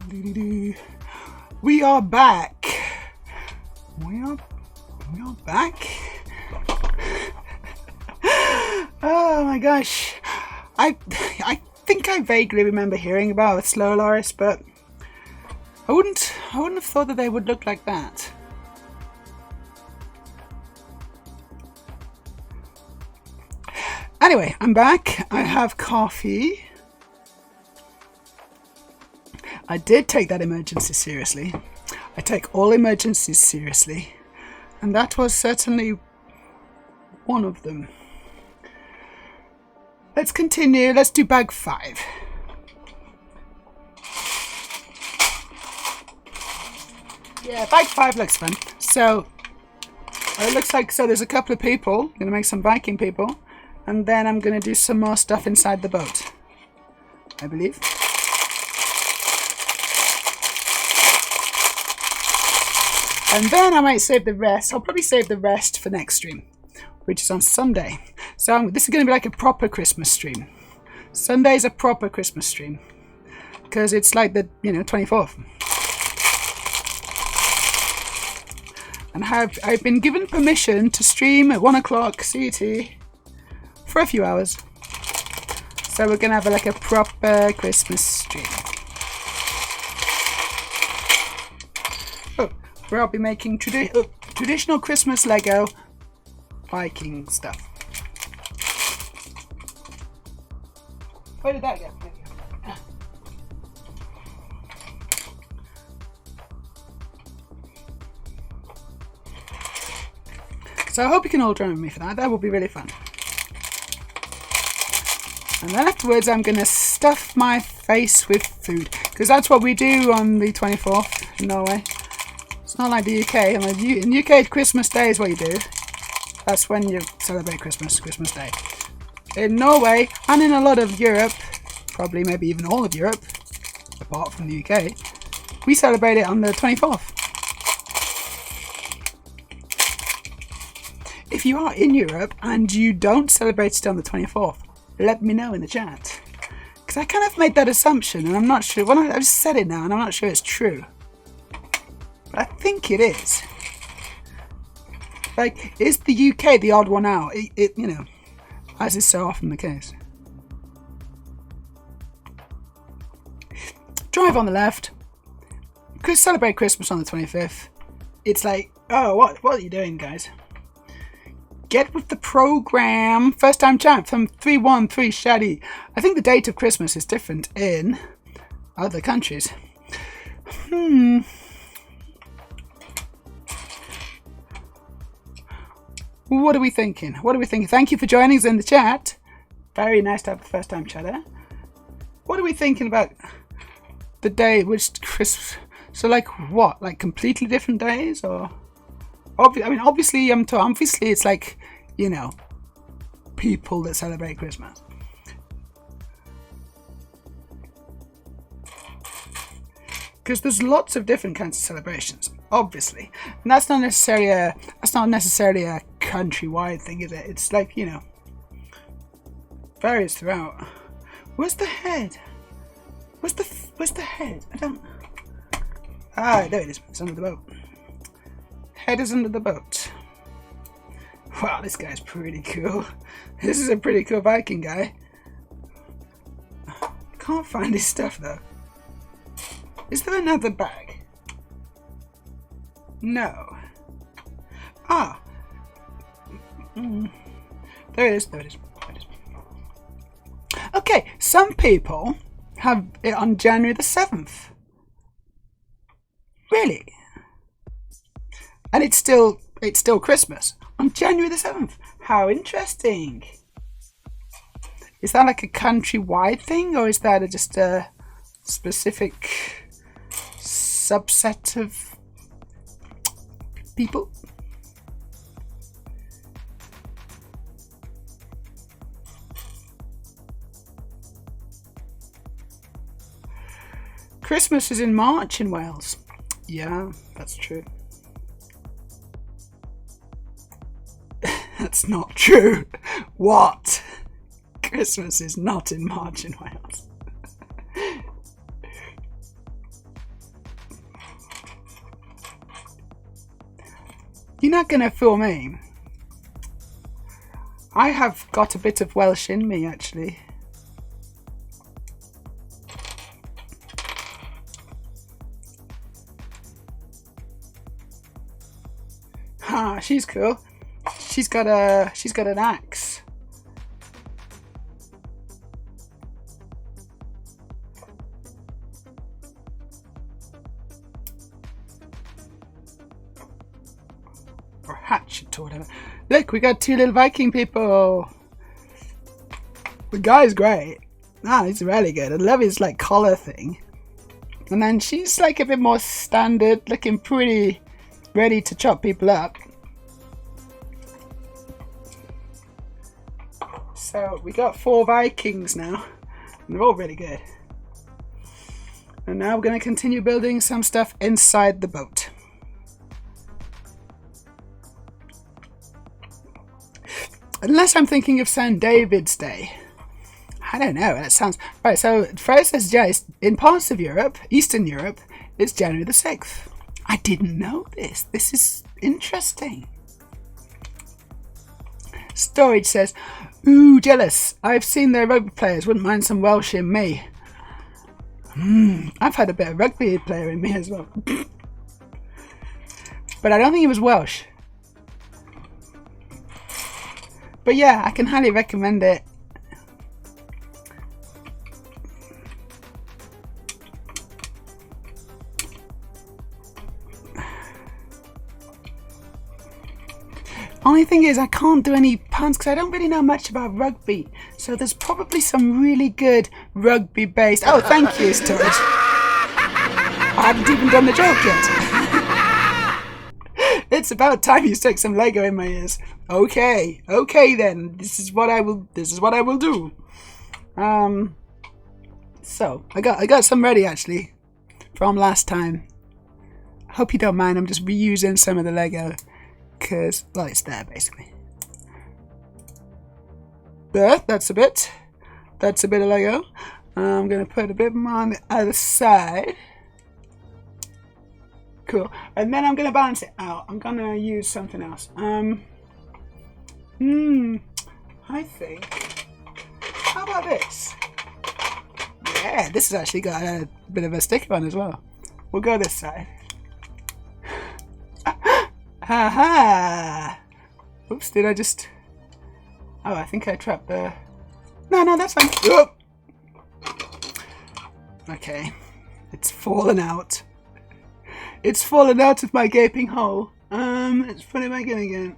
We are back. We are back. Oh my gosh. I think I vaguely remember hearing about slow loris, but I wouldn't have thought that they would look like that. Anyway, I'm back. I have coffee. I did take that emergency seriously. I take all emergencies seriously. And that was certainly one of them. Let's continue. Let's do bag 5. Yeah, bag 5 looks fun. So, it looks like, there's a couple of people. I'm going to make some Viking people. And then I'm going to do some more stuff inside the boat, I believe. And then I might save the rest. I'll probably save the rest for next stream, which is on Sunday. So this is going to be like a proper Christmas stream. Sunday is a proper Christmas stream because it's like the 24th. And I've been given permission to stream at 1 o'clock CET for a few hours. So we're going to have like a proper Christmas stream. Where I'll be making traditional Christmas Lego Viking stuff. Where did that go? So I hope you can all join with me for that. That will be really fun. And then afterwards I'm going to stuff my face with food. Because that's what we do on the 24th in Norway. It's not like the UK. In the UK, Christmas Day is what you do. That's when you celebrate Christmas Day. In Norway, and in a lot of Europe, probably maybe even all of Europe, apart from the UK, we celebrate it on the 24th. If you are in Europe and you don't celebrate it on the 24th, let me know in the chat. Because I kind of made that assumption, and I'm not sure. Well, I just said it now, and I'm not sure it's true. But I think it is. Like, is the UK the odd one out? As is so often the case. Drive on the left. Celebrate Christmas on the 25th. It's like, oh, what are you doing, guys? Get with the program. First time chat from 313 Shaddy. I think the date of Christmas is different in other countries. What are we thinking? Thank you for joining us in the chat. Very nice to have a first time chatter. What are we thinking about the day which Christmas? So like what? Like completely different days or? Obviously it's like, people that celebrate Christmas. Because there's lots of different kinds of celebrations, obviously, and that's not necessarily a countrywide thing, is it? It's like varies throughout. Where's the head? Where's the head? I don't. There it is. It's under the boat. Head is under the boat. Wow, this guy's pretty cool. This is a pretty cool Viking guy. Can't find his stuff though. Is there another bag? No. There it is. Okay, some people have it on January the 7th. Really? And it's still Christmas on January the 7th. How interesting. Is that like a countrywide thing, or is that just a specific subset of people? Christmas is in March in Wales. Yeah, that's true. That's not true. What? Christmas is not in March in Wales. You're not going to fool me. I have got a bit of Welsh in me, actually. Ah, she's cool. She's got an axe. Or hatchet or whatever. Look, we got 2 little Viking people. The guy's great. Ah, he's really good. I love his like collar thing. And then she's like a bit more standard, looking pretty ready to chop people up. So we got 4 Vikings now, and they're all really good. And now we're going to continue building some stuff inside the boat. Unless I'm thinking of St. David's Day. I don't know, that sounds... Right, so Freya says, yeah, in parts of Europe, Eastern Europe, it's January the 6th. I didn't know this. This is interesting. Storage says, ooh, jealous. I've seen their rugby players. Wouldn't mind some Welsh in me. I've had a bit of rugby player in me as well. But I don't think he was Welsh. But yeah, I can highly recommend it. Only thing is I can't do any puns because I don't really know much about rugby. So there's probably some really good rugby based... Oh, thank you, Storage. I haven't even done the joke yet. It's about time you stick some Lego in my ears. Okay then. This is what I will do. So I got some ready actually from last time. I hope you don't mind. I'm just reusing some of the Lego. Because, well, it's there basically. There, that's a bit of Lego. I'm going to put a bit more on the other side. Cool. And then I'm going to balance it out. I'm going to use something else. I think, how about this? Yeah, this has actually got a bit of a sticker on as well. We'll go this side. Haha! Oops, did I just... Oh, I think I trapped the... No, that's fine. Oh! Okay. It's fallen out. It's fallen out of my gaping hole. Let's put it back in again.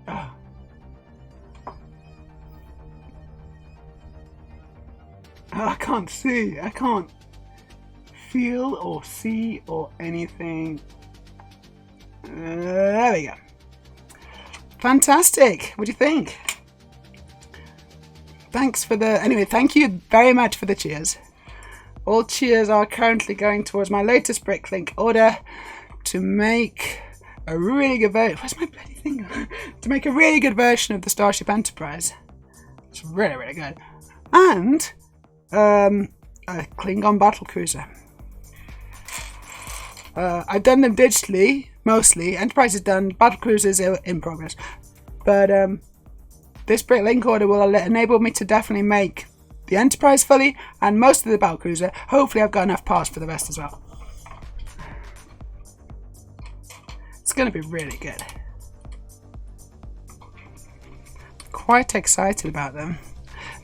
Oh. I can't see. I can't feel or see or anything. There we go. Fantastic. What do you think? Thanks for the... Anyway, thank you very much for the cheers. All cheers are currently going towards my latest Bricklink order to make a really good version... Where's my bloody thing? To make a really good version of the Starship Enterprise. It's really, really good. And a Klingon battlecruiser. I've done them digitally, mostly. Enterprise is done, battlecruiser is in progress. But this Bricklink order will enable me to definitely make the Enterprise fully and most of the battlecruiser. Hopefully I've got enough parts for the rest as well. It's going to be really good. Quite excited about them.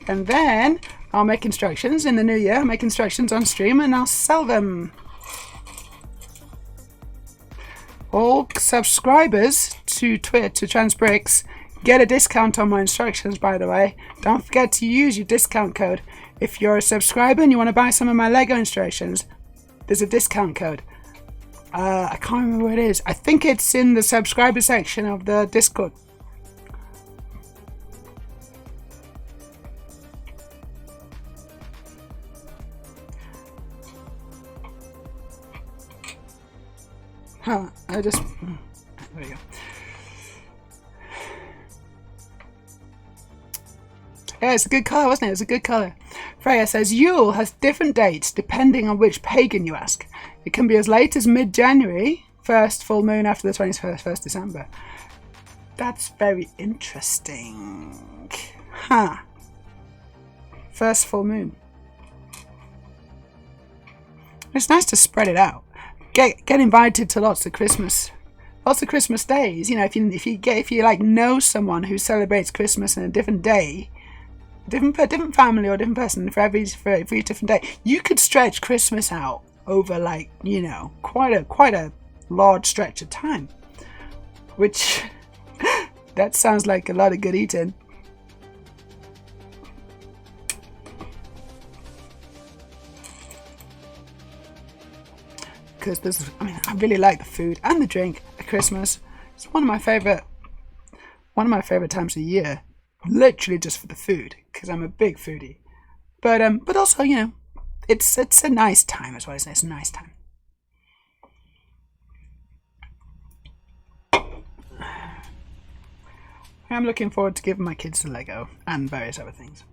And then I'll make instructions in the new year. I'll make instructions on stream and I'll sell them. All subscribers to Twitter, to Transbricks, get a discount on my instructions, by the way. Don't forget to use your discount code. If you're a subscriber and you want to buy some of my Lego instructions, there's a discount code. I can't remember where it is. I think it's in the subscriber section of the Discord. Huh, there we go. Yeah, it's a good colour, wasn't it? It's a good colour. Freya says, Yule has different dates depending on which pagan you ask. It can be as late as mid-January, first full moon after the 21st December. That's very interesting. Huh. First full moon. It's nice to spread it out. Get invited to lots of Christmas days. You know, if you like know someone who celebrates Christmas in a different day, different family or different person for every different day, you could stretch Christmas out over, like, you know, quite a large stretch of time. Which that sounds like a lot of good eating. Because I really like the food and the drink at Christmas. It's one of my favorite times of year, literally just for the food, because I'm a big foodie. But also, you know, it's a nice time as well. It's a nice time. I'm looking forward to giving my kids the Lego and various other things.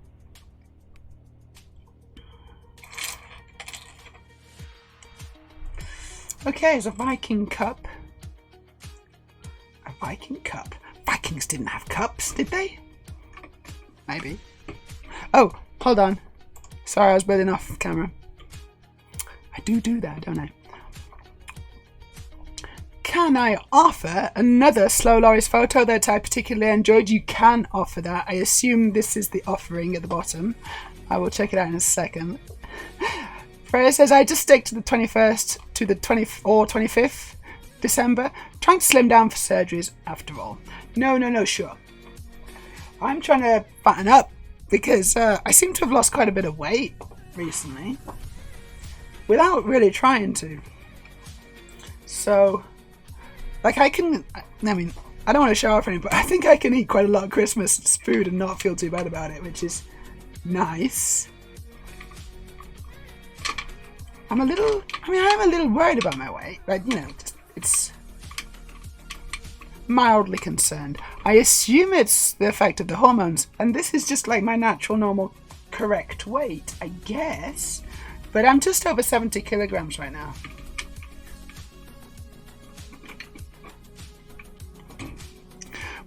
Okay, it's a Viking cup. A Viking cup. Vikings didn't have cups, did they? Maybe. Oh, hold on. Sorry, I was building off camera. I do that, don't I? Can I offer another Slow Loris photo that I particularly enjoyed? You can offer that. I assume this is the offering at the bottom. I will check it out in a second. Freya says, I just stick to the 21st to the 20th or 25th December. Trying to slim down for surgeries after all. No, sure. I'm trying to fatten up because I seem to have lost quite a bit of weight recently without really trying to. So, like, I don't want to show off anything, but I think I can eat quite a lot of Christmas food and not feel too bad about it, which is nice. I'm a little worried about my weight, but, you know, it's mildly concerned. I assume it's the effect of the hormones, and this is just like my natural, normal, correct weight, I guess. But I'm just over 70 kilograms right now.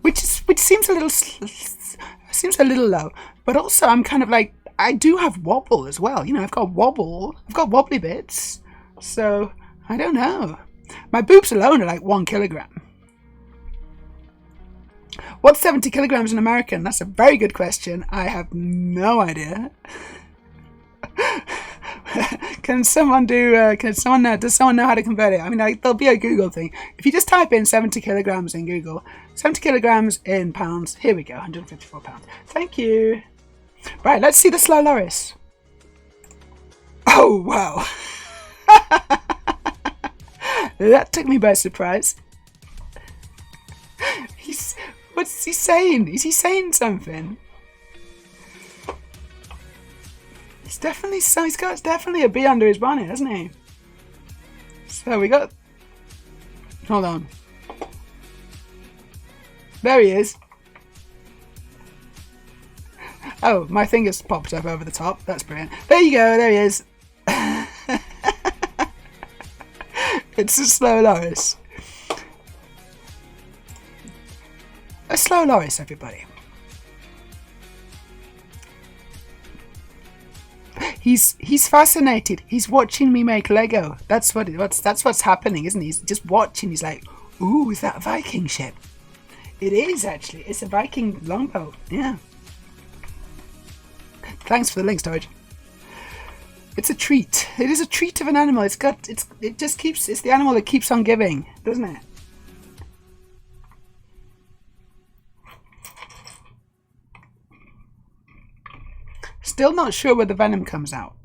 Which seems a little low, but also I'm kind of like, I do have wobble as well. You know, I've got wobbly bits. So, I don't know. My boobs alone are like 1 kilogram. What's 70 kilograms in American? That's a very good question. I have no idea. Does someone know how to convert it? I mean, there'll be a Google thing. If you just type in 70 kilograms in Google, 70 kilograms in pounds, here we go, 154 pounds. Thank you. Right, let's see the Slow Loris. Oh, wow. That took me by surprise. What's he saying? Is he saying something? He's got definitely a bee under his bonnet, hasn't he? So we got... Hold on. There he is. Oh, my finger's popped up over the top. That's brilliant. There you go. There he is. It's a Slow Loris. A Slow Loris, everybody. He's fascinated. He's watching me make Lego. That's what's happening, isn't he? He's just watching. He's like, ooh, is that a Viking ship? It is, actually. It's a Viking longboat. Yeah. Thanks for the link, Storage. It's a treat. It is a treat of an animal. It's the animal that keeps on giving, doesn't it? Still not sure where the venom comes out.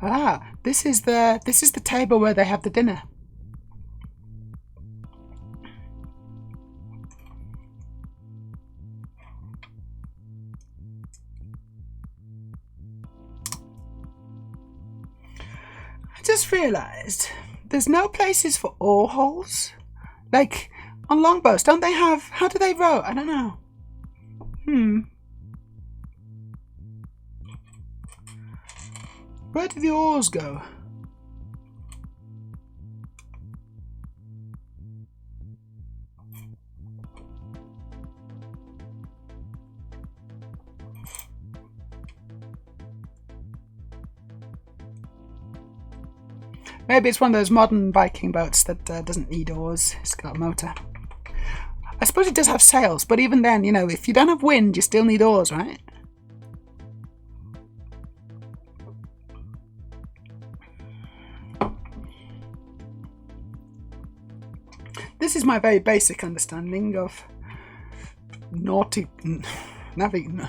Ah, this is the table where they have the dinner. I just realised there's no places for oar holes. Like on longboats, don't they have? How do they row? I don't know. Where do the oars go? Maybe it's one of those modern Viking boats that doesn't need oars. It's got a motor. I suppose it does have sails, but even then, you know, if you don't have wind, you still need oars, right? This is my very basic understanding of marine.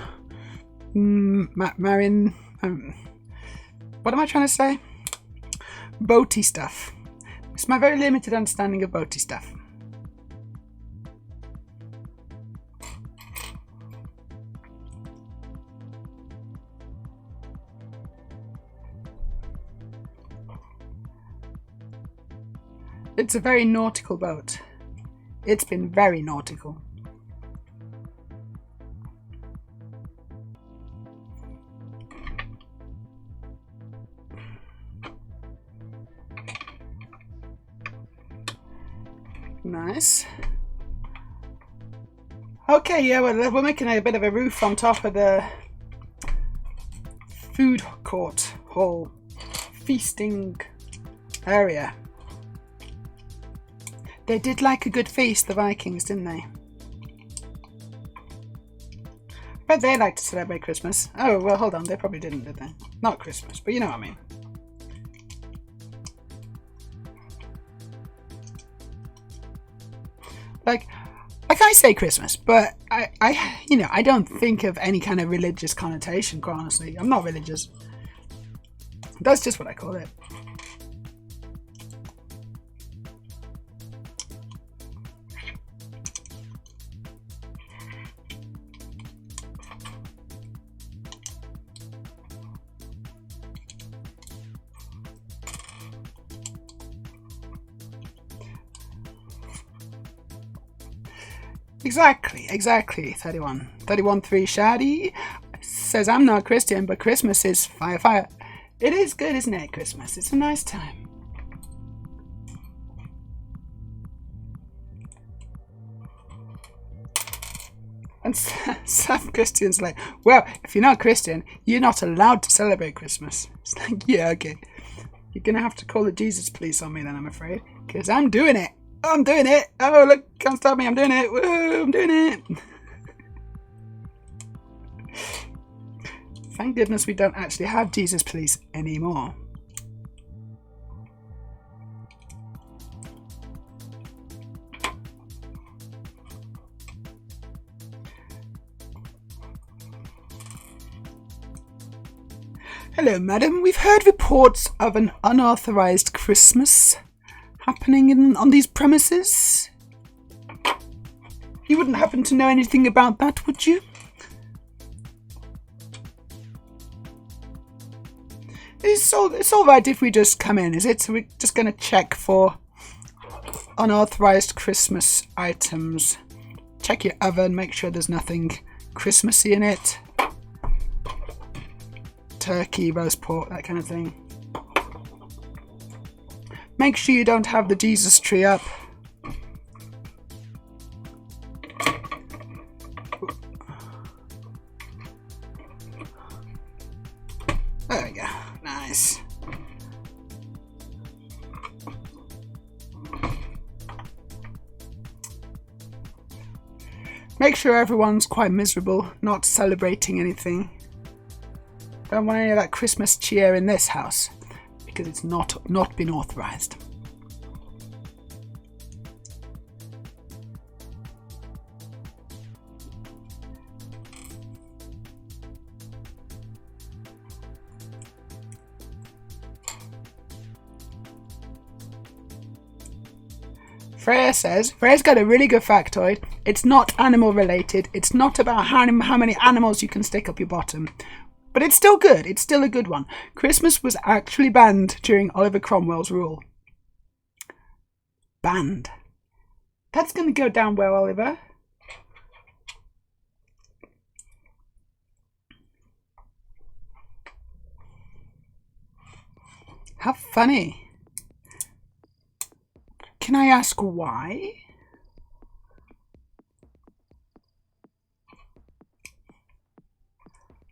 What am I trying to say? Boaty stuff. It's my very limited understanding of boaty stuff. It's a very nautical boat. It's been very nautical. Nice. Okay, yeah, well, we're making a bit of a roof on top of the food court hall feasting area. They did like a good feast, the Vikings, didn't they? I bet they like to celebrate Christmas. Oh, well, hold on. They probably didn't, did they? Not Christmas, but you know what I mean. Like I say Christmas, but I don't think of any kind of religious connotation, quite honestly. I'm not religious. That's just what I call it. Exactly. 31. 31-3 Shadi says, I'm not Christian, but Christmas is fire. It is good, isn't it, Christmas? It's a nice time. And some Christians are like, well, if you're not Christian, you're not allowed to celebrate Christmas. It's like, yeah, okay. You're going to have to call the Jesus police on me then, I'm afraid. Because I'm doing it. I'm doing it. Oh, look, can't stop me. I'm doing it. Woo, I'm doing it. Thank goodness we don't actually have Jesus police anymore. Hello, madam. We've heard reports of an unauthorized Christmas happening on these premises. You wouldn't happen to know anything about that, would you? It's all right if we just come in, is it? So we're just going to check for unauthorized Christmas items. Check your oven, make sure there's nothing Christmassy in it. Turkey, roast pork, that kind of thing. Make sure you don't have the Jesus tree up. There we go. Nice. Make sure everyone's quite miserable, not celebrating anything. Don't want any of that Christmas cheer in this house, because it's not been authorized. Freya's got a really good factoid. It's not animal related. It's not about how many animals you can stick up your bottom. But it's still good. It's still a good one. Christmas was actually banned during Oliver Cromwell's rule. Banned. That's going to go down well, Oliver. How funny. Can I ask why?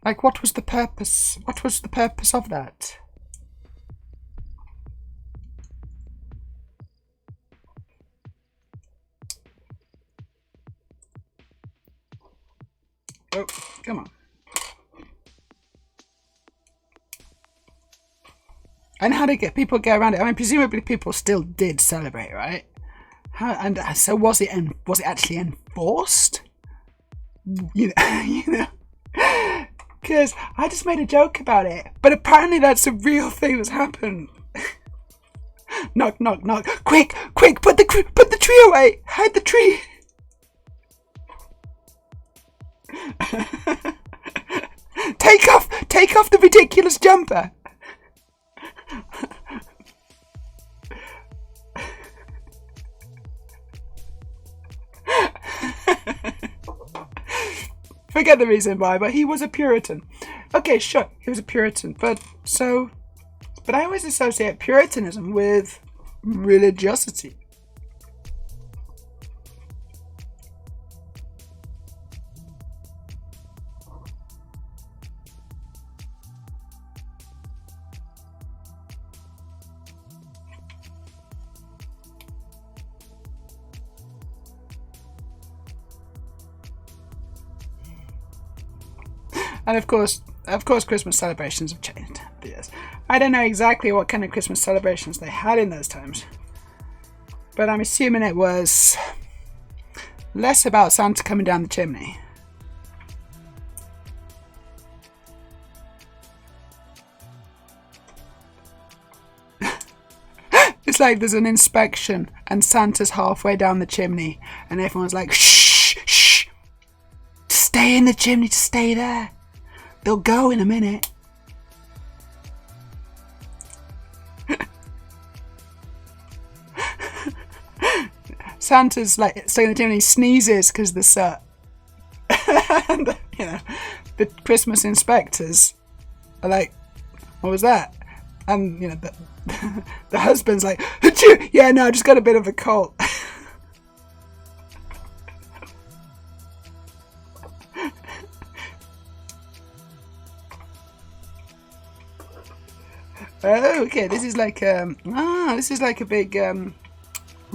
Like, what was the purpose? What was the purpose of that? Oh, come on. And how did people get around it? I mean, presumably people still did celebrate, right? So was it actually enforced? You know, because I just made a joke about it, but apparently that's a real thing that's happened. Knock, knock, knock! Quick, quick! Put the tree away! Hide the tree! Take off the ridiculous jumper. Forget the reason why, but he was a Puritan. Okay, sure, he was a Puritan, but I always associate Puritanism with religiosity. And of course, Christmas celebrations have changed. Yes, I don't know exactly what kind of Christmas celebrations they had in those times, but I'm assuming it was less about Santa coming down the chimney. It's like there's an inspection and Santa's halfway down the chimney and everyone's like, shh, shh, stay in the chimney, to stay there. They'll go in a minute. Santa's like staying in the chimney, sneezes because the soot. And, the Christmas inspectors are like, what was that? And the husband's like, yeah, no, I just got a bit of a cold. Oh, okay. This is like a big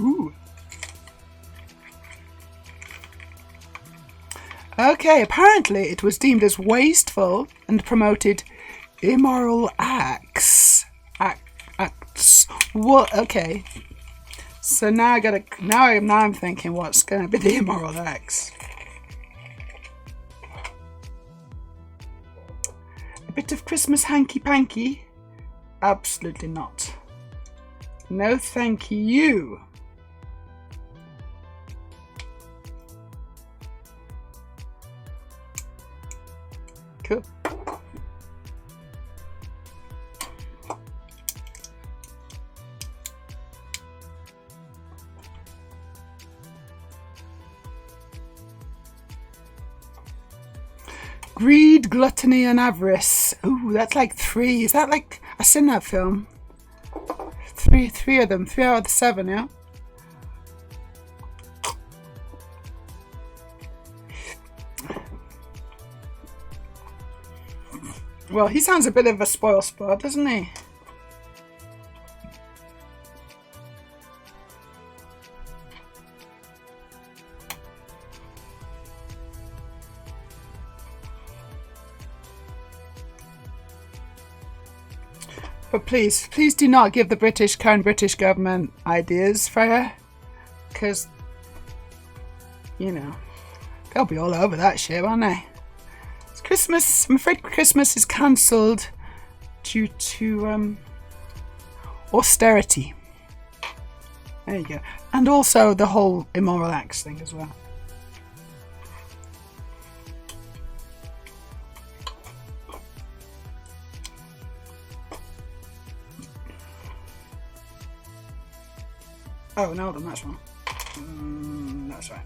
ooh. Okay, apparently it was deemed as wasteful and promoted immoral acts. What? Okay. So now I'm thinking, what's going to be the immoral acts? A bit of Christmas hanky-panky? Absolutely not. No, thank you. Cool. Greed, gluttony, and avarice. Ooh, that's like 3. Is that like... I've seen that film. 3 of them. 3 out of the 7, yeah? Well, he sounds a bit of a spoil sport, doesn't he? But please do not give the current British government ideas, Freya. Because, they'll be all over that shit, won't they? It's Christmas. I'm afraid Christmas is cancelled due to austerity. There you go. And also the whole immoral acts thing as well. Oh, no, then that's wrong. That's right.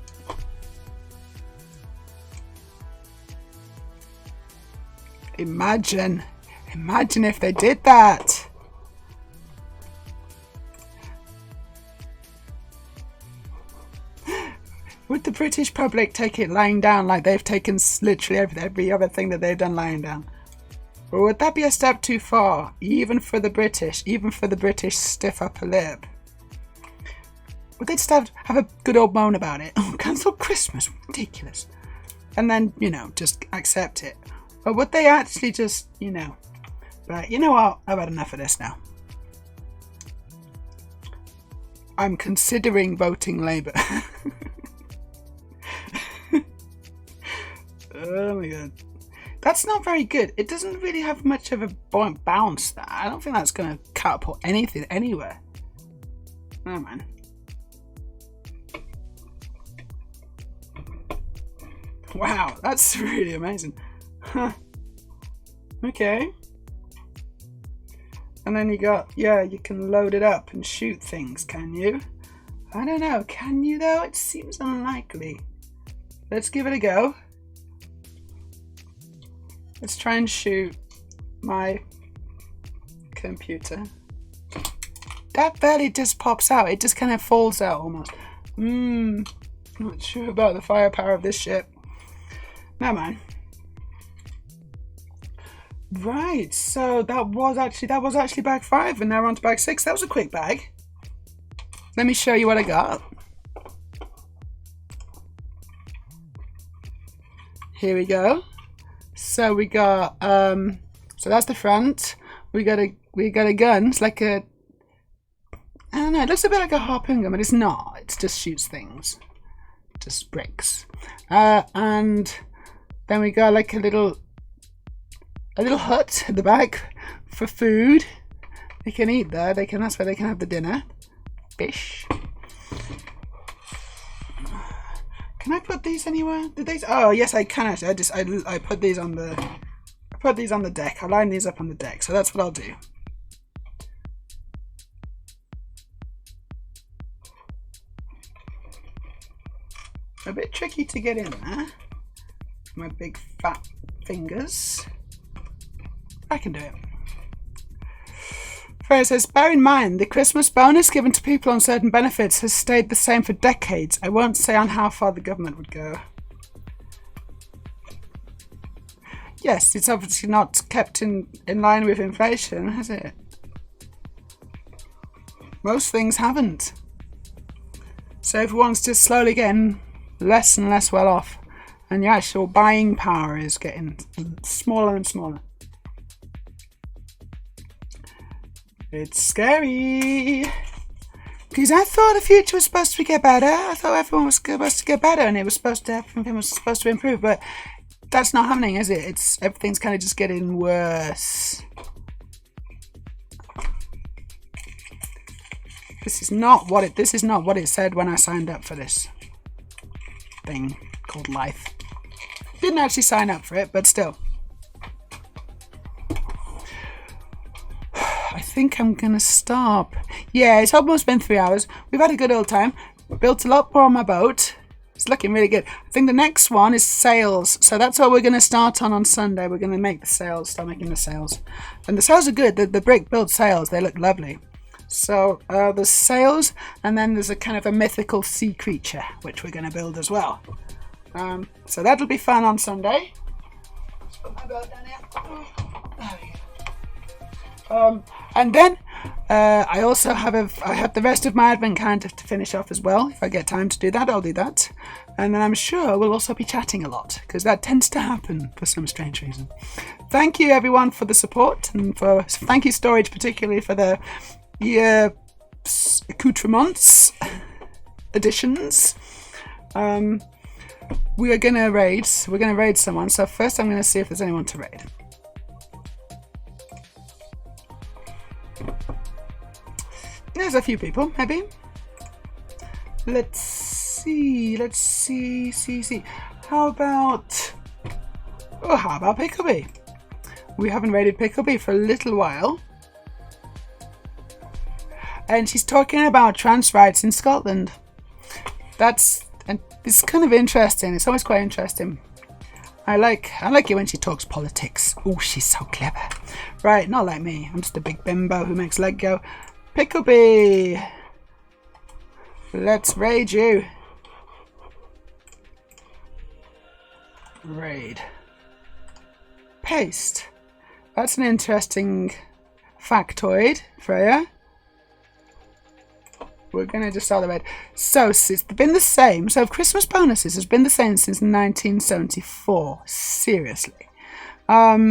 Imagine if they did that. Would the British public take it lying down like they've taken literally every other thing that they've done lying down? Or would that be a step too far, even for the British stiff upper lip? Would they just have a good old moan about it? Oh, cancel Christmas, ridiculous. And then, just accept it. Or would they actually just, right, you know what, I've had enough of this now. I'm considering voting Labour. Oh my god. That's not very good. It doesn't really have much of a bounce. I don't think that's going to catapult anything anywhere. Oh man. Wow, that's really amazing. Huh. Okay. And then you got, you can load it up and shoot things, can you? I don't know, can you though? It seems unlikely. Let's give it a go. Let's try and shoot my computer. That barely just pops out. It just kind of falls out almost. Not sure about the firepower of this ship. Never mind. Right, so that was actually bag 5, and now we're on to bag 6. That was a quick bag. Let me show you what I got. Here we go. So we got so that's the front. We got a gun. It's like a, I don't know, it looks a bit like a harpoon gun, but it's not. It just shoots things. Just bricks. And then we got like a little hut at the back for food. They can eat there. That's where they can have the dinner. Fish. Can I put these anywhere? Did these? Oh yes, I can actually. I put these on the deck. I line these up on the deck. So that's what I'll do. A bit tricky to get in there. My big fat fingers. I can do it. Freya says, bear in mind, the Christmas bonus given to people on certain benefits has stayed the same for decades. I won't say on how far the government would go. Yes, it's obviously not kept in line with inflation, has it? Most things haven't. So everyone's just slowly getting less and less well off. And your actual buying power is getting smaller and smaller. It's scary. Because I thought the future was supposed to get better. I thought everyone was supposed to get better and everything was supposed to improve. But that's not happening, is it? Everything's kind of just getting worse. This is not what it said when I signed up for this thing called life. Didn't actually sign up for it, but still. I think I'm gonna stop. Yeah, it's almost been 3 hours. We've had a good old time. Built a lot more on my boat. It's looking really good. I think the next one is sails. So that's what we're gonna start on Sunday. We're gonna make the sails, start making the sails. And the sails are good. The brick built sails, they look lovely. So there's sails, and then there's a kind of a mythical sea creature, which we're gonna build as well. So that'll be fun on Sunday. Let's put my boat down here. There we go. And then I also have the rest of my advent calendar to finish off as well. If I get time to do that, I'll do that. And then I'm sure we'll also be chatting a lot, because that tends to happen for some strange reason. Thank you everyone for the support, and thank you Storage particularly for the accoutrements additions. We're gonna raid someone. So first I'm gonna see if there's anyone to raid. There's a few people, maybe. Let's see. How about Pickleby? We haven't raided Pickleby for a little while. And she's talking about trans rights in Scotland. It's kind of interesting. It's always quite interesting. I like it when she talks politics. Oh, she's so clever. Right, not like me. I'm just a big bimbo who makes leg go. Pickleby! Let's raid you. raid. Paste. That's an interesting factoid, Freya. We're going to just start the raid. So it's been the same. So Christmas bonuses has been the same since 1974. Seriously. For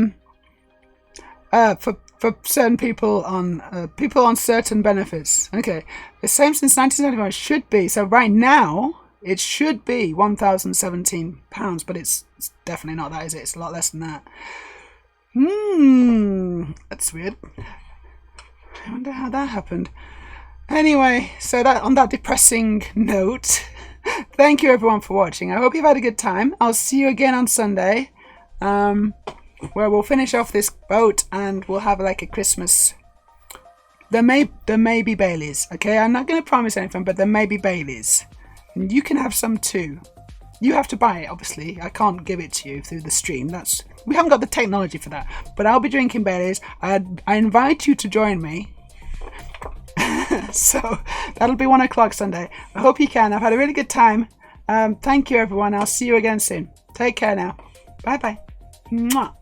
certain people on certain benefits. Okay, the same since 1975. Should be. So right now it should be £1,017, but it's definitely not that, is it? It's a lot less than that. That's weird. I wonder how that happened. Anyway, so that on that depressing note, thank you everyone for watching. I hope you've had a good time. I'll see you again on Sunday, where we'll finish off this boat and we'll have like a Christmas. There may be Baileys. Okay, I'm not going to promise anything, but there may be Baileys. And you can have some too. You have to buy it, obviously. I can't give it to you through the stream. We haven't got the technology for that. But I'll be drinking Baileys. I invite you to join me. So that'll be 1 o'clock Sunday. I hope you can. I've had a really good time. Thank you, everyone. I'll see you again soon. Take care now. Bye bye. Mwah.